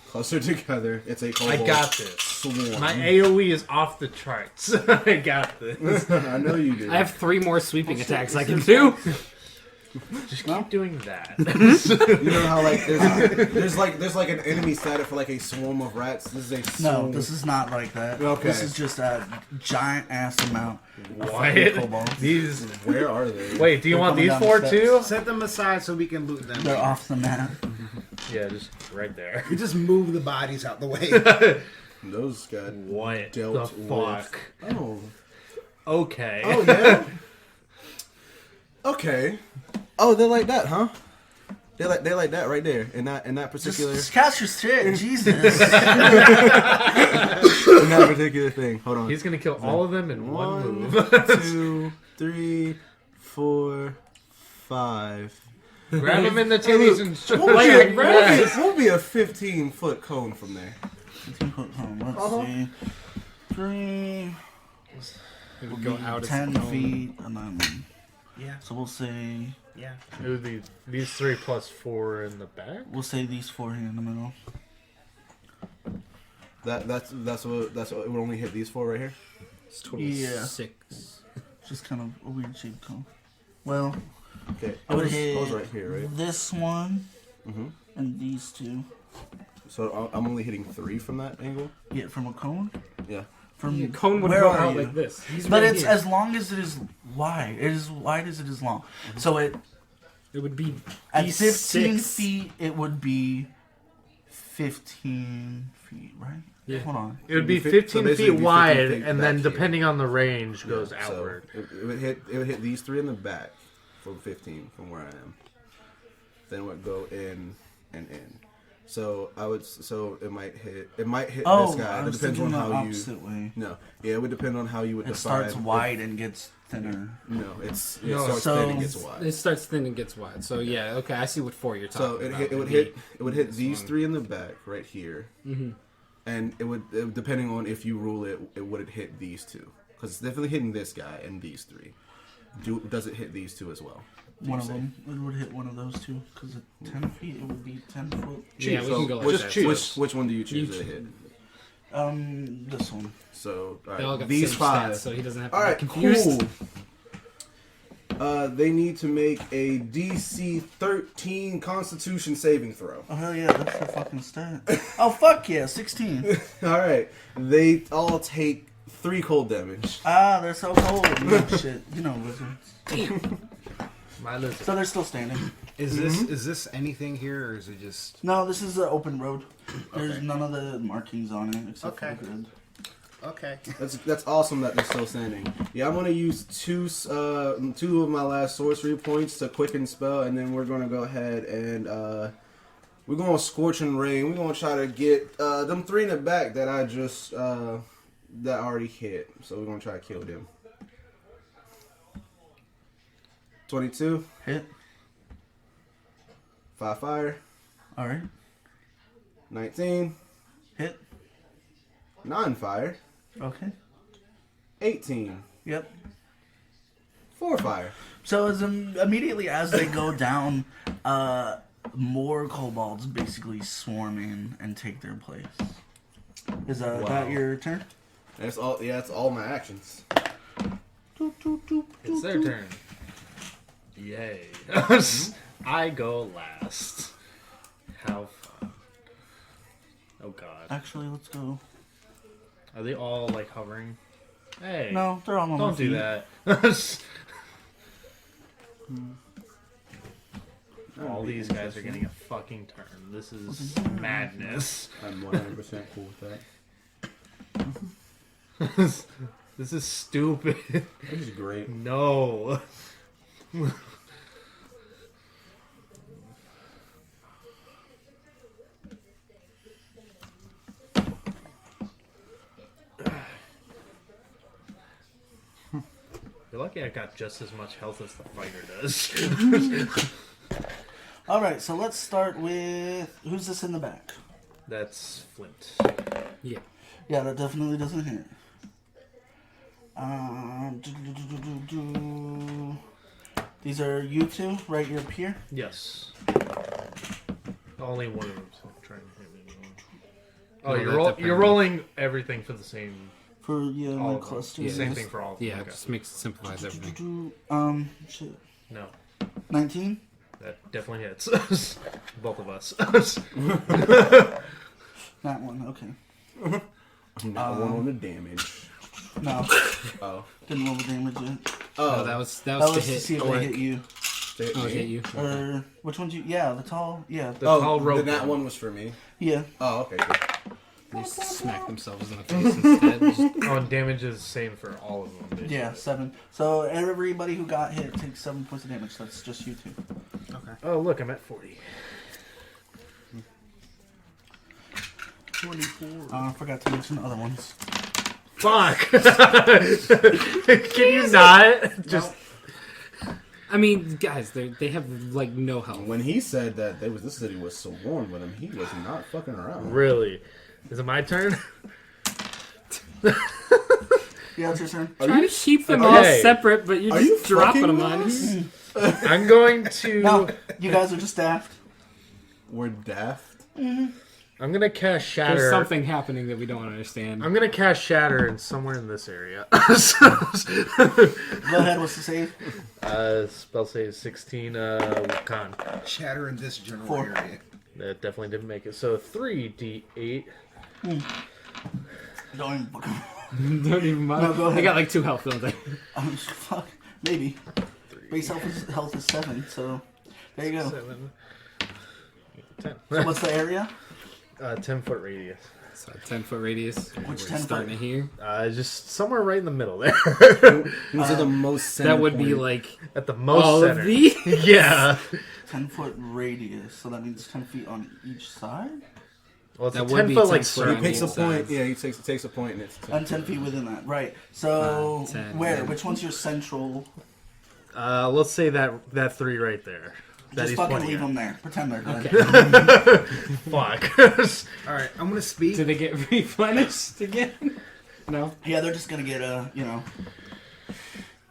closer together. It's a kobold I got this. swarm. My AoE is off the charts. I got this. I know you do. I have 3 more sweeping attacks I can do. Just keep doing that. You know how like there's like an enemy static for like a swarm of rats. This is a swarm. No, this is not like that. Okay. This is just a giant ass amount of What? fucking kobolds. These. Where are they? Wait, do you They're want coming these down the 4 steps. too? Set them aside so we can loot them. They're off the map. Yeah, just right there. We just move the bodies out the way. Those got What dealt the with. fuck? Oh. Okay. Oh yeah. Okay. Oh, they're like that, huh? They like that right there, in that particular Just catch your shit, Jesus. in that particular thing. Hold on. He's gonna kill all of them in one move. 2, 3, 4, 5. Grab him in the titties and We'll be a 15-foot cone from there. Let's see. 3, It would go out as 10 a cone. feet, and then. Yeah. So we'll say. Yeah. These 3 plus 4 in the back. We'll say these 4 here in the middle. That's what it would only hit these 4 right here. It's total Yeah. 6. It's just kind of a weird shaped cone. Well, Okay, I would hit right here, right? this one Mhm. and these 2. So I'm only hitting 3 from that angle. Yeah, from a cone. Yeah. From The cone would where go are out you? like this. He's But right it's here. as long as it is wide. It is wide as it is long. So It would be at these 15 6. feet, it would be 15 feet, right? Yeah. Hold on. It would be So 15 basically feet it'd be 15 wide, feet and then back here. depending on the range, goes outward. So it would hit these 3 in the back from 15 from where I am. then it would go in and in. So it might hit this guy. It depends on how you. Way. No, yeah, it would depend on how you would. It starts wide and gets thinner. No, it starts thin and gets wide. It starts thin and gets wide. So yeah, okay, I see what 4 you're talking about. So it would hit these 3 in the back right here, and it would depending on if you rule it would it hit these 2 because it's definitely hitting this guy and these 3. Does it hit these 2 as well? One of them, it would hit one of those 2 because at 10 feet it would be 10 foot. Yeah, we can go like that. Which one do you choose to hit? This one. So all They all right, got these the same 5. stats, so he doesn't have to All be right, confused. cool. They need to make a DC 13 Constitution saving throw. Oh hell yeah, that's the fucking stat. Oh fuck yeah, 16. All right, they all take 3 cold damage. Ah, they're so cold. No shit, you know wizards. My lizard. So they're still standing. Is this anything here, or is it just... No, this is an open road. There's Okay. none of the markings on it except for the grid. Okay. That's awesome that they're still standing. Yeah, I'm gonna use 2 of my last sorcery points to quicken spell, and then we're gonna go ahead and we're gonna scorching rain. We're gonna try to get them 3 in the back that I just that already hit. So we're gonna try to kill them. 22. Hit. 5 fire. Alright. 19. Hit. 9 fire. Okay. 18. Yep. 4 fire. So immediately as they go down, more kobolds basically swarm in and take their place. Is that your turn? That's all. Yeah, that's all my actions. It's their turn. Yay. I go last. How fun. Oh god. Actually, let's go. Are they all like hovering? Hey. No, they're all on Don't my do feet. that. All these guys are getting a fucking turn. This is madness. I'm 100% cool with that. This is stupid. This is great. No. You're lucky I got just as much health as the fighter does. Alright, so let's start with... Who's this in the back? That's Flint. Yeah. Yeah, that definitely doesn't hit. These are you 2, right? You're up here? Yes. Only one of them's trying to hit me. Oh, No, you're that you're rolling everything for the same. For All my of them. cluster. Same thing for all of them. Yeah, it Okay. just simplifies everything. Shit. No, 19? that definitely hits. Both of us. That one, okay. Not one on the damage. No, Oh. didn't roll the damage yet. Oh, that was That the was to hit. see if they hit you. Oh, it hit you. Or, which one's you? Yeah, the tall, yeah. The tall rope. Then that one was for me. Yeah. Oh, okay, good. They smack themselves in the face instead. Just- Oh, and damage is the same for all of them. Basically. Yeah, 7. So everybody who got hit takes 7 points of damage. That's just you 2. Oh, look, I'm at 40. 24. I forgot to mention other ones. Fuck! Can you not? Just. I mean, guys, they have like no health. When he said that this city was so warm with him, he was not fucking around. Really? Is it my turn? Yeah, it's your turn. Try to keep them Okay. all separate, but you're Are just you dropping fucking them on with here. I'm going to. No, you guys are just daft. We're daft. I'm gonna cast Shatter. There's something happening that we don't understand. I'm gonna cast Shatter in somewhere in this area. Go ahead, what's the save? Spell save 16. Con. Shatter in this general 4. area. That definitely didn't make it. So 3d8. Don't even fucking... Don't even mind. No, go ahead. They got like 2 health, don't they? Fuck, maybe. Base health is 7, so there you go. 7. 10. So what's the area? 10-foot radius. So 10-foot radius. Which We're 10 starting foot? to here. Just somewhere right in the middle there. These are the most center That would be point. like At the most all center. of the. Yeah. 10-foot radius, so that means 10 feet on each side? Well, it's That a would 10 be foot 10 like foot circle. He picks a Sides. point. Yeah, he takes a point, and it's 10 And 10 feet within that, right. So, 10, where? yeah. Which one's your central? Let's say that 3 right there. That Just he's fucking pointing leave at. them there. Pretend they're dead. Fuck. All right, I'm gonna speak. Did they get replenished again? No. Yeah, they're just gonna get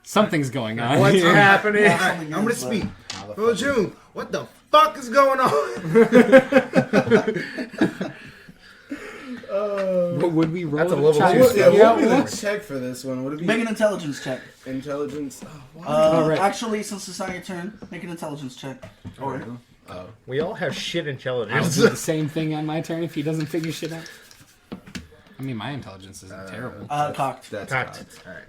Something's going on. What's here. happening? Yeah, All right, something I'm gonna is, but- speak. Well, June, what the fuck is going on? But would we roll That's a to level try two and spell. figure Yeah, out what would what? be the check for this one? Would it be Make an intelligence check. intelligence? right. Actually, since it's not your turn, make an intelligence check. Or We all have shit I'll intelligence. do the same thing on my turn if he doesn't figure shit out. I mean, my intelligence isn't terrible. cocked. That's Cocked. cocked. All right,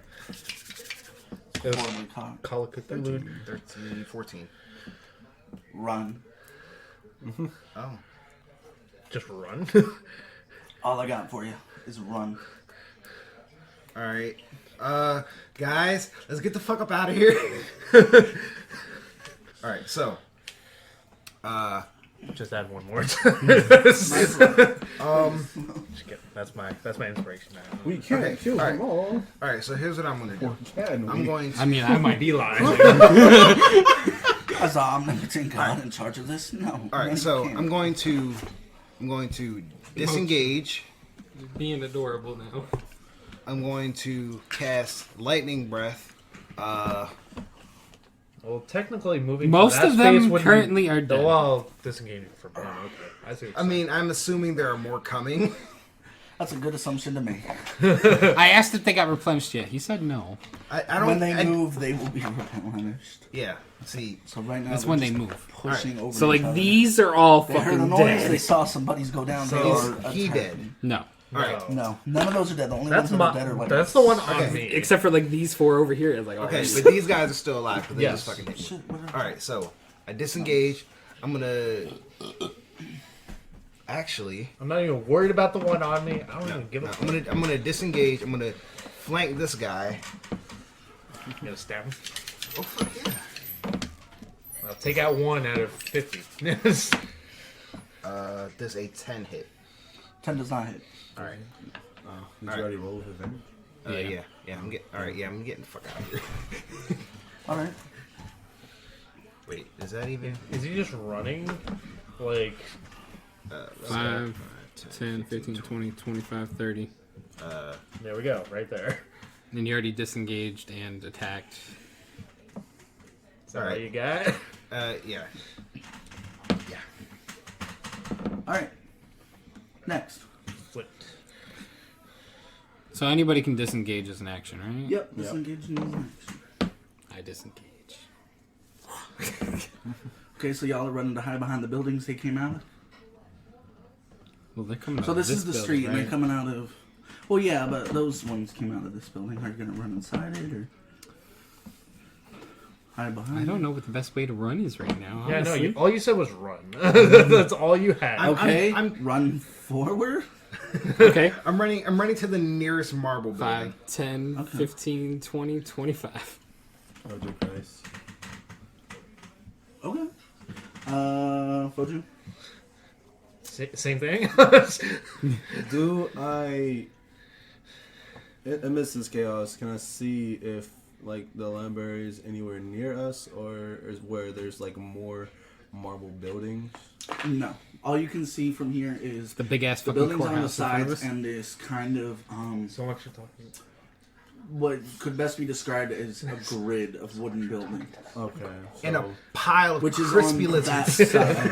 Horribly cocked. Call it Cthulhu. 13, 14. Run. Oh, Just run. All I got for you is run. all right. Guys, let's get the fuck up out of here. All right, so, Just add one more. That's my inspiration now. We can't Okay, kill all them all. all right. So here's what I'm gonna do. Can I'm we? going to. I mean, I might Be lying. As an omnipotent god in charge of this? No. All right, so I'm going to disengage. being adorable now. I'm going to cast lightning breath. Well, technically, moving. Most to that of them space wouldn't currently be, are dead. Well, disengaging from one. Okay, I see. What I mean, I'm assuming there are more coming. That's a good assumption to make. I asked if they got replenished yet. He said no. I don't. When they I- move, they will be replenished. Yeah. See. So right now, That's they're when they just move. pushing over. So each like other. these are all They heard a fucking noise. dead. They saw some buddies go down. So they is are he attacking. dead? No. All right. No, none of those are dead. The only That's ones that are dead are my. like That's the one on Okay. me. Except for like these 4 over here. It's like, oh, Okay, this- but these guys are still alive because they Yes. just fucking hit me. Shit, whatever. All right, so I disengage. I'm gonna. Actually, I'm not even worried about the one on me. I don't even give a. no, fuck. I'm gonna disengage. I'm gonna flank this guy. I'm gonna stab him. Oh fuck yeah! I'll take out 1 out of 50. Does a 10 hit? 10 does not hit. All right. Did All you right. already roll with him? Yeah. I'm getting. All right. Yeah, I'm getting the fuck out of here. All right. Wait, is that even? Is he just running? Like, 5, 10, 15, 20, 25, 30. there we go, right there. And you already disengaged and attacked. Is that All all right. you got? Yeah. All right. Next. Flipped. So anybody can disengage as an action, right? Yep. Disengage and use an action. I disengage. Okay, so y'all are running to hide behind the buildings they came out of. Well, they're coming out So of this is the building, street, and right? they're coming out of. Well, yeah, but those ones came out of this building. Are you gonna run inside it or hide behind? I don't know what the best way to run is right now. Yeah, no, honestly. all you said was run. That's all you had. Okay, I'm- run forward. Okay. I'm running to the nearest marble 5, building. 10, Okay. 15, 20, 25. Oh, dear Christ. Okay. Foju. Same thing. Do I, amidst this chaos, can I see if like the library is anywhere near us, or is where there's like more marble buildings? No. All you can see from here is The big ass the fucking buildings on the courthouse in front of sides us. and this kind of so much you're talking. what could best be described as a grid of wooden buildings, Okay. So, And a pile of which is crispy on that lizards. side.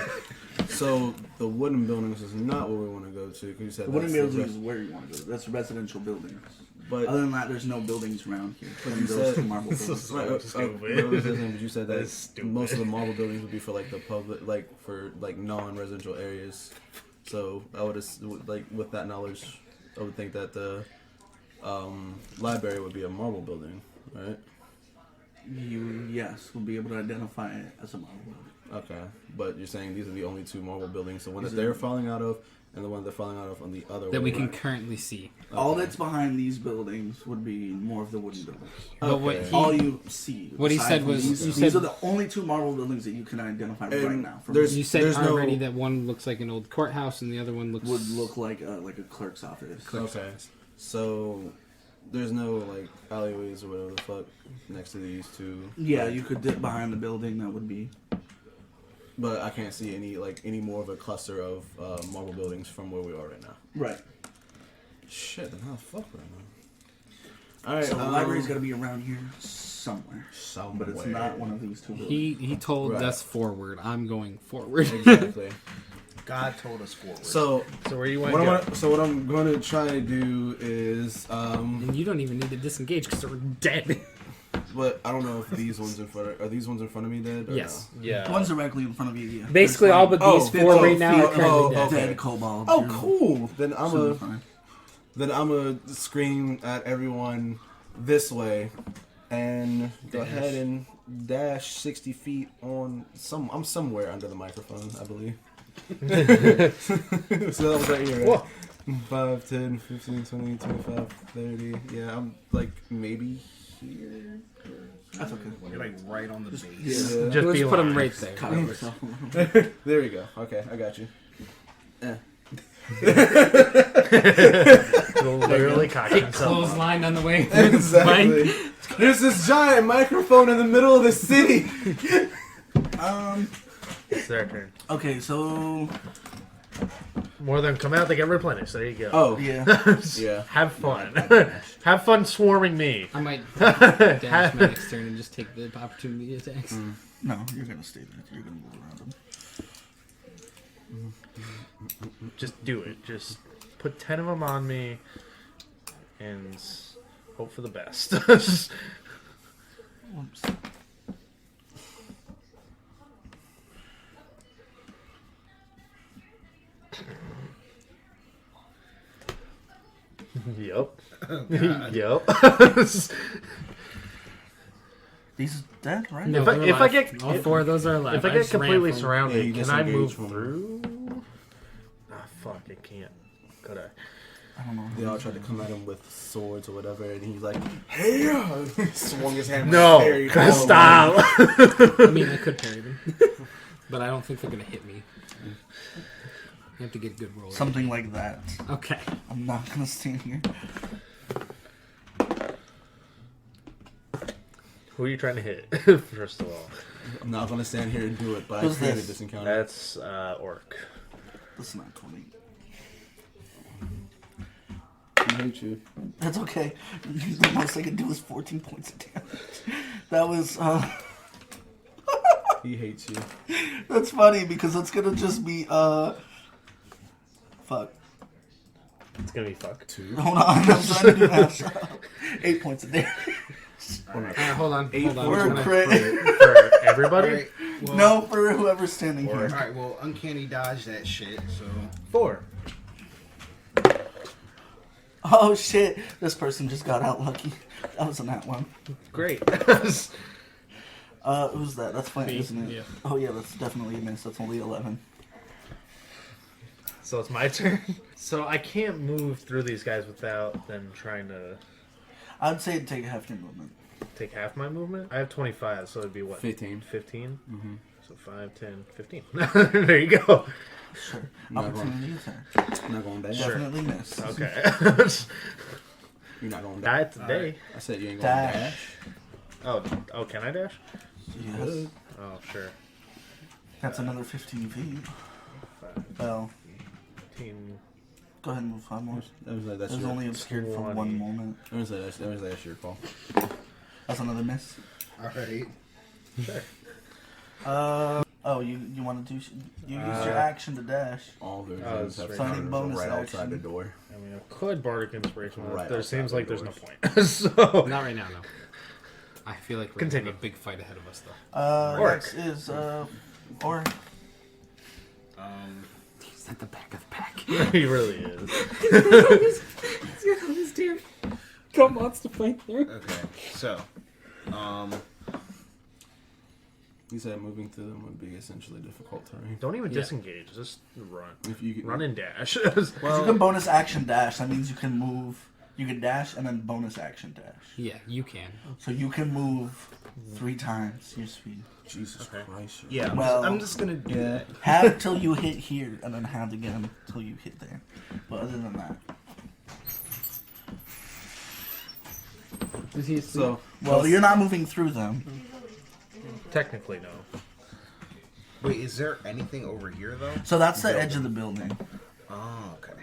so the wooden buildings is not where we want to go to. 'Cause you said The wooden that's the buildings is rest- where you want to go. That's residential buildings. But Other than that, there's no buildings around here. But Than you those said- two marble buildings. Right, stupid. but I was listening, but you said That that is stupid. most of the marble buildings would be for like the public, like for like non-residential areas. So I would like with that knowledge, I would think that the library would be a marble building, right? You, yes, will be able to identify it as a marble building. Okay, but you're saying these are the only 2 marble buildings, the one that These they're are- falling out of, and the one they're falling out of on the other That way. we can currently see. All that's behind these buildings would be more of the wooden buildings. But what Okay. he- All you see. What he aside said from was- these, you these said- are the only 2 marble buildings that you can identify right And now. From there's- You said no- already that one looks like an old courthouse and the other one looks... would look like a clerk's office. Okay, so there's no like alleyways or whatever the fuck next to these 2. Yeah, you could dip behind the building. That would be. But I can't see any more of a cluster of marble buildings from where we are right now. Right. Shit, then how the fuck right now? All right, So the library's got to be around here somewhere. somewhere. But it's not one of these 2 buildings. He told Right. us forward. I'm going forward. Exactly. God told us forward. So So where you want what to go? what I'm going to try to do is And you don't even need to disengage because they're dead. but I don't know if these ones are these ones in front of me dead? Or Yes. Yeah. The one's directly in front of you. Yeah. Basically, There's all like but these 50 4 right now feet are of currently dead. okay. dead kobolds. Oh, You're cool. Then I'm fine. a scream at everyone this way, and go ahead and dash 60 feet on some. I'm somewhere under the microphone, I believe. So that was right here. Right? 5, 10, 15, 20, 25, 30. Yeah, I'm like maybe here. That's okay. You're like right on the base. Yeah. Just Let's be put him lying. right there. Cover yourself a little bit. There we go. Okay, I got you. Literally cock himself. Clothesline on the way. Exactly. There's this giant microphone in the middle of the city. It's their turn. Okay, so More of them come out, they get replenished. There you go. Oh, yeah. yeah. Have fun. Have fun swarming me. I might dash my next turn and just take the opportunity attacks. No, you're gonna stay there. You're gonna move around them. Just do it. Just put 10 of them on me and hope for the best. Oops. Yep. Yep. These are dead, right? No, If I- they're if I alive. get- all 4 of those are alive. If I get just ran completely from- surrounded, Yeah, you can I move disengage from through? Ah, fuck, I can't. Could I? I don't know. They all tried to come at him with swords or whatever, and he's like, "Hey!" Swung his hammer. No, parried all of them. stop. I mean, I could parry them, but I don't think they're gonna hit me. I have to get a good roll. Something like that. Okay. I'm not gonna stand here. Who are you trying to hit? First of all, I'm not gonna stand here and do it, but Who's I created this? this encounter. that's Orc. This is not 20. I hate you. That's okay. The most I can do is 14 points of damage. That was, He hates you. that's funny because it's gonna just be, fuck. It's gonna be fuck. 2. Hold on, I'm trying to do math. 8 points of damage. Hold on. Hold on. We're I'm a gonna- crit. For everybody? Alright, well, No, for whoever's standing here. Alright, well, uncanny dodge that shit, so. 4. Oh shit, this person just got out lucky. That was a nat one. Great. Who's that? That's Flint, Me, isn't it? yeah. Oh yeah, that's definitely a miss. That's only 11. So it's my turn. So I can't move through these guys without them trying to I'd say take half your movement. take half my movement. I have 25, so it'd be what? 15. 15? Mm-hmm. So 5, 10, 15. There you go. Sure. Not Opportunity attack. You're not going to dash. Definitely miss. Okay. You're not going to Die dash. today. I said you ain't going to Dash. dash. Oh, can I dash? Yes. Oh, sure. That's another 15 feet. 5, Well, 15. go ahead and move 5 more. That was like, It that's was your, only obscured for 20. one moment. that was like, that's your call. That's another miss. Alright. Oh, you want to do? You used your action to dash. All versions that's have right. Finding counters bonus right action. outside the door. I mean, I could Bardic Inspiration, but Right there outside seems the like there's no doors. point. So, Not right now, no. I feel like we're Continue. in a big fight ahead of us, though. Orc. Next is Orc. He's at the back of the pack. he really is. He's got all this damn come monster fight there. Okay, so, He said moving through them would be essentially difficult terrain. Don't even disengage. Just run. If you could, Run and dash. Well, you can bonus action dash. That means you can move. You can dash and then bonus action dash. Yeah, you can. So you can move 3 times your speed. Jesus Christ. Yeah, Well, I'm just gonna do that. Have till you hit here, and then have again till you hit there. But other than that, Is he asleep? well, you're not moving through them. Technically, no. Wait, is there anything over here though? So that's the edge of the building. Oh, okay.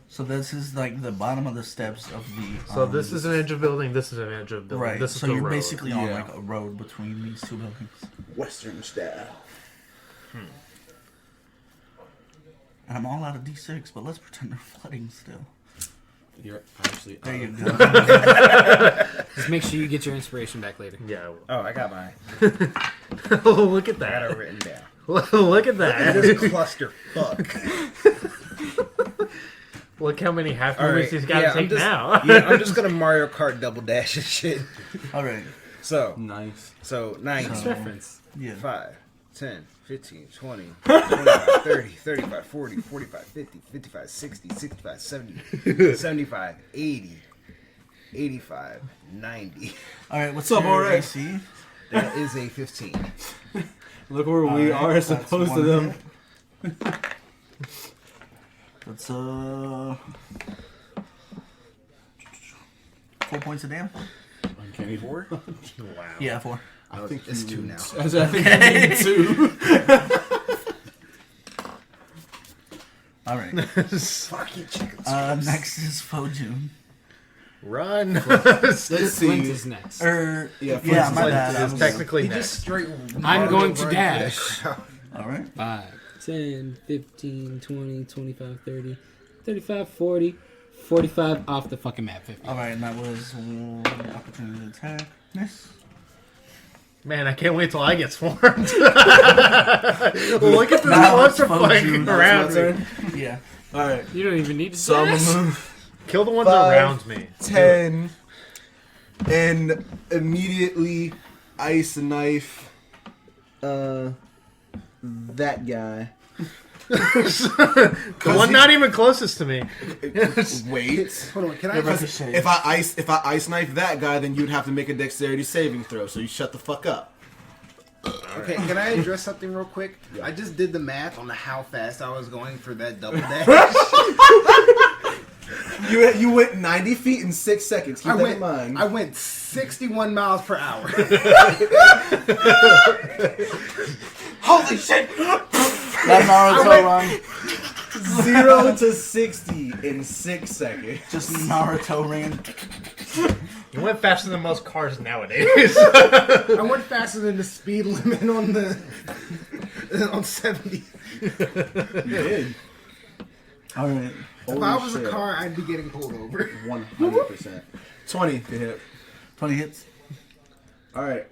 So this is like the bottom of the steps of the. So this is an edge of building. This is an edge of building. right. This is So the you're road. basically on like a road between these 2 buildings. Western style. And I'm all out of D6, but let's pretend they're flooding still. You're actually. There you go. Just make sure you get your inspiration back later. Yeah. Oh, I got mine. Oh, look at I got that. it written down. Look at that. This cluster fuck. Look how many half All movies right, he's got to take now. Yeah, I'm just gonna Mario Kart double dash and shit. All right. So, Nice. 9, Nice reference. Yeah. 5, 10, 15, 20, 25, 30, 35, 40, 45, 50, 55, 60, 65, 70, 75, 80, 85, 90. All right. What's up, your alright? AC? That is a 15. Look where we Alright, are as that's opposed to one them. hit. That's 4 points of damage. Uncanny 4? Wow. Yeah, 4. I think It's 2 now. I think you need 2. All right. Fuck you, chickens. Next is Fojun. Run. Let's Flint see. is next. Yeah, Yeah, my bad. It's technically He next. just straight. I'm going to right dash. there. All right. 5, 10, 15, 20, 25, 30, 35, 40, 45 off the fucking map. 50. All right, and that was opportunity to attack. Miss. Man, I can't wait till I get swarmed. Look at this Now it's cluster Fojun. flanking Now around it's me. my turn. Yeah. Alright. You don't even need to So I'm dash. gonna move Kill the ones 5, around me. 10, and immediately ice knife that guy. The one not even closest to me. Wait. Hold on, can I? You're about to say. If I ice knife that guy, then you'd have to make a dexterity saving throw. So you shut the fuck up. Okay, can I address something real quick? I just did the math on how fast I was going for that double dash. You went 90 feet in 6 seconds. Keep that in mind. I went 61 miles per hour. Holy shit! That Naruto run. 0 to 60 in 6 seconds. Just Naruto ran. You went faster than most cars nowadays. I went faster than the speed limit on 70. You did. All right. If I was a car, I'd be getting pulled over. 100%. 20 to hit. 20 hits. Alright.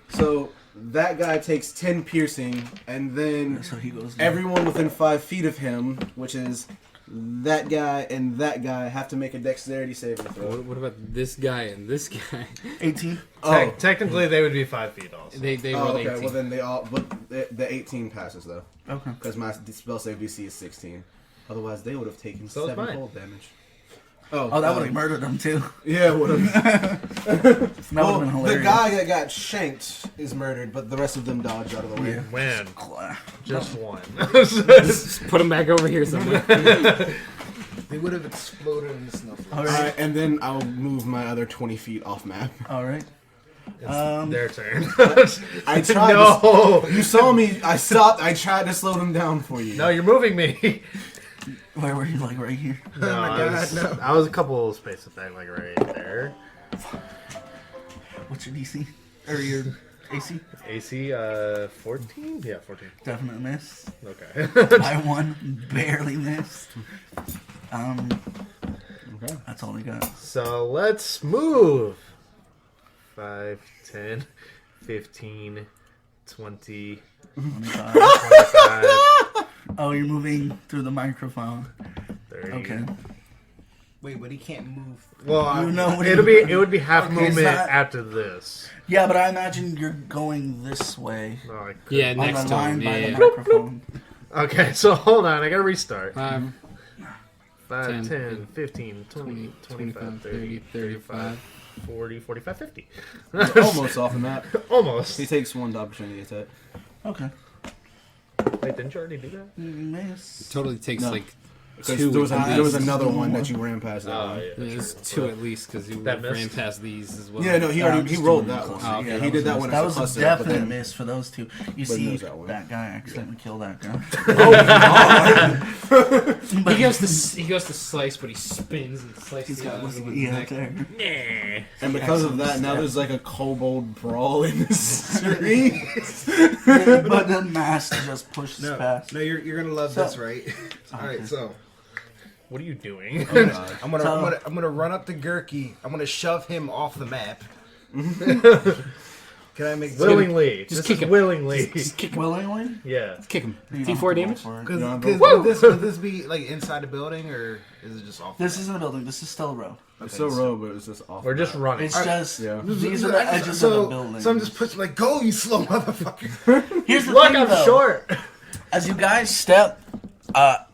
So that guy takes 10 piercing, and then So he goes down. everyone within 5 feet of him, which is that guy and that guy, have to make a dexterity saving throw. What about this guy and this guy? 18. Oh, Technically, they would be 5 feet also. They oh rolled okay. 18. Well, then they all. But the 18 passes though, Okay. because my spell save DC is 16. Otherwise, they would have taken So is 7 mine. cold damage. Oh, that would have murdered him too. Yeah, would have. That would have been The hilarious. guy that got shanked is murdered, but the rest of them dodged out of the way. Yeah. Man, Cla- just one. Just put him back over here somewhere. They would have exploded in the snowflake. All right. And then I'll move my other 20 feet off map. All right. Their turn. I tried. No, You saw me. I stopped. I tried to slow them down for you. no, you're moving me. Where were you? Like right here. No, my God, no. I was a couple spaces back, like right there. What's your DC? Or your AC? AC 14? Yeah, 14. Definite miss. Okay. I won. Barely missed. Okay. That's all I got. So let's move. 5, 10, 15, 20, 25. 25, Oh, you're moving through the microphone. 30, Okay. Wait, but he can't move. Well, You know what it would be half Okay, movement it's not- after this. Yeah, but I imagine you're going this way. No, I couldn't. Yeah, On next the time. line by the Yeah. microphone. Okay, so hold on. I gotta restart. 5, 5, 10, 10, 15, 20, 25, 30, 35, 40, 45, 50. Almost off the map. Almost. He takes one opportunity attack. Okay. Wait, didn't you already do that? Miss. Totally takes No. like Because 2. there was least. another one that you ran past. That Oh, one. yeah. There's 2 at least because you That ran missed? past these as well. Yeah, no, he just rolled doing that the one. cluster. okay. Yeah, He did that was one That as a was a cluster, definite but then- miss for those two. You But see, knows that one. that guy accidentally killed that guy. He goes to slice, but he spins and slices He's the got other whiskey with his neck. there. And because of that, now there's like a kobold brawl in the street. But the mask just pushes No, past. no, you're gonna love So- this, right? All right, so What are you doing? I'm gonna run up to Gurky. I'm gonna shove him off the map. Can I make willingly. Just This kick is him. willingly. Willingly? Yeah. Kick him. You don't D4 have to damage? roll for it. Because would this be like inside the building or is it just off? This isn't a building. This is still a road. It's still road, but it's just off. We're just running. It's just Yeah. these are the edges of the building. So I'm just pushing like, go, you slow motherfucker. Here's the Look, thing, I'm though. short. As you guys step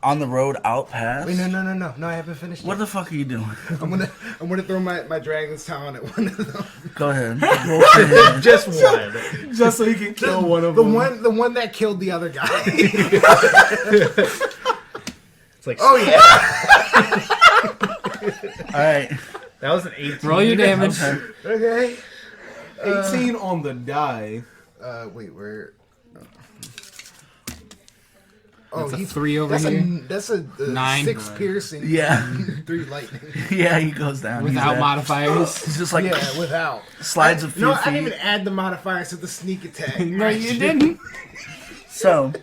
on the road out past. Wait, no, I haven't finished. What Yet. the fuck are you doing? I'm gonna throw my dragon's talon at one of them. Go ahead. Roll for him. Just one. Just so he can kill one of The them. the one that killed the other guy. It's like, Oh yeah. All right. that was an 18. Roll your damage. Okay. Okay. 18 on the die. Wait, where? Oh, That's a he's 3 over that's here. That's a 9. 6 piercing. Yeah. 3 lightning. Yeah, he goes down. Without He's modifiers. He's just like Yeah, without. slides a few No, feet. I didn't even add the modifiers to the sneak attack. No, you didn't. So,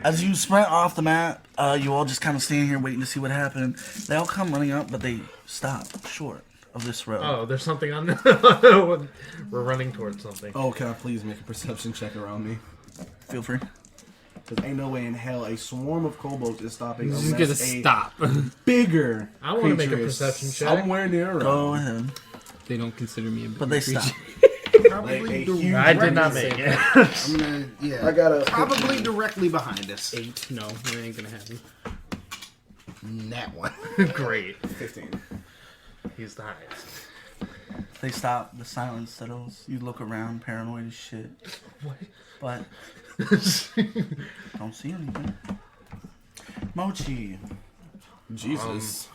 as you sprint off the map, you all just kind of stand here waiting to see what happened. They all come running up, but they stop short of this road. Oh, there's something on We're running towards something. Oh, can I please make a perception check around me? Feel free. Because ain't no way in hell a swarm of kobolds is stopping He's unless just gonna a stop. bigger I wanna make a creature is perception check. somewhere near around. Go ahead. They don't consider me a big But they creature. stop. Probably Like a huge I did not make it. I'm gonna, yeah. I got a Probably directly behind us. 8. No, that ain't gonna happen. That one. Great. 15. He's the highest. They stop. The silence settles. You look around, paranoid as shit. What? But don't see anything. Mochi. Jesus.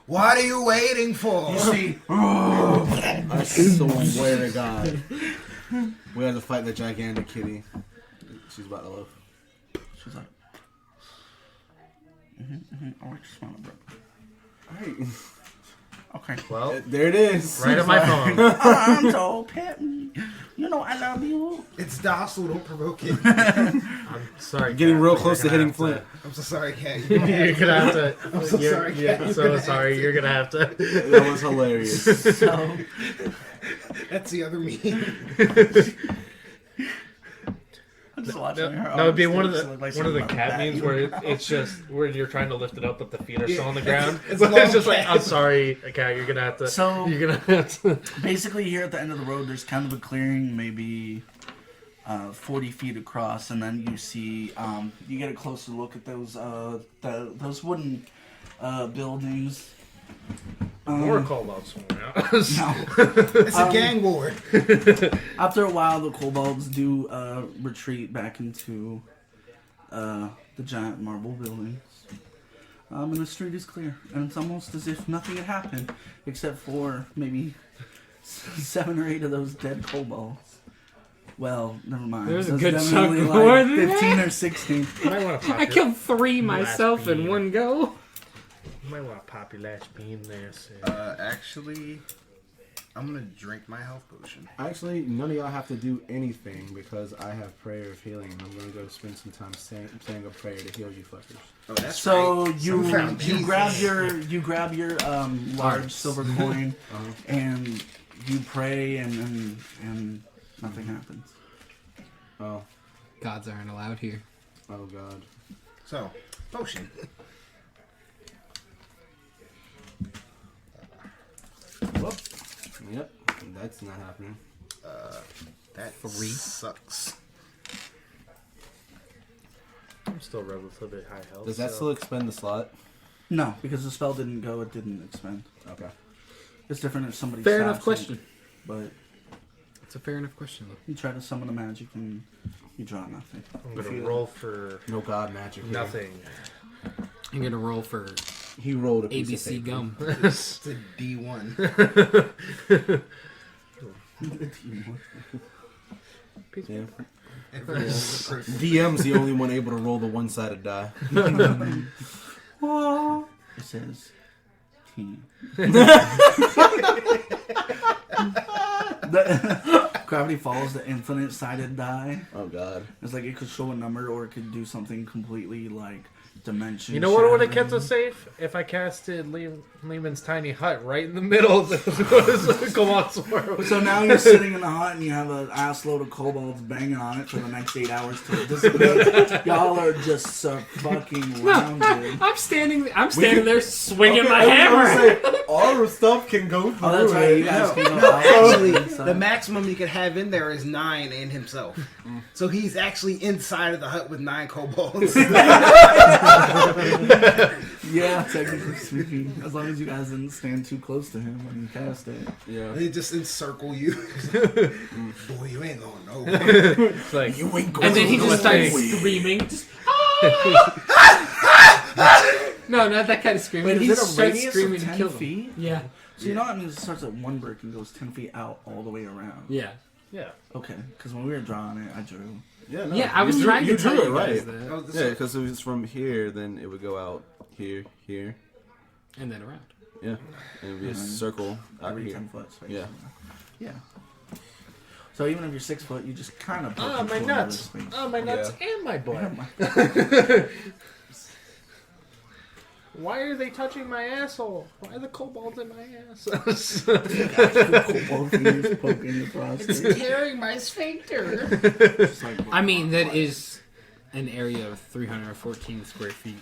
What are you waiting for? You see. I swear to God. We had to fight the gigantic kitty. She's about to live. She's like. I like to smell it, bro. Alright. Okay. Well, There it is. right on my phone. I'm so pet me. You know I love you. It's docile, don't provoke it. I'm sorry. Getting Kat, real but close to you're gonna hitting have Flint. I'm so sorry, Cat. You're gonna have to. I'm so sorry, Yeah, Kat. so sorry. You're gonna have to. That was hilarious. So That's the other me. I'm just watching her. That would be one of arms the look like one of the something cat about memes that. where it's just where you're trying to lift it up, but the feet are still on the ground. it's But long it's just like, cat. I'm sorry, Kat, you're gonna have to. So- you're gonna have to. Basically, here at the end of the road, there's kind of a clearing, maybe 40 feet across, and then you see you get a closer look at those those wooden buildings. More called out somewhere out. No. It's a gang war. After a while, the kobolds do retreat back into the giant marble buildings. And the street is clear, and it's almost as if nothing had happened, except for maybe 7 or 8 of those dead kobolds. Well, never mind. There's a There's good definitely chunk more than 15 that. or 16. You might want to pop I killed 3 last myself in beam. one go. You might want to pop your last beam there. Sid. Actually, I'm gonna drink my health potion. Actually, none of y'all have to do anything because I have prayer of healing, and I'm gonna go spend some time saying a prayer to heal you fuckers. Oh, that's So right. you Some found you Jesus. grab your large Hearts. silver coin Uh-huh. and you pray and nothing happens. Oh, Gods aren't allowed here. oh God. So, potion. Yep, that's not happening. That 3 sucks. I'm still relatively high health. Does that still expend the slot? No, because the spell didn't go, it didn't expend. Okay. It's different if somebody Fair stops enough it, question. but It's a fair enough question, though. you try to summon a magic and you draw nothing. I'm gonna roll for No god magic. Here. nothing. I'm gonna roll for He rolled a piece of ABC paper. gum. It's a D1. Yeah. Every DM's the only one able to roll the one-sided die. It says team. Gravity Falls, the infinite-sided die. Oh god. It's like it could show a number or it could do something completely like dimension. You know what would have shattering. kept us safe? If I casted Lehman's tiny hut right in the middle of the Commod's world. So now you're sitting in the hut and you have an ass load of kobolds banging on it for the next 8 hours till it dissipates. Y'all are just so fucking rounded. I'm standing there swinging my hammer. Our stuff can go through Oh, that's right. it. You guys can go No, out actually, inside. the maximum you could have in there is 9 and himself. So he's actually inside of the hut with 9 kobolds. Yeah, technically speaking, as long as you guys didn't stand too close to him when you cast it. Yeah. They just encircle you. Boy, you ain't going nowhere. It's like, You ain't going And then he just nowhere. starts screaming. Just, no, not that kind of screaming. Wait, he is it a starts radius screaming of to 10 kill them. feet? Yeah. So you know what I mean? It starts at one brick and goes 10 feet out all the way around. Yeah. yeah. Okay, because when we were drawing it, I drew. Yeah, no. Yeah, I was trying to you tell drew you it guys right. that. Oh, this Yeah, because if it's from here, then it would go out here, here. And then around. Yeah. And it would be a circle out Every here. 10 foot space. Yeah. Yeah. So even if you're 6 foot, you just kind of. Oh, my nuts. Oh, my nuts and my butt. Why are they touching my asshole? Why are the kobolds in my ass? It's tearing my sphincter. I mean, that is an area of 314 square feet.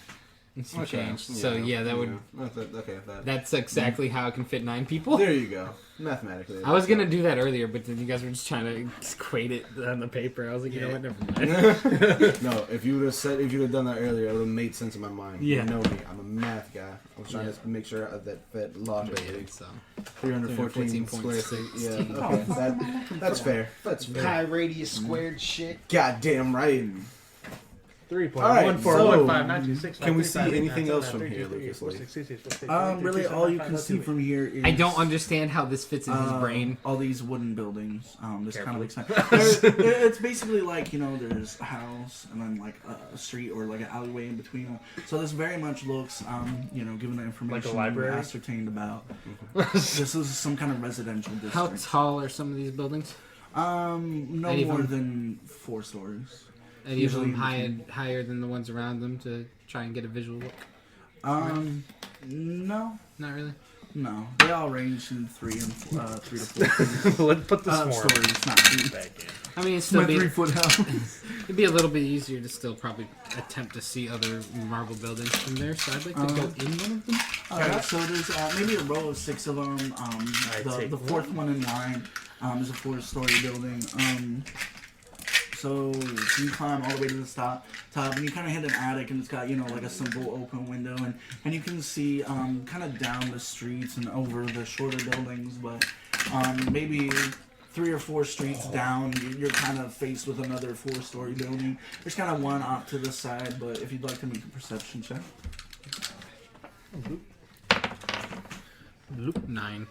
and some change. So yeah, that would. Okay, That's exactly how it can fit 9 people. There you go. Mathematically. I was gonna do that earlier, but then you guys were just trying to equate it on the paper. I was like, you know what, never mind. No, if you would have done that earlier, it would have made sense in my mind. Yeah. You know me. I'm a math guy. I was trying to make sure that fit logically. So 314 square feet. Yeah. Okay. That's fair. That's fair. High radius squared shit. Goddamn right. 3.14159265. Can we see anything else from here, Lucas? Really, all you can see from here is... I don't understand how this fits in his brain. All these wooden buildings. This kind of it's basically like, there's a house and then like a street or like an alleyway in between them. So this very much looks, given the information like a library we ascertained about, this is some kind of residential district. How tall are some of these buildings? No Any of more them? than 4 stories. Any of them Usually- higher than the ones around them to try and get a visual look? No. Not really. No. They all range in 3 to 4 Let's put this more stories, not feet. back in. I mean, it's still My be 3-foot house. it'd be a little bit easier to still probably attempt to see other marble buildings from there. So I'd like to go in one of them. Alright, so there's maybe a row of 6 of them. The fourth one in line is a 4-story building. So you climb all the way to the top, and you kind of hit an attic, and it's got like a simple open window, and you can see kind of down the streets and over the shorter buildings, but maybe 3 or 4 streets down, you're kind of faced with another 4-story building. There's kind of one off to the side, but if you'd like to make a perception check. Loop 9.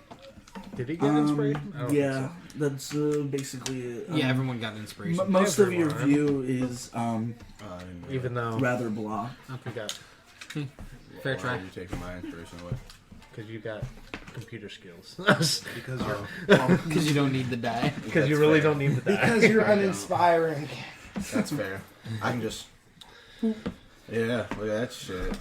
Did he get inspiration? I don't Yeah, think that's basically it. Yeah, everyone got inspiration. Most of your Everyone. view is so. Even though rather blocked. we got, Fair try. Why are you taking my inspiration away? because you got computer skills. Because you're Because you don't need the die. Because you really don't need the die. because you're uninspiring. That's fair. I can just. Yeah, look at that shit.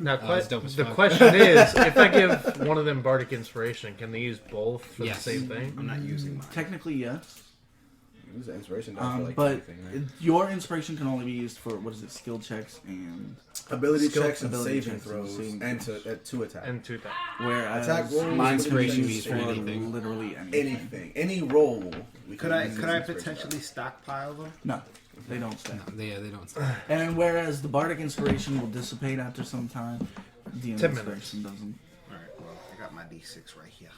Now, it's dope as the fuck. question is, if I give one of them bardic inspiration, can they use both for Yes. the same thing? I'm not using mine. Technically, yes. use the inspiration die for like but anything, right? your inspiration can only be used for skill checks and Ability skill- checks and ability saving checks and throws saving and throws. to attack. And 2 that. whereas Attack rolls, my inspiration inspiration can be is used for for anything. literally anything. Anything, any roll. Could I potentially stockpile them? No, they don't stay. No, they don't. And whereas the bardic inspiration will dissipate after some time, the 10 inspiration doesn't. All right. Well, I got my D6 right here.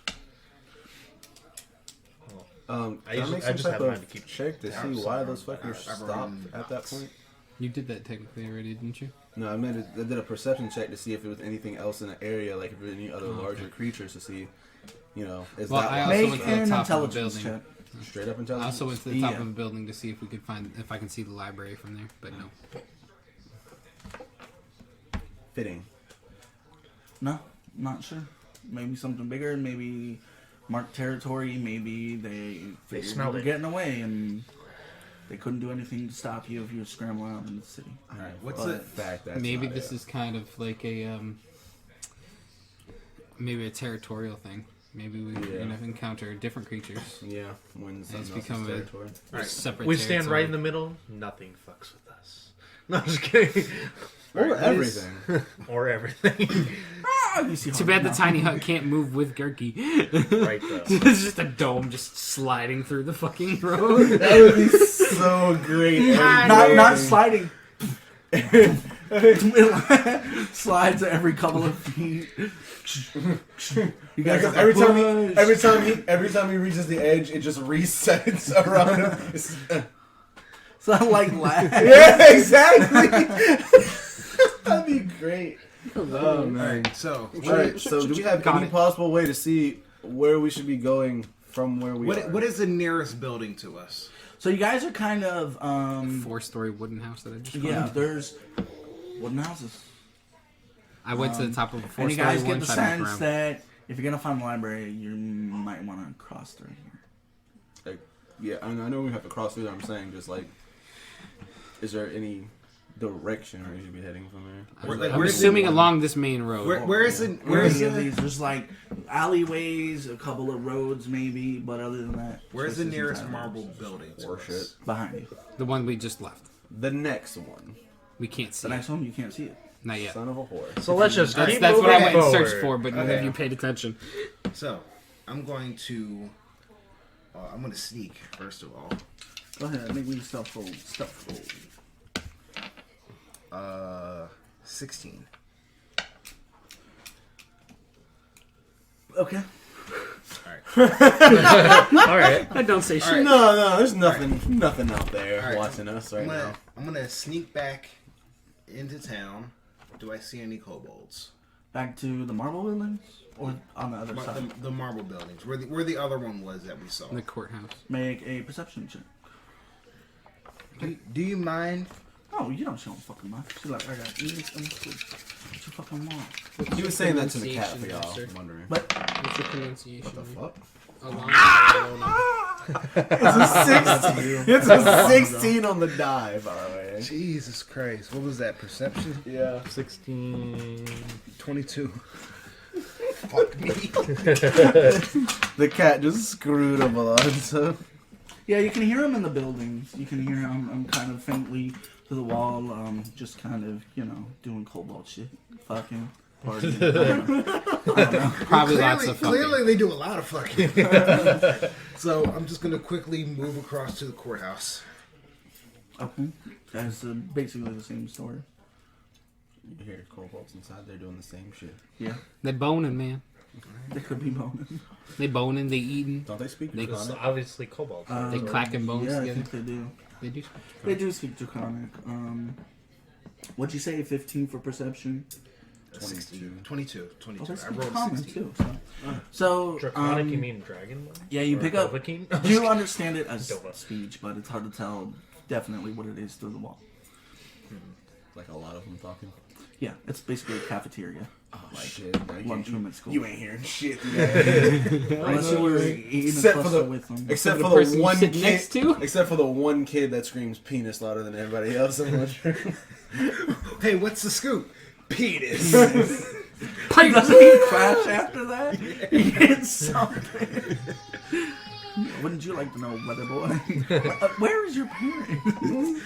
I I just have mine to keep check to Yeah, see I'm why sorry, those I've fuckers already stopped at that point. You did that technically already, didn't you? No, I did a perception check to see if there was anything else in the area, like if there were any other larger creatures to see, is Well, that I why? also Make went to the an top of the intelligence building. check. Straight up I intelligence. also went to the top Yeah. of the building to see if I can see the library from there, but no. Fitting. No, not sure. Maybe something bigger. Maybe marked territory. Maybe they figured you smelled were it. getting away and they couldn't do anything to stop you if you were scrambling out in the city. All right. What's But it? fact that's Maybe not this it. is kind of like a maybe a territorial thing. Maybe we're gonna encounter different creatures. Yeah, when It's something become else's a- territory. Alright, Separate we stand right in the middle. Nothing fucks with us. No, I'm just kidding. Or everything. Or everything. You see Too how- bad the no. tiny hut can't move with Gurky. Right though. It's just a dome just sliding through the fucking road. That would be so great. Not sliding. Slides every couple of feet. You guys Because are every time he reaches the edge, it just resets around him. It's, sound like lag. yeah, exactly. That'd be great. Oh man. So, All right. So, do we have Got any it. possible way to see where we should be going from where we are? what is the nearest building to us? So you guys are kind of 4-story wooden house that I just yeah. found. There's wooden houses, I went to the top of a and 4-story you guys get one. the Tried to look sense around. that if you're gonna find the library, you might want to cross through here. Like, yeah, I know we have to cross through there. I'm saying, just like, is there any direction we should be heading from there? I'm assuming along this main road. Where is it? Where Where is of it? these? There's like alleyways, a couple of roads maybe, but other than that, Where's the this is nearest entirely marble building? to Or shit. us? behind you? The one we just left. The next one. We can't see The it. next one you can't see it. Not yet. Son of a whore. So let's just That's keep what I moving went and forward. searched for, but none of Okay. you paid attention. So, I'm going to. I'm going to sneak first of all. Go ahead, make me stealth roll. 16. Okay. All right. I don't say shit. right. No, there's nothing out there All right. watching us right now. I'm gonna sneak back into town. Do I see any kobolds? Back to the marble buildings, or on the other side. The marble buildings, where the other one was that we saw. The courthouse. Make a perception check. Do you mind? Oh, you don't show them fucking much. She's like, I got ears and sleep. What you fucking want? He was saying that to the cat for y'all. Pronunciation, I'm wondering. But What's your pronunciation? What the fuck? It's a 16 on the die, by the way. Jesus Christ! What was that? Perception? Yeah. 16. 22. Fuck me. The cat just screwed him a lot, so. yeah, you can hear him in the buildings. You can hear him. I'm kind of faintly to the wall, just kind of, doing cobalt shit, fucking partying. I don't know. Probably lots of fucking. Clearly, they do a lot of fucking. So I'm just gonna quickly move across to the courthouse. Okay, that's basically the same story. You hear kobolds inside, they're doing the same shit. Yeah, They boning, man. they could be boning. They boning, they eating, Don't they speak They- It's Draconic? obviously cobalt. they clacking bones Yeah, I together. think they do. They do. They do speak Draconic. What'd you say? 15 for perception. 22. Oh, they I speak rolled common 16. too. So, Draconic, you mean dragon? yeah, you Or pick up. Dovahkiin? You understand it as Dova. speech, but it's hard to tell definitely what it is through the wall. Like a lot of them talking. Yeah, it's basically a cafeteria. Oh, shit. Lunchroom at school. You ain't hearing shit today. Unless you were eating a Except for cluster the- with them. Except The for the person you one sit kid. next to? Except for the one kid that screams penis louder than everybody else in the lunchroom. Hey, what's the scoop? Penis. Doesn't he crash after that? He hits something. Wouldn't you like to know, weather boy? Where is your parents?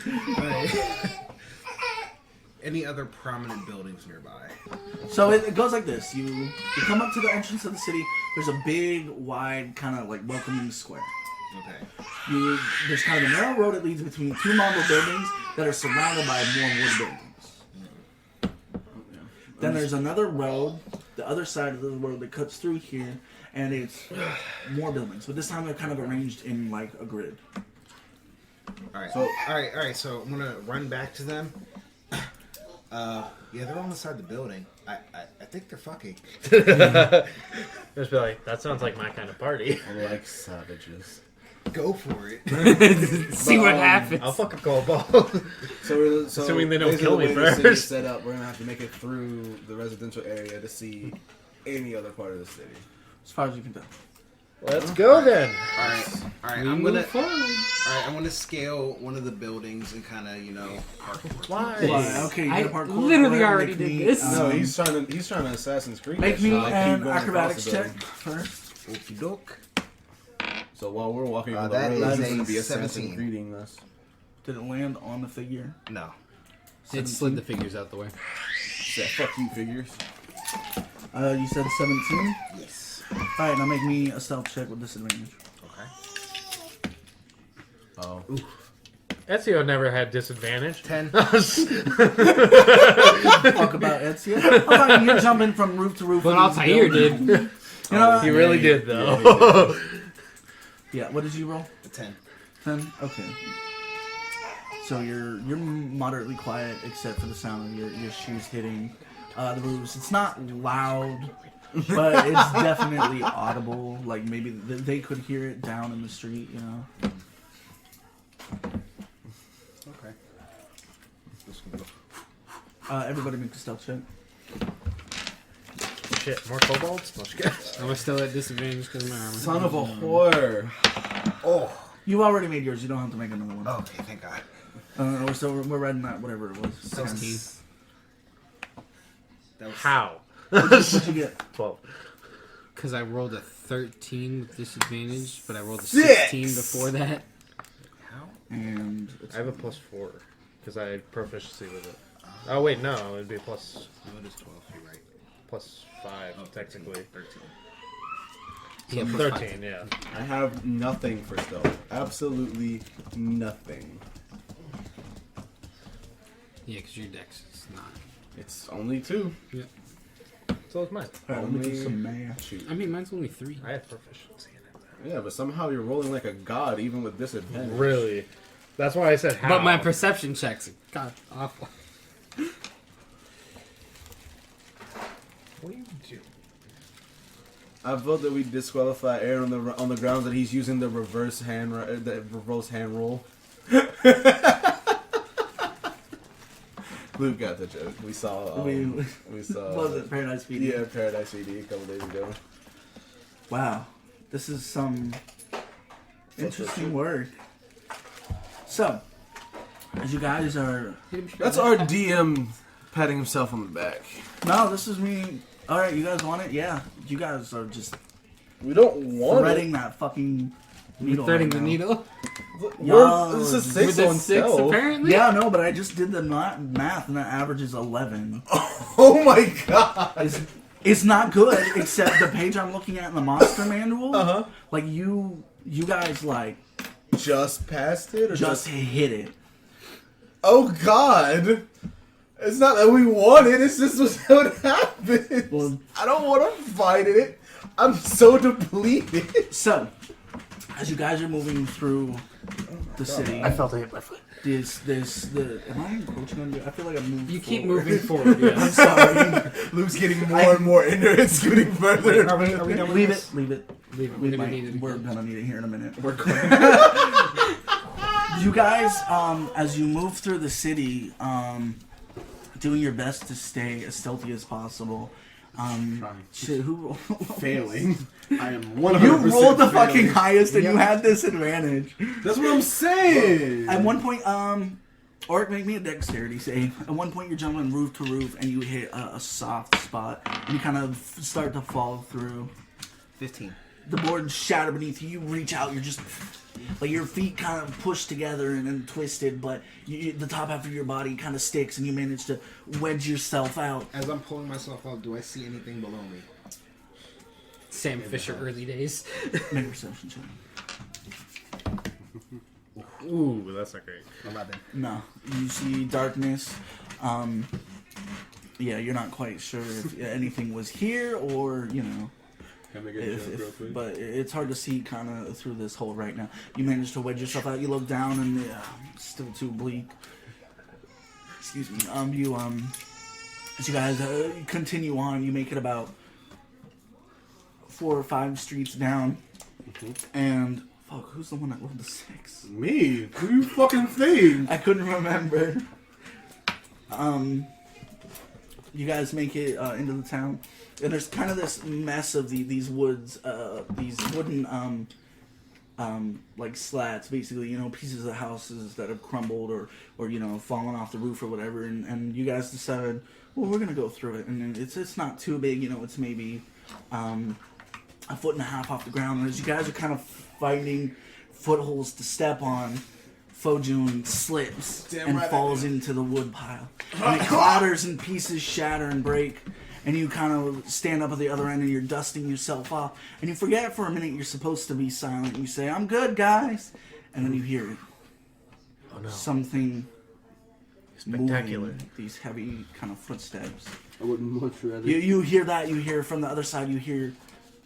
Any other prominent buildings nearby? So it goes like this. You come up to the entrance of the city. There's a big, wide, kind of like welcoming square. Okay. There's kind of a narrow road that leads between two marble buildings that are surrounded by more wood buildings. Then there's another road, the other side of the road that cuts through here, and it's more buildings. But this time they're kind of arranged in like a grid. All right. So I'm gonna run back to them. Yeah, they're on the side of the building. I think they're fucking. Just be like, that sounds like my kind of party. I like savages. Go for it. See what happens. I'll fucking call ball. So Assuming they don't basically kill me the way the city is first. set up, we're gonna have to make it through the residential area to see any other part of the city. As far as you can tell. Let's go then. All right. I'm gonna scale one of the buildings and kind of parkour. Why? Okay, you I gotta parkour. literally Go ahead and already make did me, this. No, he's trying to Assassin's Creed. Make that me shit, like, keep an going acrobatics across the check building. first. Okie doke. So while we're walking on the that road, is he's a gonna be Assassin's 17. Creeding us. Did it land on the figure? No. It slid the figures out the way. Yeah, fuck you, figures. You said 17? Yes. Alright, now make me a stealth check with disadvantage. Okay. Oh. Ezio never had disadvantage. 10. Fuck about Ezio. How about you're jumping from roof to roof? But of these Altair buildings? did. You know what? He really did, though. Yeah, what did you roll? A 10. 10? Okay. So you're moderately quiet except for the sound of your shoes hitting the roofs. It's not loud, but it's definitely audible. Like maybe they could hear it down in the street, you know? Okay. Everybody make a stealth check. Shit, more kobolds? No shit. I was still at disadvantage because of my armor. Son of a whore. Oh. You already made yours. You don't have to make another one. Okay, thank God. So we're riding that, whatever it was. 16. That was How? What'd you get? 12. Because I rolled a 13 with disadvantage, but I rolled a 6. 16 before that. how? And I have a +4 because I had proficiency with it. Oh wait, no, it'd be plus No, it is 12. You're right. +5 technically. 13. Yeah, plus 13, five. yeah. I have nothing for stealth. Absolutely nothing. Yeah, because your dex is not. It's only 2. So is mine. Alright, let me do some math. Shoot. I mean, mine's only 3. I have proficiency in it. Yeah, but somehow you're rolling like a god, even with disadvantage. Really? That's why I said how. But my perception checks are god awful. What do you do? I vote that we disqualify Aaron on the grounds that he's using the reverse hand roll. Luke got the joke. We saw. We saw. Was it Paradise PD? Yeah, Paradise PD a couple days ago. Wow, this is some interesting work. So, as you guys are, That's our DM patting himself on the back. no, this is me. All right, you guys want it? Yeah, you guys are just We don't want threading that fucking needle. Threading right the now. needle? Yo, This is With 6 the on 6, stealth. apparently? Yeah, no, but I just did the math, and that average is 11. Oh my god! It's not good, except the page I'm looking at in the monster manual. Uh-huh. Like you guys like Just passed it, or just hit it. Oh god! It's not that we want it. It's just what happened. Well- I don't want to fight it. I'm so depleted. So, as you guys are moving through the city, I felt it hit my foot. am I encroaching on you? I feel like I'm moving. You keep forward. moving forward, I'm yeah. sorry. Luke's getting more and more into it, scooting further. Are we done with Leave this? it. Leave it. We're gonna need it We're again. gonna need it here in a minute. We're going. You guys, as you move through the city, doing your best to stay as stealthy as possible. Shit, who rolled? Failing. I am 100% You rolled the failing. fucking highest, and you had disadvantage. That's what I'm saying. At one point, Oric, make me a dexterity save. At one point, you're jumping roof to roof, and you hit a soft spot, and you kind of start to fall through. 15. the boards shatter beneath you. You reach out, you're just like your feet kind of pushed together and then twisted, but the top half of your body kind of sticks, and you manage to wedge yourself out. As I'm pulling myself out, do I see anything below me? Sam Fisher early days. Make a perception check. Ooh, that's not great. 11. No, you see darkness. Yeah, you're not quite sure if anything was here or, you know, Can I get a jump real quick? but it's hard to see kind of through this hole right now. You manage to wedge yourself out. You look down and it's still too bleak. Excuse me. As you guys continue on, you make it about 4 or 5 streets down, and fuck, who's the one that rolled the 6? Me? Who you fucking think? I couldn't remember. You guys make it into the town, and there's kind of this mess of these woods, these wooden like slats, basically, you know, pieces of houses that have crumbled or you know, fallen off the roof or whatever, and you guys decided, well, we're gonna go through it, and it's not too big, you know, it's maybe 1.5 foot off the ground, and as you guys are kind of finding footholds to step on, Fojun slips and falls into the wood pile. And it clatters and pieces shatter and break. And you kind of stand up at the other end and you're dusting yourself off. And you forget for a minute you're supposed to be silent. You say, I'm good, guys. And then you hear it. Oh no. Something Spectacular. moving, these heavy kind of footsteps. I would much rather. You hear that. You hear from the other side, you hear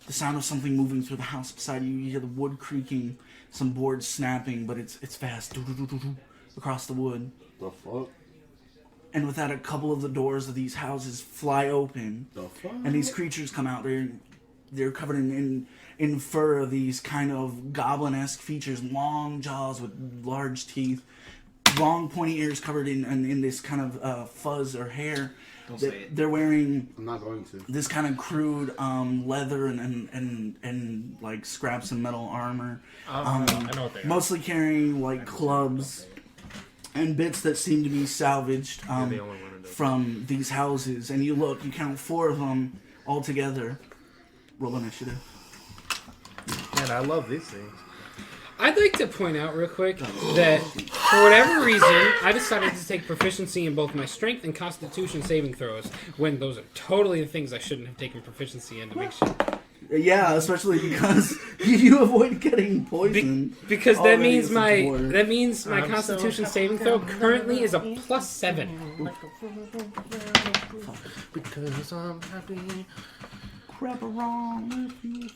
the sound of something moving through the house beside you. You hear the wood creaking, some boards snapping, but it's fast. Across the wood. The fuck? And with that, a couple of the doors of these houses fly open. The fuck? And these creatures come out. They're covered in fur of these kind of goblin-esque features. Long jaws with large teeth. Long pointy ears covered in this kind of fuzz or hair. Don't say it. They're wearing I'm not going to. this kind of crude leather and like scraps and metal armor. I know what they are. Mostly carrying like clubs and bits that seem to be salvaged the only one who does from these houses. And you count 4 of them all together. Roll initiative. Man, I love these things. I'd like to point out real quick that for whatever reason, I decided to take proficiency in both my strength and constitution saving throws, when those are totally the things I shouldn't have taken proficiency in to make sure. Yeah, especially because you avoid getting poisoned. Because that already means as a my dwarf. constitution saving throw currently is a +7. Because I'm happy. Crap wrong with you.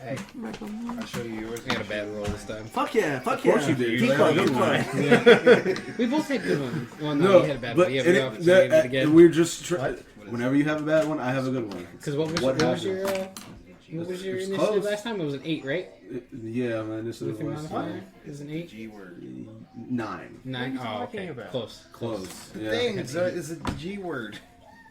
Hey, I'll show you yours. I had a bad roll this time. Fuck yeah, fuck Of course yeah. you did. Keep You going, had a keep good going. We both had good ones. Well, no, you had a bad one. You have no opportunity to get. we're just whenever you have a bad one, I have a good one. Because what was happened? your It was initiative close. last time? It was an 8, right? Yeah, man, this is With your was modifier? Is an 8? G word. 9. 9? Oh, talking okay. about? Close. Close. Yeah. Thing is a G word.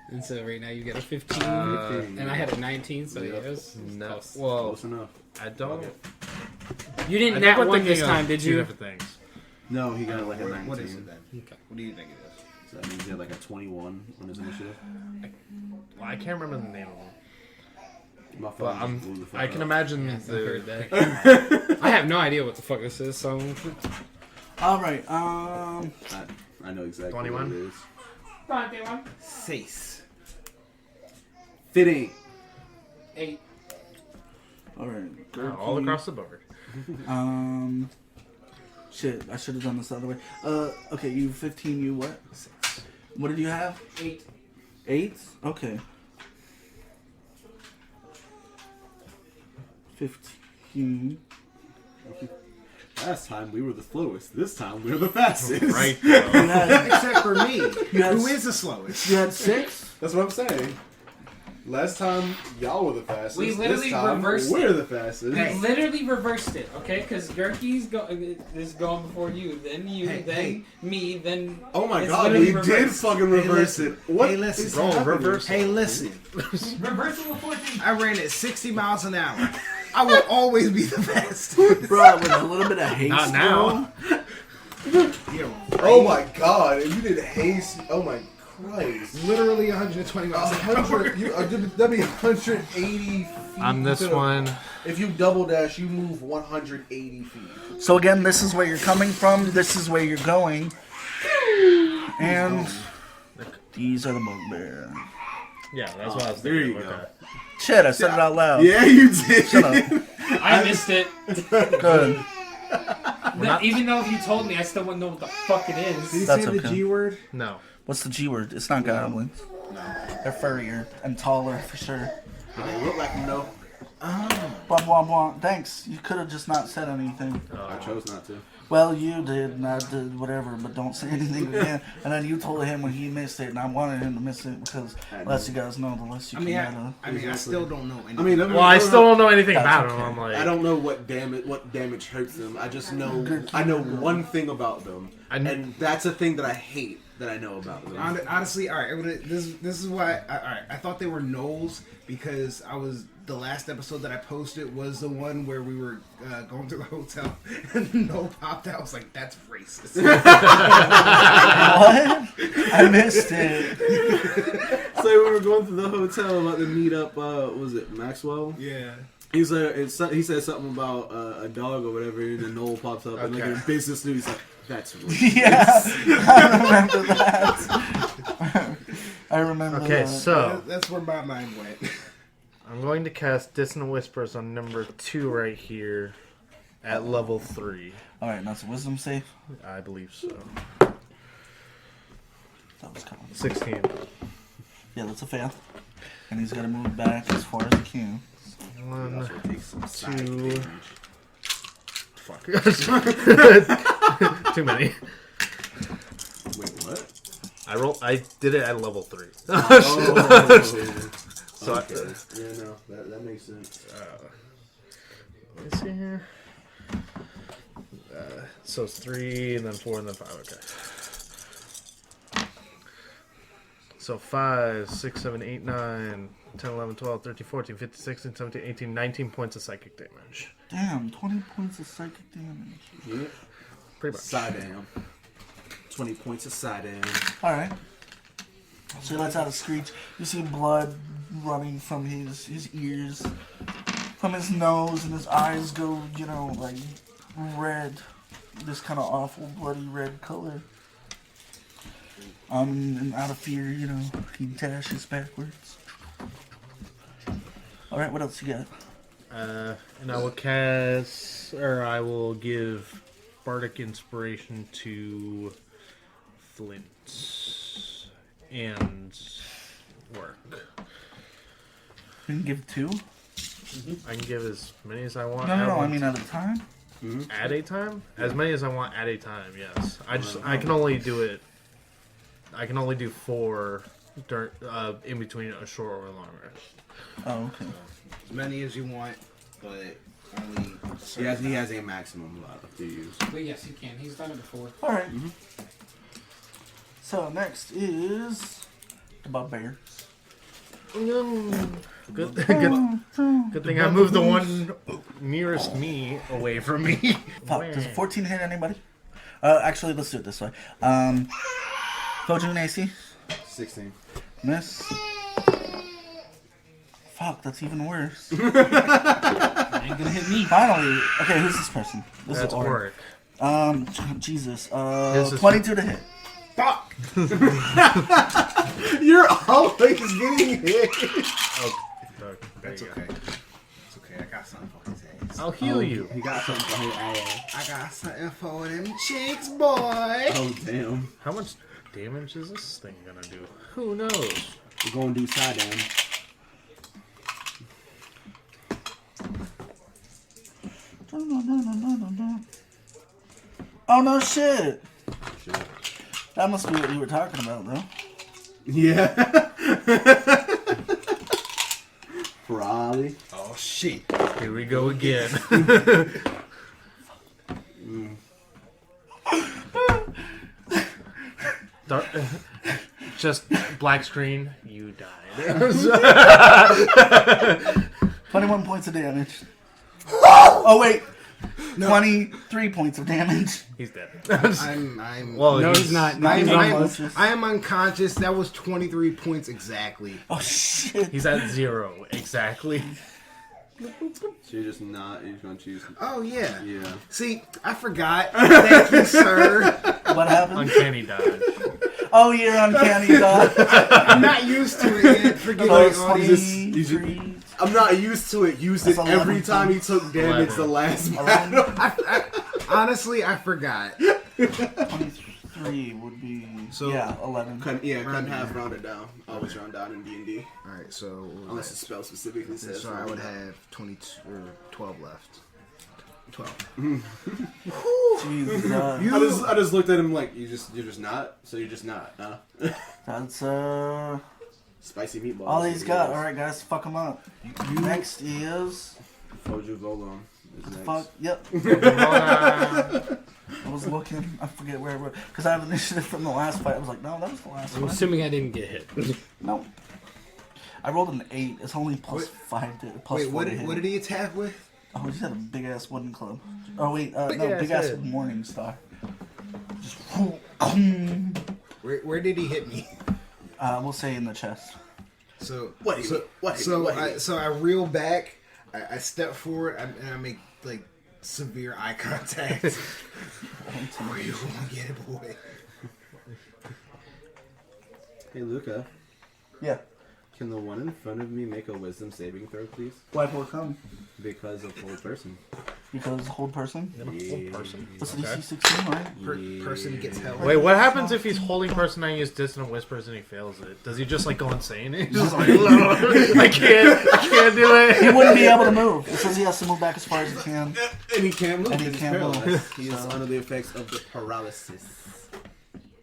And so right now you got a 15, 15. and I had a 19, so yeah, it was No. close. Well, Close enough. I don't. You I didn't think nat we're 1 thinking this of time, did 2 you? different things. No, he got like a 19. What is it then? Okay. What do you think it is? So that means he had like a 21 on his initiative. Well, I can't remember the name of them. My But phone just blew the fuck I up. can imagine Yes, I heard the. that. I have no idea what the fuck this is, so... Alright, I know exactly 21? what it is. Come on, Devon. 6. Fitting. 8. alright. all across the board. Shit, I should have done this the other way. Okay, you 15, you what? 6. What did you have? 8. 8? Okay. 15. Last time we were the slowest. This time we're the fastest. Right. You had, Except for me, you had, who is the slowest. you had 6? That's what I'm saying. Last time y'all were the fastest. We literally this time reversed we're it. the fastest. We literally reversed it, okay? Because Gerkie's is going before you, then you, Hey, then hey. me, then. Oh my It's god, we literally did reversed. fucking reverse listen. it. What Hey, listen. is Roll happening? reverse. Hey, listen. Reversal of 14. I ran at 60 miles an hour. I will always be the best. Bro, with a little bit of haste. Not now. Yo, Oh my god, and you did haste. Oh my Christ. Literally 120 miles. 100, that'd be 180 feet. On this one, If you double dash, you move 180 feet. So again, this is where you're coming from. This is where you're going. And these are the bugbear. yeah, that's what I was there thinking. you go. Okay. Shit, I said it out loud. Yeah, you did. Shut up. I missed it. Good. Even though if you told me, I still wouldn't know what the fuck it Did is. you That's say the okay. G word? No. What's the G word? It's not goblins. No. They're furrier and taller for sure. They look like no. Blah, blah, blah. Thanks. You could have just not said anything. I chose not to. Well, you did, and I did whatever, but don't say anything again. And then you told him when he missed it, and I wanted him to miss it because the less you guys know, the less you I mean, can I still don't know anything. I mean, Well, I still don't know anything That's about okay. them. I'm like, I don't know what damage hurts them. I just know I know one thing about them, and that's a thing that I hate that I know about them. Honestly, all right. This is why. All right, I thought they were gnolls because the last episode that I posted was the one where we were going to the hotel and Gnoll popped out. I was like, that's racist. What? I missed it. So we were going to the hotel about to meet up. Was it Maxwell? Yeah. He said he said something about a dog or whatever, and then Noel pops up and like Okay. in business news, he's like, "That's racist." Yeah, I remember that. I remember okay, that. so That's where my mind went. I'm going to cast Dissonant Whispers on number 2 right here at level 3. Alright, that's a wisdom save. I believe so. That was coming. 16. Yeah, that's a fail. And he's got to move back as far as he can. 1, Take some side 2. damage. Fuck. Too many. Wait, what? I did it at level 3. So Okay. Yeah, no, that makes sense. Let me see here. So it's 3, and then 4, and then 5. Okay. So 5, 6, 7, 8, 9, 10, 11, 12, 13, 14, 15, 16, 17, 18, 19 points of psychic damage. Damn, 20 points of psychic damage. Yeah. Pretty much. Side down. 20 points of side down. Alright. So he lets out a screech. You see blood running from his ears, from his nose, and his eyes go, like red. This kind of awful bloody red color. And out of fear, he dashes backwards. Alright, what else you got? And I will cast, or I will give Bardic Inspiration to Flint and work. You can give 2? I can give as many as I want. No, at I one mean at a time? At a time? As many as I want at a time, yes. I can only do it. I can only do 4 during, in between a short or a long rest. Oh, okay. As many as you want, but only. He has a maximum allowed to use. But yes, he can. He's done it before. Alright. So next is the bugbear. Good thing I moved the one nearest me away from me. Fuck, does 14 hit anybody? Actually, let's do it this way. Fojun AC. 16. Miss. Fuck, that's even worse. Ain't gonna hit me. Finally. Okay, who's this person? This That's is Orc. work. Jesus. This is- 22 to hit. Fuck! You're always getting hit. Oh, there That's you go. okay. It's okay. I got something for his ass. I'll heal you. He got something for his ass. I got something for them cheeks, boy. Oh, damn. How much damage is this thing gonna do? Who knows? We're going to do side down. Oh no shit! Shit. That must be what you were talking about, though. Yeah. Probably. Oh shit. Here we go again. Dark, just black screen. You died. 21 points of damage. Oh wait! 23 points of damage. He's dead. I'm well, No, he's not. not He's even unconscious. I am unconscious. That was 23 points exactly. Oh shit! He's at 0 exactly. So you're just gonna choose. Oh yeah. Yeah. See, I forgot. Thank you, sir. What happened? Uncanny dodge. Oh, you're uncanny dodge. I'm not used to it yet. Forgive So me, it's audience. 23. I'm not used to it. Used it That's every 11 time he took damage 11. the last battle. Honestly, I forgot. 23 would be So- yeah, 11. Couldn't have rounded down. Always round down in D&D. All right, so Unless the spell specifically says. so I would have 22 or 12 left. 12. Jesus. I just looked at him like you're just not. So you're just not. Huh? That's Spicy meatballs. all he's got. All right, guys, fuck him up. Next is Foju Volon. Is next. fuck. Yep. I was looking. I forget where I wrote because I have initiative from the last fight. I was like, no, that was the last I'm one. assuming I didn't get hit. No. I rolled an 8. It's only plus Wait. 5 to plus Wait, 4 to hit. what did he attack with? Oh, he had a big ass wooden club. Oh wait, no, Big-ass big ass head. morning star. Just Where did he hit me? we'll say in the chest. So What? So I reel back. I step forward and I make like severe eye contact. Where you gonna get it, boy? Hey Luca, Yeah. can the one in front of me make a wisdom saving throw, please? Why will come? Because of whole person. Because hold person. Yeah. What's the DC 16, right? Person gets held. Wait, what happens if he's holding person and he uses distant whispers and he fails it? Does he just like go insane? He's just like, I can't do He it. wouldn't be able to move. It says he has to move back as far as he can. And he can't move. And he He's can't move. paralyzed. He is So- under the effects of the paralysis.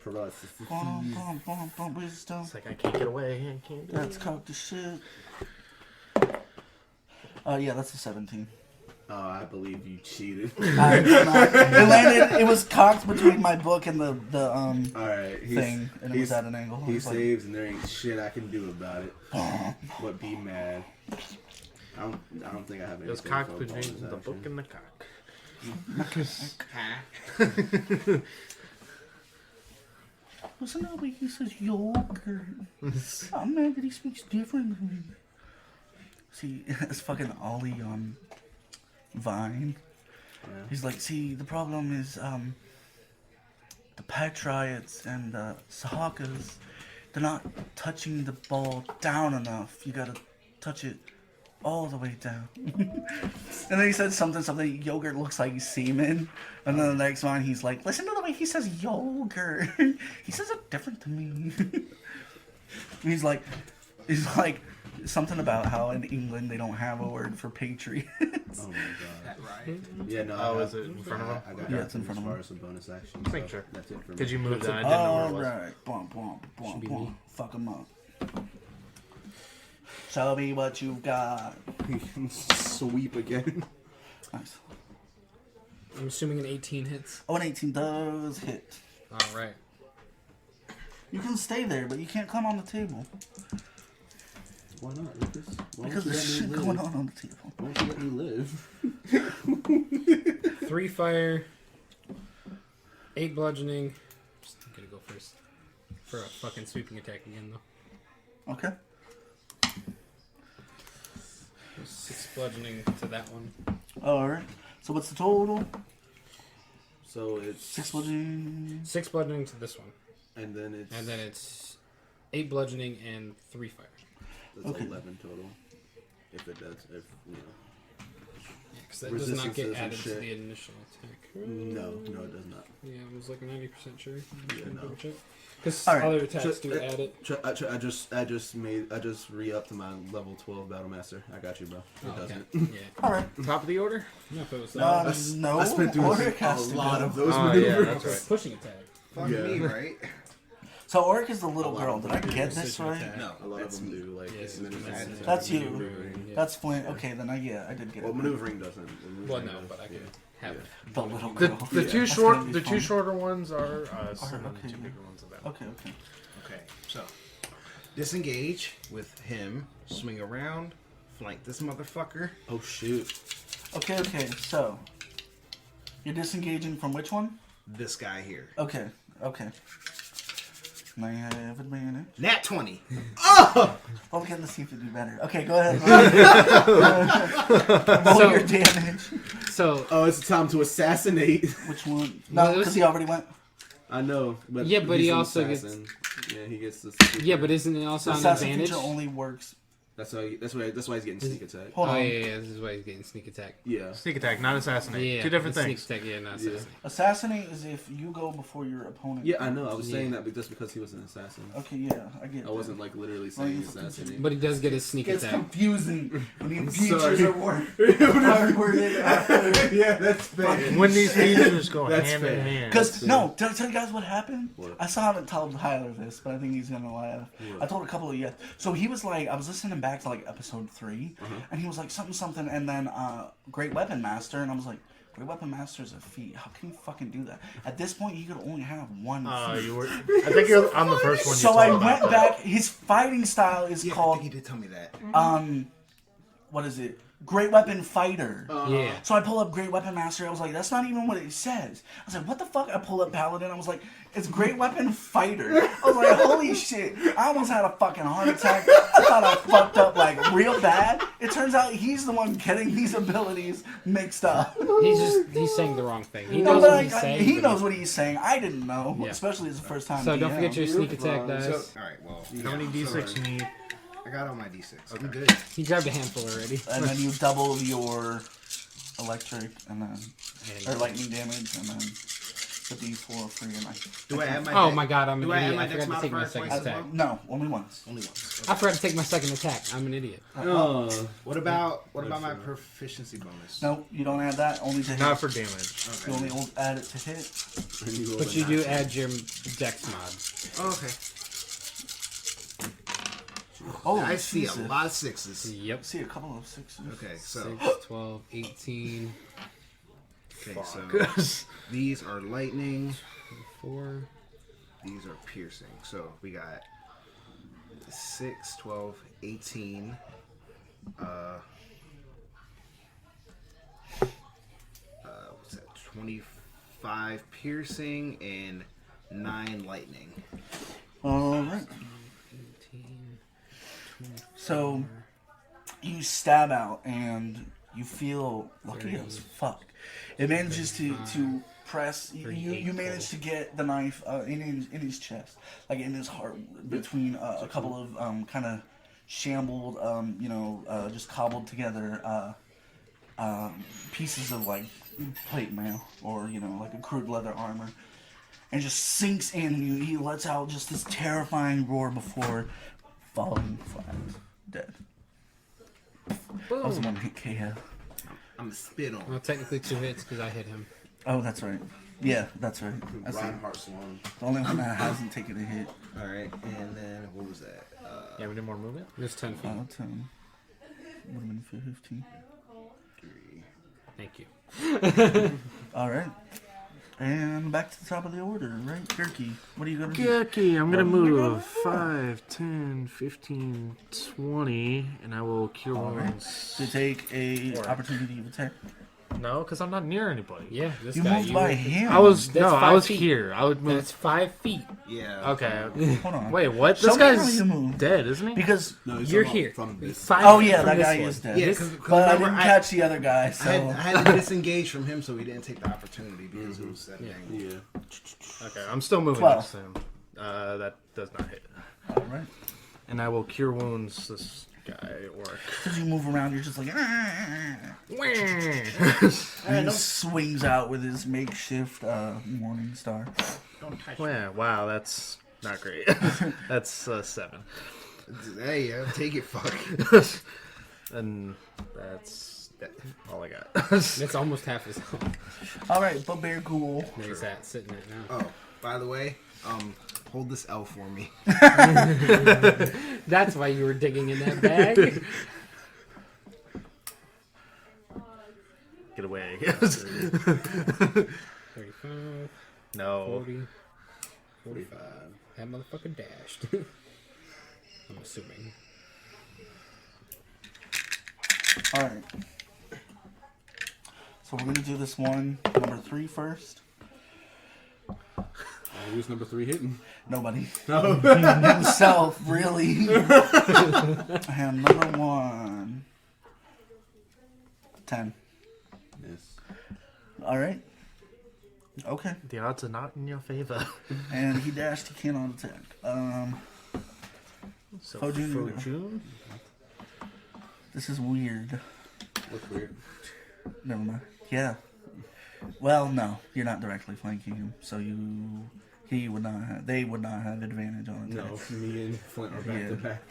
Paralysis. Boom, boom, boom, boom, wisdom. It's like I can't get away. I can't do That's it. cocked as shit. Yeah, that's a 17. Oh, I believe you cheated. It landed. It was cocked between my book and the All right. thing, and it was at an angle. He It was like, saves, and there ain't shit I can do about it. But be mad. I don't think I have It was anything cocked for between bonus the book action. and the cock. listen to the way he says yogurt. I'm mad that he speaks differently. See, it's fucking Ollie on Vine. Yeah. He's like, see, the problem is the Patriots and the Sahakas, they're not touching the ball down enough. You gotta touch it all the way down. And then he said something, yogurt looks like semen. And then the next one, he's like, listen to the way he says yogurt. He says it different to me. he's like, something about how in England they don't have a word for patriots. Oh my god. Right. Yeah, no. Oh, I is it in front of him? I got Yeah, it's in front of as him. far as a bonus action. Make so sure. That's it for me. Because you moved that, I didn't know where it was. Alright. Bump, bump, bump, Should be bump. me. Fuck him up. Show me what you got. Sweep again. Nice. I'm assuming an 18 hits. Oh, an 18 does hit. All right. You can stay there, but you can't climb on the table. Why not, Lucas? Why Because don't you there's shit let me going live? on the table. Why don't you let me live? 3 fire, 8 bludgeoning. Just gonna go first for a fucking sweeping attack again though. Okay. 6 bludgeoning to that one. Alright. So what's the total? So it's 6 bludgeoning. 6 bludgeoning to this one, and then it's 8 bludgeoning and 3 fire. that's Okay. 11 total. If it does, if you know. Because that does not Resistances get and added to shit. the initial attack. No, it does not. Yeah, I was like 90% sure. Yeah, no. Because Alright. other attacks So, do add it. I just re-upped to my level 12 battle master. I got you, bro. It Oh, okay. doesn't. Yeah. Alright. Top of the order? No, if it was No. I spent through Oric a has to lot go. of those Oh, yeah, maneuvers. that's right. pushing attack. Fuck Yeah. me, right? So Oric is the little A lot girl. of Did I them get do this precision right? attack. No, A lot of that's them me. do like Yes, maneuvering. That's you. Maneuvering. Yeah. That's Flint. Okay, then I did get Well, it. maneuvering doesn't. Well, Maneuvering no, does, but I can yeah. have it. The little The, girl. the Yeah. two That's short, gonna be the fun. two shorter ones are us, and then okay, the two yeah. bigger ones are them. Okay, okay. Okay, so disengage with him, swing around, flank this motherfucker. Oh shoot! Okay, so You're disengaging from which one? This guy here. Okay. May I have advantage? Nat 20. Oh, we're going to see if you do better. Okay, go ahead. Roll your damage. So. Oh, it's time to assassinate. Which one? No, because he already went. I know, but yeah, but he he's an also assassin. Yeah, he gets the. Yeah, but isn't it also an assassin advantage? feature only works. That's why he's getting sneak attack. Hold on. Yeah, this is why he's getting sneak attack. Yeah. Sneak attack, not assassinate. Yeah, Two different things. Sneak attack, not assassinate. Assassinate is if you go before your opponent. Yeah, I know. I was saying that just because he was an assassin. Okay, yeah, I get it. I wasn't like literally saying assassinate. But he does get his sneak It's attack. confusing when these Sorry. features are worded after. Yeah, that's fair. When these features go That's hand fair. in hand. Because, no, did I tell you guys what happened? What? I still haven't told Tyler this, but I think he's going to laugh. What? I told a couple of you. So he was like, I was listening back to like episode 3, and he was like, something, and then Great Weapon Master, and I was like, Great Weapon Master is a feat. How can you fucking do that? At this point, you could only have one feat. You were. I think you're on the first one. You So told I about went that. back. His fighting style is Yeah, I called, think he did tell me that. what is it? Great Weapon Fighter. Yeah. So I pull up Great Weapon Master. I was like, that's not even what it says. I was like, what the fuck? I pull up Paladin. I was like, it's Great Weapon Fighter. I was like, holy shit. I almost had a fucking heart attack. I thought I fucked up like real bad. It turns out he's the one getting these abilities mixed up. He's saying the wrong thing. He No, knows but what he's saying. he but knows what he's saying. I didn't know, Yeah. especially as the first time. So don't DM. forget your sneak attack wrong. dice. So, alright, well. How many d6 you need? I got all my d6. I'm good. He grabbed a handful already. And then you double your electric and then or lightning damage and then the D4 for your knife. Do I add my Oh dex- my god, I'm an Do I add idiot. my I dex forgot to take my modifier second twice as attack. well? No, only once. Only once. I forgot to take my second attack. I'm an idiot. Oh. What about my proficiency bonus? No, you don't add that. Only to hit. Not for damage. You only add it to hit. But you do add your dex mod. Oh, okay. Oh, I see Jesus. a lot of 6s. Yep. I see a couple of 6s. Okay, so 6, 12, 18, okay, so these are lightning. 4. These are piercing. So we got 6, 12, 18. What's that? 25 piercing and 9 lightning. All right. So you stab out and you feel lucky as fuck. It manages to press. You manage to get the knife in his chest, like in his heart, between a couple of kind of shambled, just cobbled together pieces of like plate mail or like a crude leather armor, and just sinks in. And he lets out just this terrifying roar before falling flat, dead. That was the one hit KO. I'm a spit on. Well, technically 2 hits because I hit him. Oh, that's right. Yeah, that's right. That's Reinhardt Swan. the only one that hasn't taken a hit. Alright, and then what was that? Yeah, we need more movement. There's 10 feet. 10. Would have been 15. 3. Thank you. All right. And back to the top of the order, right? Gurky, what are you going to do? Okay, I'm gonna move 5, 10, 15, 20, and I will cure wounds. To take a opportunity of attack. No, because I'm not near anybody. Yeah, this You guy. moved by him. I was That's no, I 5 was feet. here. I would move. That's 5 feet. Yeah. Okay. Hold on. Wait, what? Show This me how guy's you move. dead, isn't he? Because, No, he's You're talking here. about from this. 5 oh feet yeah, from that this guy one. is dead. Yeah, because But I remember, didn't catch the other guy, I so. had to disengage from him so he didn't take the opportunity because it was that Yeah. angle. Yeah. Okay, I'm still moving 12. next to him. That does not hit. All right. And I will cure wounds this guy or. As you move around, you're just like, and he swings out with his makeshift morning star. Don't touch Yeah, wow, that's not great. That's 7. Hey, take it, fuck. And that's all I got. That's almost half his health. All right, Bugbear Ghoul. There's that sitting there now. Oh, by the way, hold this L for me. That's why you were digging in that bag. Get away, I guess. 35, No. 40, 45. That motherfucker dashed. I'm assuming. All right. So we're gonna do this one, number 3 first. Who's number 3 hitting? Nobody. No. Himself, really. And number 1. 10. Yes. Alright. Okay. The odds are not in your favor. And he dashed, he cannot attack. So Fojun. This is weird. Looks weird. Never mind. Yeah. Well, no, you're not directly flanking him, so they would not have advantage on attacks. No, me and Flint are back to back.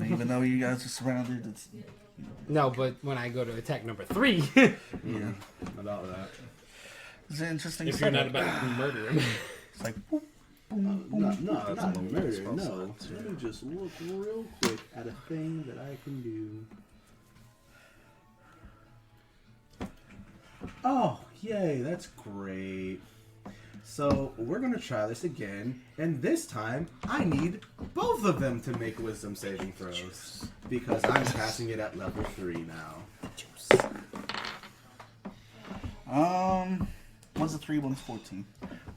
Even though you guys are surrounded, it's No, but when I go to attack number 3, yeah. About that. It's an interesting. if you're not setup. about to murder him. It's like boop, boom, boom. Not murder, no. Let me just look real quick at a thing that I can do. Oh, yay, that's great. So, we're going to try this again, and this time, I need both of them to make wisdom saving throws, because I'm passing it at level 3 now. One's a 3, one's 14.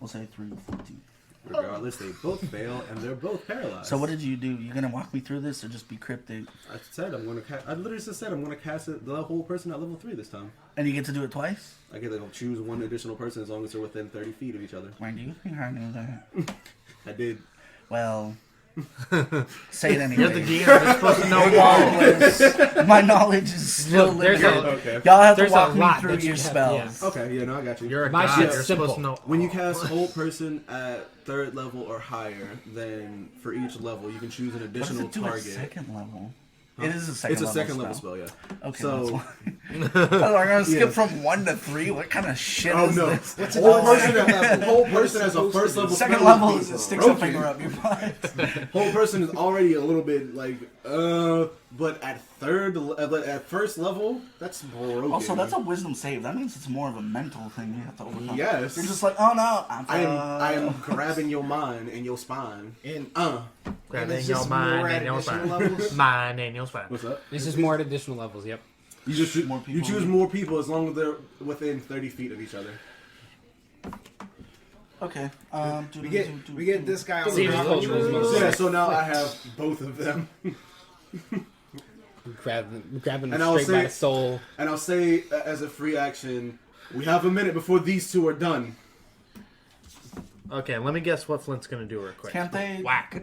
We'll say 3 or 14. Regardless, they both fail, and they're both paralyzed. So what did you do? You gonna walk me through this, or just be cryptic? I said I'm going to I literally just said I'm going to cast the whole person at level 3 this time. And you get to do it twice? I get to choose one additional person as long as they're within 30 feet of each other. Why do you think I knew that? I did. Well, say it anyway. You're the GM. You're supposed to know all. My knowledge is still There's limited. Okay. Y'all have to There's a walk me lot through that you your have, spells. yeah. Okay, yeah, no, I got you. You're a My god. shit's You're simple. supposed to know. When you cast hold person at 3rd level or higher, then for each level you can choose an What does additional it do target. at second level? Huh? It is a second It's a level second level spell, yeah. Okay, So- that's why. We're gonna skip Yes. from 1 to 3. What kind of shit Oh is no! this? Whole person has a first level. Second spell level is is it sticks a broken. finger up your butt. Whole person is already a little bit like, but at at first level, that's broken. Also, that's a wisdom save. That means it's more of a mental thing you have to overcome. Yes. You're just like, oh no, I am grabbing your mind and your spine. And Grabbing it's your just mind more and your additional spine. levels? Mind and your spine. What's up? This is more at additional levels, yep. You just More you people. choose more people as long as they're within 30 feet of each other. Okay. we get this guy on See if he told you his most- Yeah, so now I have both of them. Grabbing And him I'll straight by say- the soul. And I'll say as a free action, we have a minute before these two are done. Okay, let me guess what Flint's gonna do real quick. Can't they? Whack.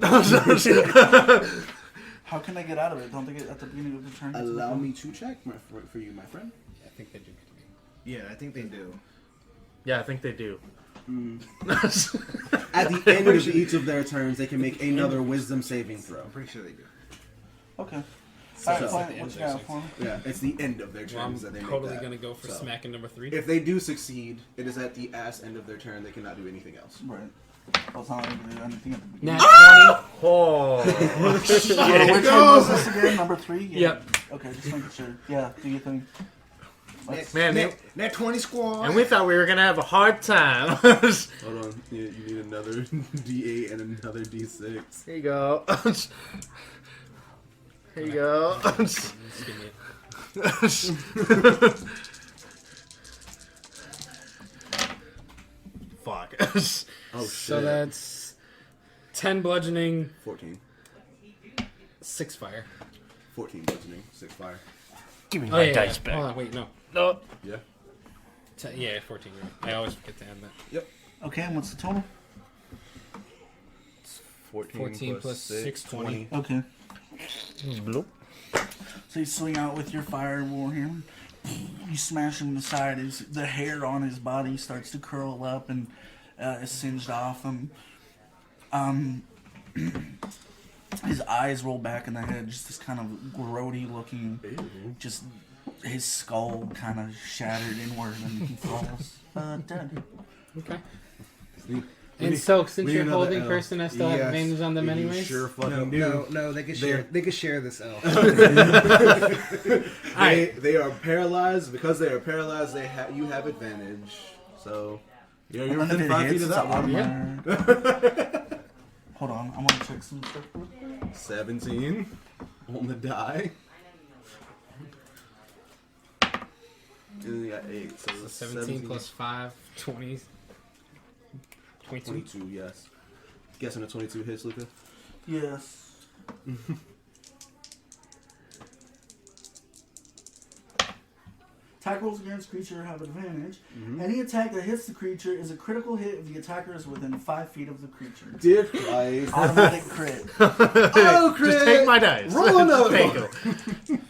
How can they get out of it? Don't they get at the beginning of the turn? Allow me to check for you, my friend. I think they do. Yeah, I think they do. Yeah, I think they do. At the end of each of their turns, they can make another wisdom saving throw. I'm pretty sure they do. Okay. So- Alright, fine. What you got for me? Yeah, it's the end of their Well, I'm turns that they make totally that. gonna go for So, smacking number 3. If they do succeed, it is at the ass end of their turn. They cannot do anything else. Right. Well, it's not like they do anything at the beginning. Nat 20. Oh. Which one was this again? Number 3? Yeah. Yep. Okay, just making sure. Yeah, do you think? Man, Net 20 squad. and we thought we were gonna have a hard time. Hold on. You need another D8 and another D6. Here you go. Here you go. Just give me it. Fuck. Oh shit. So that's 10 bludgeoning, 14. 6 fire. 14 bludgeoning, 6 fire. Give me Oh, yeah, yeah. Hold on, wait, no. No. Yeah. Yeah, 14. Right. I always forget to add that. Okay, and what's the total? 14 plus 6, 20. Okay. Bloop. So you swing out with your fire warhammer. You smash him in the side. The hair on his body starts to curl up and is singed off him. His eyes roll back in the head, just this kind of grody looking. Just his skull kind of shattered inward, and he falls dead. Okay. We And need- so, since we you're need holding another L. person, I still have Yes, advantage on them you anyways? Sure fucking No, do. no, they can share. They can share this L. They are paralyzed. Because they are paralyzed, you have advantage. So you're And then if within it 5 feet hits, of it's that an one. automatic. Hold on, I want to check some stuff real quick. 17 on the die. And then you got 8. So So 17 plus 5, 20. 22. 22, yes. Guessing a 22 hits, Luca? Yes. Attack rolls against creature have advantage. Any attack that hits the creature is a critical hit if the attacker is within 5 feet of the creature. Dear Christ. Automatic crit. Oh, crit! Just take my dice. Roll another Take one. 'em.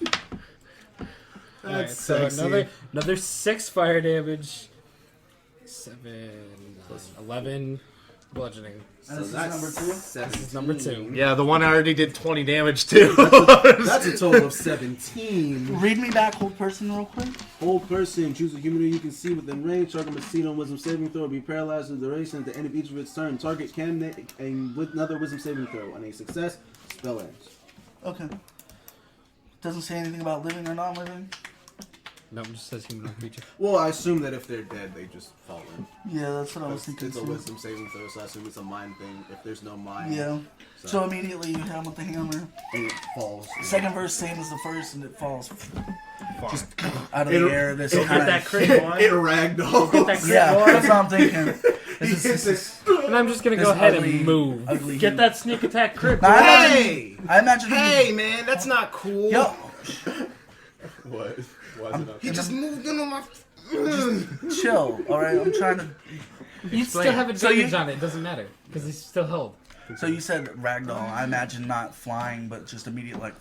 Alright, That's so sexy. another 6 fire damage. 7, 11 bludgeoning. And this is number 2? This is number 2. Yeah, the one I already did 20 damage to. That's a total of 17. Read me back hold person real quick. Hold person, choose a humanoid you can see within range. Target must succeed on wisdom saving throw or be paralyzed for the duration at the end of each of its turn. Target can make another wisdom saving throw. On a success, spell ends. Okay. Doesn't say anything about living or not living. No, it just says human creature. Well, I assume that if they're dead, they just fall in. Yeah, that's what I was thinking. It's a too. wisdom saving throw, so I assume it's a mind thing. If there's no mind, Yeah. So immediately you hit him with the hammer. and it falls. Second verse same as the first, and it falls Just out of the air. This Get kind that of crit, It boy. ragdolls. Get that crit, yeah. boy. That's what I'm thinking. This is This- And I'm just gonna this go ahead ugly- and move. Ugly Get that sneak attack crit. Now, boy. Hey! I imagine. Hey, man, that's not cool. Yo, What? Why is it not? He just moved into my. chill. All right, I'm trying to. You still have So you- advantage on it. It doesn't matter because he's still held. So you said ragdoll. I imagine not flying, but just immediate like.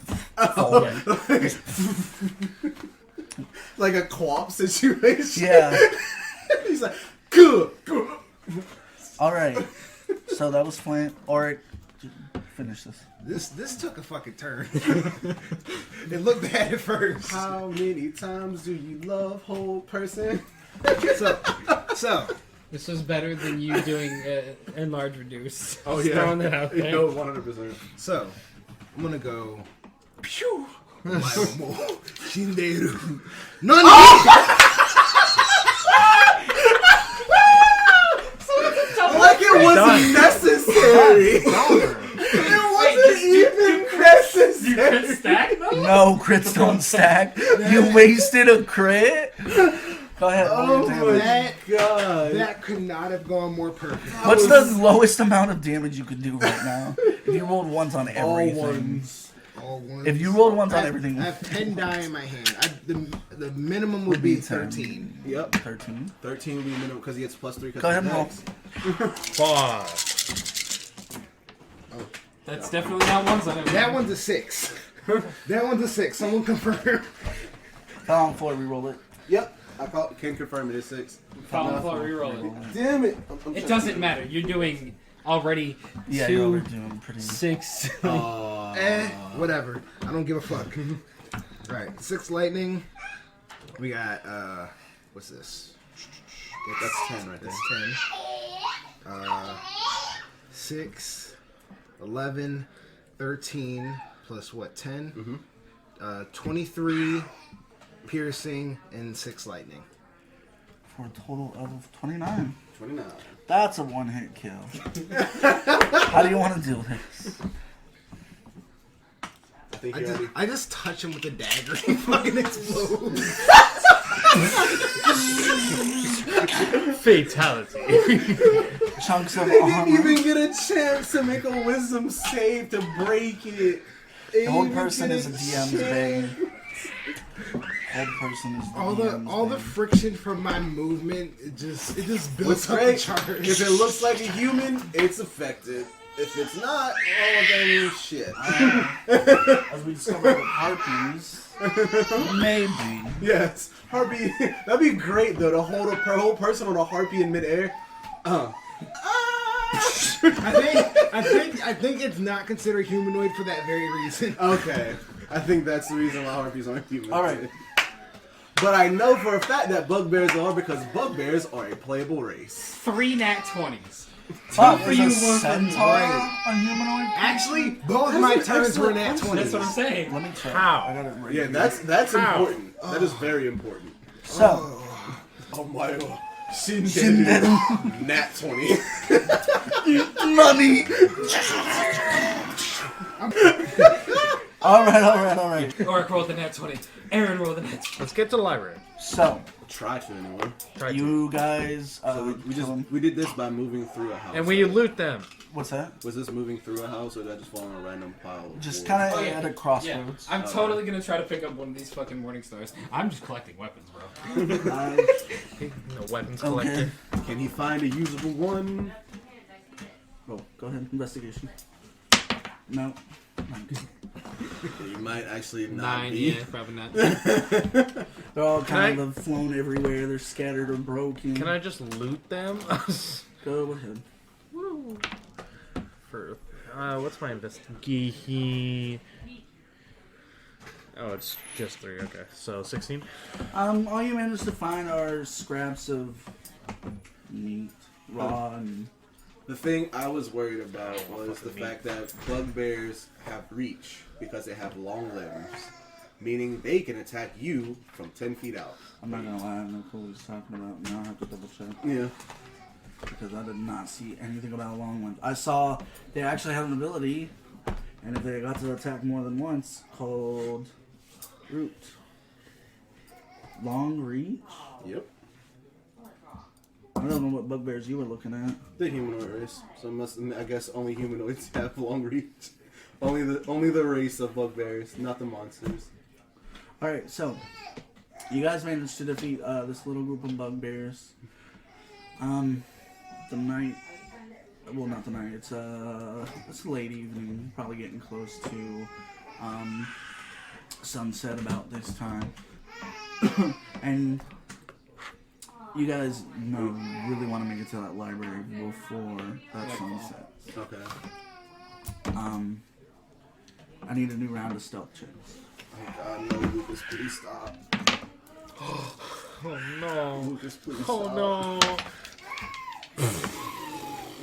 Like a co-op situation. Yeah. He's like, good. All right. So that was Flint. Or finish this. This took a fucking turn. It looked bad at first. How many times do you love whole person? So This was better than you doing enlarge reduce. Oh Just throwing that out there. No, 100%. So I'm gonna go. Pew. Shinderu. None. Like it wasn't necessary. It wasn't even necessary. Stack though? No, crits don't stack. You wasted a crit. Go ahead. roll your damage. That God. that could not have gone more perfect. What's the lowest amount of damage you could do right now? If you rolled ones on All everything. ones. All ones. If you rolled ones on I everything. have 10 die in my hand. The minimum would be 10. 13. Yep. 13. 13 will be minimum because he gets +3. Go ahead and roll. 5. That's definitely not ones on it. That one's a 6. That one's a 6. Someone confirm. Fell on the floor, reroll it. Yep. Can confirm it is 6. Fall on the floor, reroll it. Damn it. It doesn't matter. You're doing already Yeah, you're 2, already doing pretty. 6. Whatever. I don't give a fuck. Alright, 6 lightning. We got, what's this? That's 10 right there. That's 10. 6, 11, 13, plus what, 10? 23 piercing and 6 lightning. For a total of 29. 29. That's a one-hit kill. How do you want to do this? I think you already. I just touch him with a dagger and he fucking explodes. Fatality. Chunks of They didn't armor. even get a chance to make a wisdom save to break it. The whole person is a DM's bane. Old person is the DM's all the bane. friction from my movement, it just What's builds up a great? charge. If it looks like a human, it's affected. If it's not, well, then shit. As we discovered with harpies, maybe. Yes, harpy. That'd be great though to hold a whole person on a harpy in midair. I think it's not considered humanoid for that very reason. Okay, I think that's the reason why harpies aren't human. All right. But I know for a fact that bugbears are because bugbears are a playable race. 3 nat 20s. Oh, for is you, a 1 for centaur right. a humanoid? Actually, both my turns were nat 20. That's what I'm saying. Let me check. How? I got it right Yeah, here. that's important. That is very important. So, Oh my god. Shinderu. Shinderu. Nat 20. money. All right. Oric rolled the net 20. Aaron rolled the net 20. Let's get to the library. So, Try to anyway. Try to. you guys, So we did this by moving through a house. And we loot them. what's that? Was this moving through a house or did I just fall on a random pile? Of Just wood? kind of Oh, yeah. at a Yeah, crossroads. I'm totally gonna try to pick up one of these fucking morning stars. I'm just collecting weapons, bro. No weapons Okay. collector. Can he find a usable one? Oh, go ahead. Investigation. No. You might actually not 9, be. yeah, probably not. They're all kind I- of flown everywhere. They're scattered or broken. Can I just loot them? Go ahead. For what's my investigation? Oh, it's just 3. Okay, so 16. All you managed to find are scraps of meat, raw, and The thing I was worried about was the fact that bugbears have reach because they have long limbs, meaning they can attack you from 10 feet out. I'm not gonna lie, I have no clue what he's talking about. Now I have to double check Yeah. because I did not see anything about long ones. I saw they actually have an ability, and if they got to attack more than once, called root. Long reach. Yep. I don't know what bugbears you were looking at. The humanoid race. So I guess only humanoids have long reach. Only the race of bugbears, not the monsters. All right, so you guys managed to defeat this little group of bugbears. The night, well, not the night. It's late evening, probably getting close to sunset about this time, and you guys really want to make it to that library before that sunset. Okay. I need a new round of stealth checks. Oh God, no, Lucas, please stop. Oh no. Lucas, please Oh stop. no.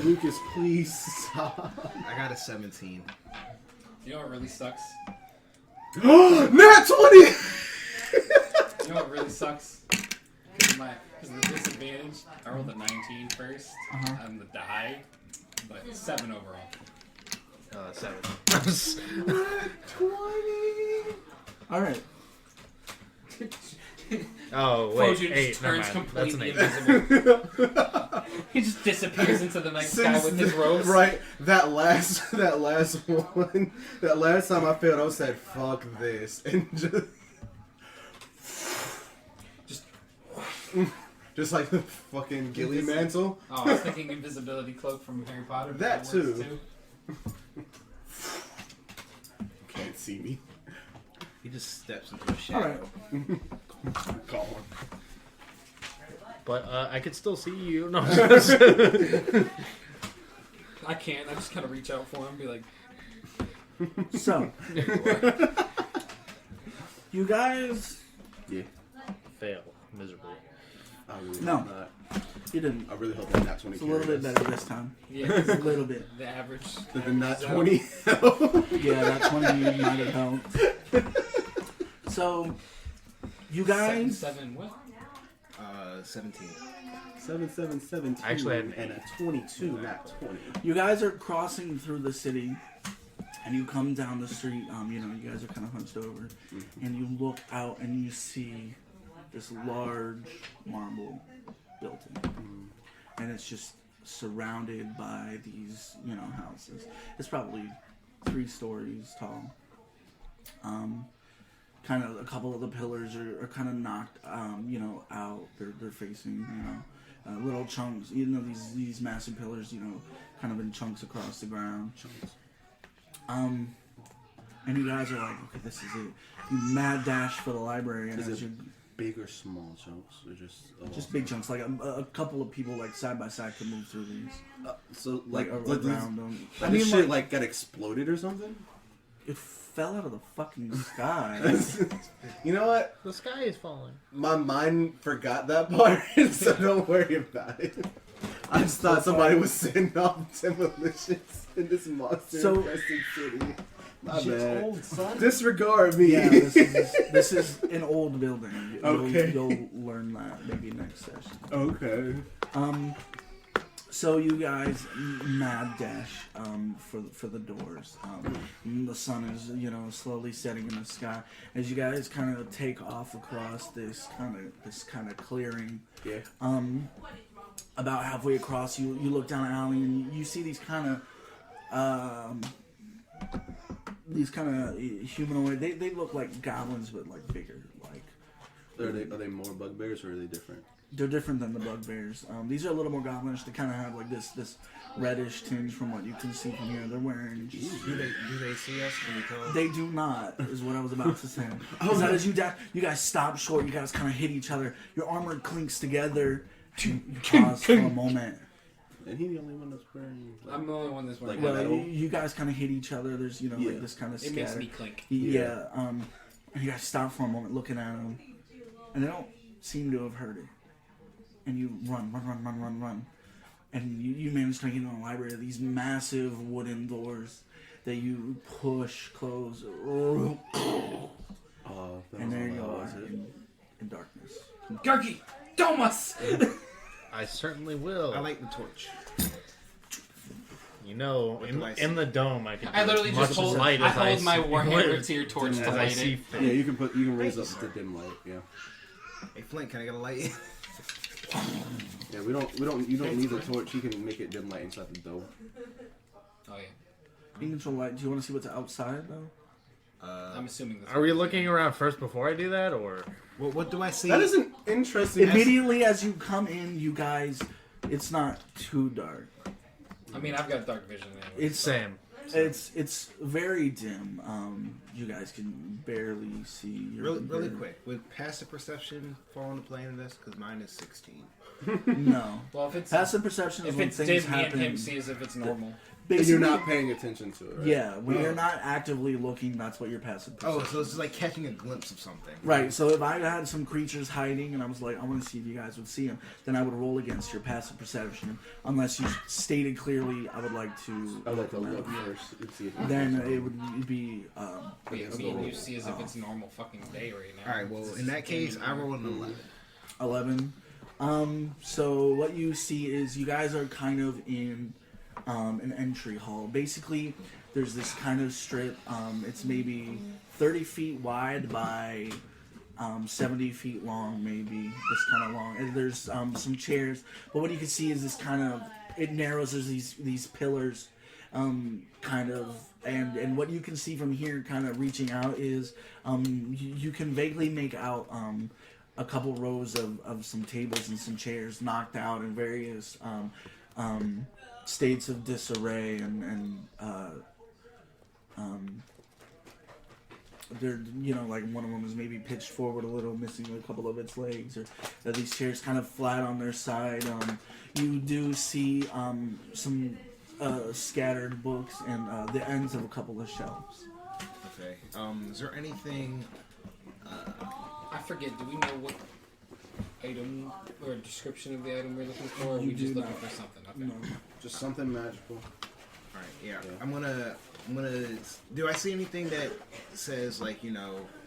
Lucas, please stop. I got a 17. You know what really sucks? Nat 20! You know what really sucks? Because of the disadvantage, I rolled a 19 first on the die, but 7 overall. 7. 20! All right. Oh wait, Fojin 8. just Never turns mind. That's an completely 8. invisible. He just disappears into the night sky with his robes. Right, that last one, that last time I failed, I said, fuck this, and just like the fucking ghillie mantle. Oh, I was thinking invisibility cloak from Harry Potter. but That works too. Can't see me. He just steps into a All shadow. right. Gone. But I could still see you. No. I can't. I just kind of reach out for him and be like, So, you guys, Yeah. Fail miserably. I really No. hope not. you didn't. I really hope that Nat 20 It's a little bit carries. better this time. yeah, It's a little bit. the average. Did the Nat So- 20 Yeah, that 20 might have helped. So, you guys, 7, what? 17. 7717 Actually, and a 22 Nat 20. you guys are crossing through the city, and you come down the street. You guys are kind of hunched over, and you look out and you see this large marble building, and it's just surrounded by these, houses. It's probably 3 stories tall. Kind of a couple of the pillars are kind of knocked, out. They're facing, little chunks. These massive pillars, kind of in chunks across the ground. And you guys are like, okay, this is it. You mad dash for the library, and Is as it you big or small chunks? Or just big chunks, like a couple of people like side by side can move through these, so like around around them. this shit like got exploded or something? It fell out of the fucking sky. You know what? The sky is falling. My mind forgot that part, so don't worry about it. I just thought somebody was setting off demolitions in this monster-infested city. My bad. old, son. Disregard me. Yeah, this is an old building. Okay. You'll learn that maybe next session. Okay. So you guys mad dash for the doors. The sun is slowly setting in the sky as you guys kind of take off across this kind of clearing. Yeah. About halfway across, you look down an alley and you see these kind of humanoid. They look like goblins but like bigger. Like Are they more bugbears or are they different? they're different than the bugbears. These are a little more goblinish. They kind of have like this reddish tinge from what you can see from here. They're wearing. Do they see us? Can we tell? They do not, is what I was about to say. Is that as you guys stop short, you guys kind of hit each other. Your armor clinks together. You pause for a moment. And he the only one that's wearing. I'm the only one that's wearing. Like, Well, metal? you guys kind of hit each other. There's like this kind of It scatter. makes me clink. Yeah. And you guys stop for a moment, looking at them, and they don't seem to have heard it. And you run. And you manage to get into the library. These massive wooden doors that you push close. And there you are in darkness. Gargi, Domus! I certainly will. I like the torch. You know, What do I see? in the dome, I can. I literally do as just much hold, light I as hold my see- warhammer to your torch as to I light see it. fit. Yeah, you can raise up the dim light. Yeah. Hey Flint, can I get a light? Yeah, you don't need the torch. You can make it dim light inside the dome. Oh yeah. You can control light. Do you want to see what's outside though? I'm assuming this. Are we looking around first before I do that, or? What do I see? That is an interesting. Immediately as you come in, you guys, it's not too dark. I mean, I've got dark vision anyway. It's Same. it's very dim. You guys can barely see. Really quick. Would passive perception fall into play in this? Because mine is 16. No. Well, if it's Passive perception is if when it's things dim, me happen. and him see as if it's normal. And Basically, you're not paying attention to it, right? Yeah, when you're not actively looking, that's what your passive perception. Oh, so it's like catching a glimpse of something. Right, so if I had some creatures hiding and I was like, I want to see if you guys would see them, then I would roll against your passive perception. Unless you stated clearly, I would like to. I would like to look first and see. Then it would be. Yeah, me and you see as if it's a normal fucking day right now. All right. Well, in that case, I roll an 11. 11. So what you see is you guys are kind of in an entry hall. Basically, there's this kind of strip. It's maybe 30 feet wide by 70 feet long, maybe this kind of long. And there's some chairs. But what you can see is this kind of it narrows. There's these pillars, kind of. And what you can see from here, kind of reaching out, is you can vaguely make out a couple rows of some tables and some chairs knocked out in various states of disarray, and they're like one of them is maybe pitched forward a little, missing a couple of its legs, or these chairs kind of flat on their side. You do see some scattered books and the ends of a couple of shelves. Okay. Is there anything? I forget. Do we know what item or description of the item we're looking for? Or are You we just do looking not. for something? Okay. No. Just something magical. All right. Yeah. I'm gonna. Do I see anything that says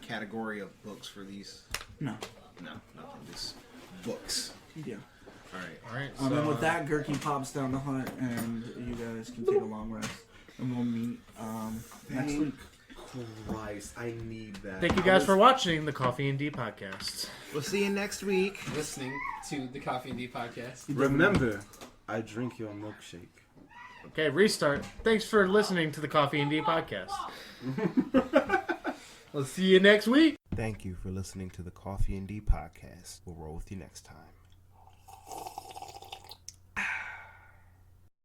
category of books for these? No. No, nothing. Just books. Yeah. All right. All right. And with that, Gurky pops down the hut, and you guys can take a long rest, and we'll meet next week. Christ, I need that. Thank you guys for watching the Coffee&D podcast. We'll see you next week. Listening to the Coffee&D podcast. Remember, I drink your milkshake. Okay, restart. Thanks for listening to the Coffee&D podcast. We'll see you next week. Thank you for listening to the Coffee&D podcast. We'll roll with you next time.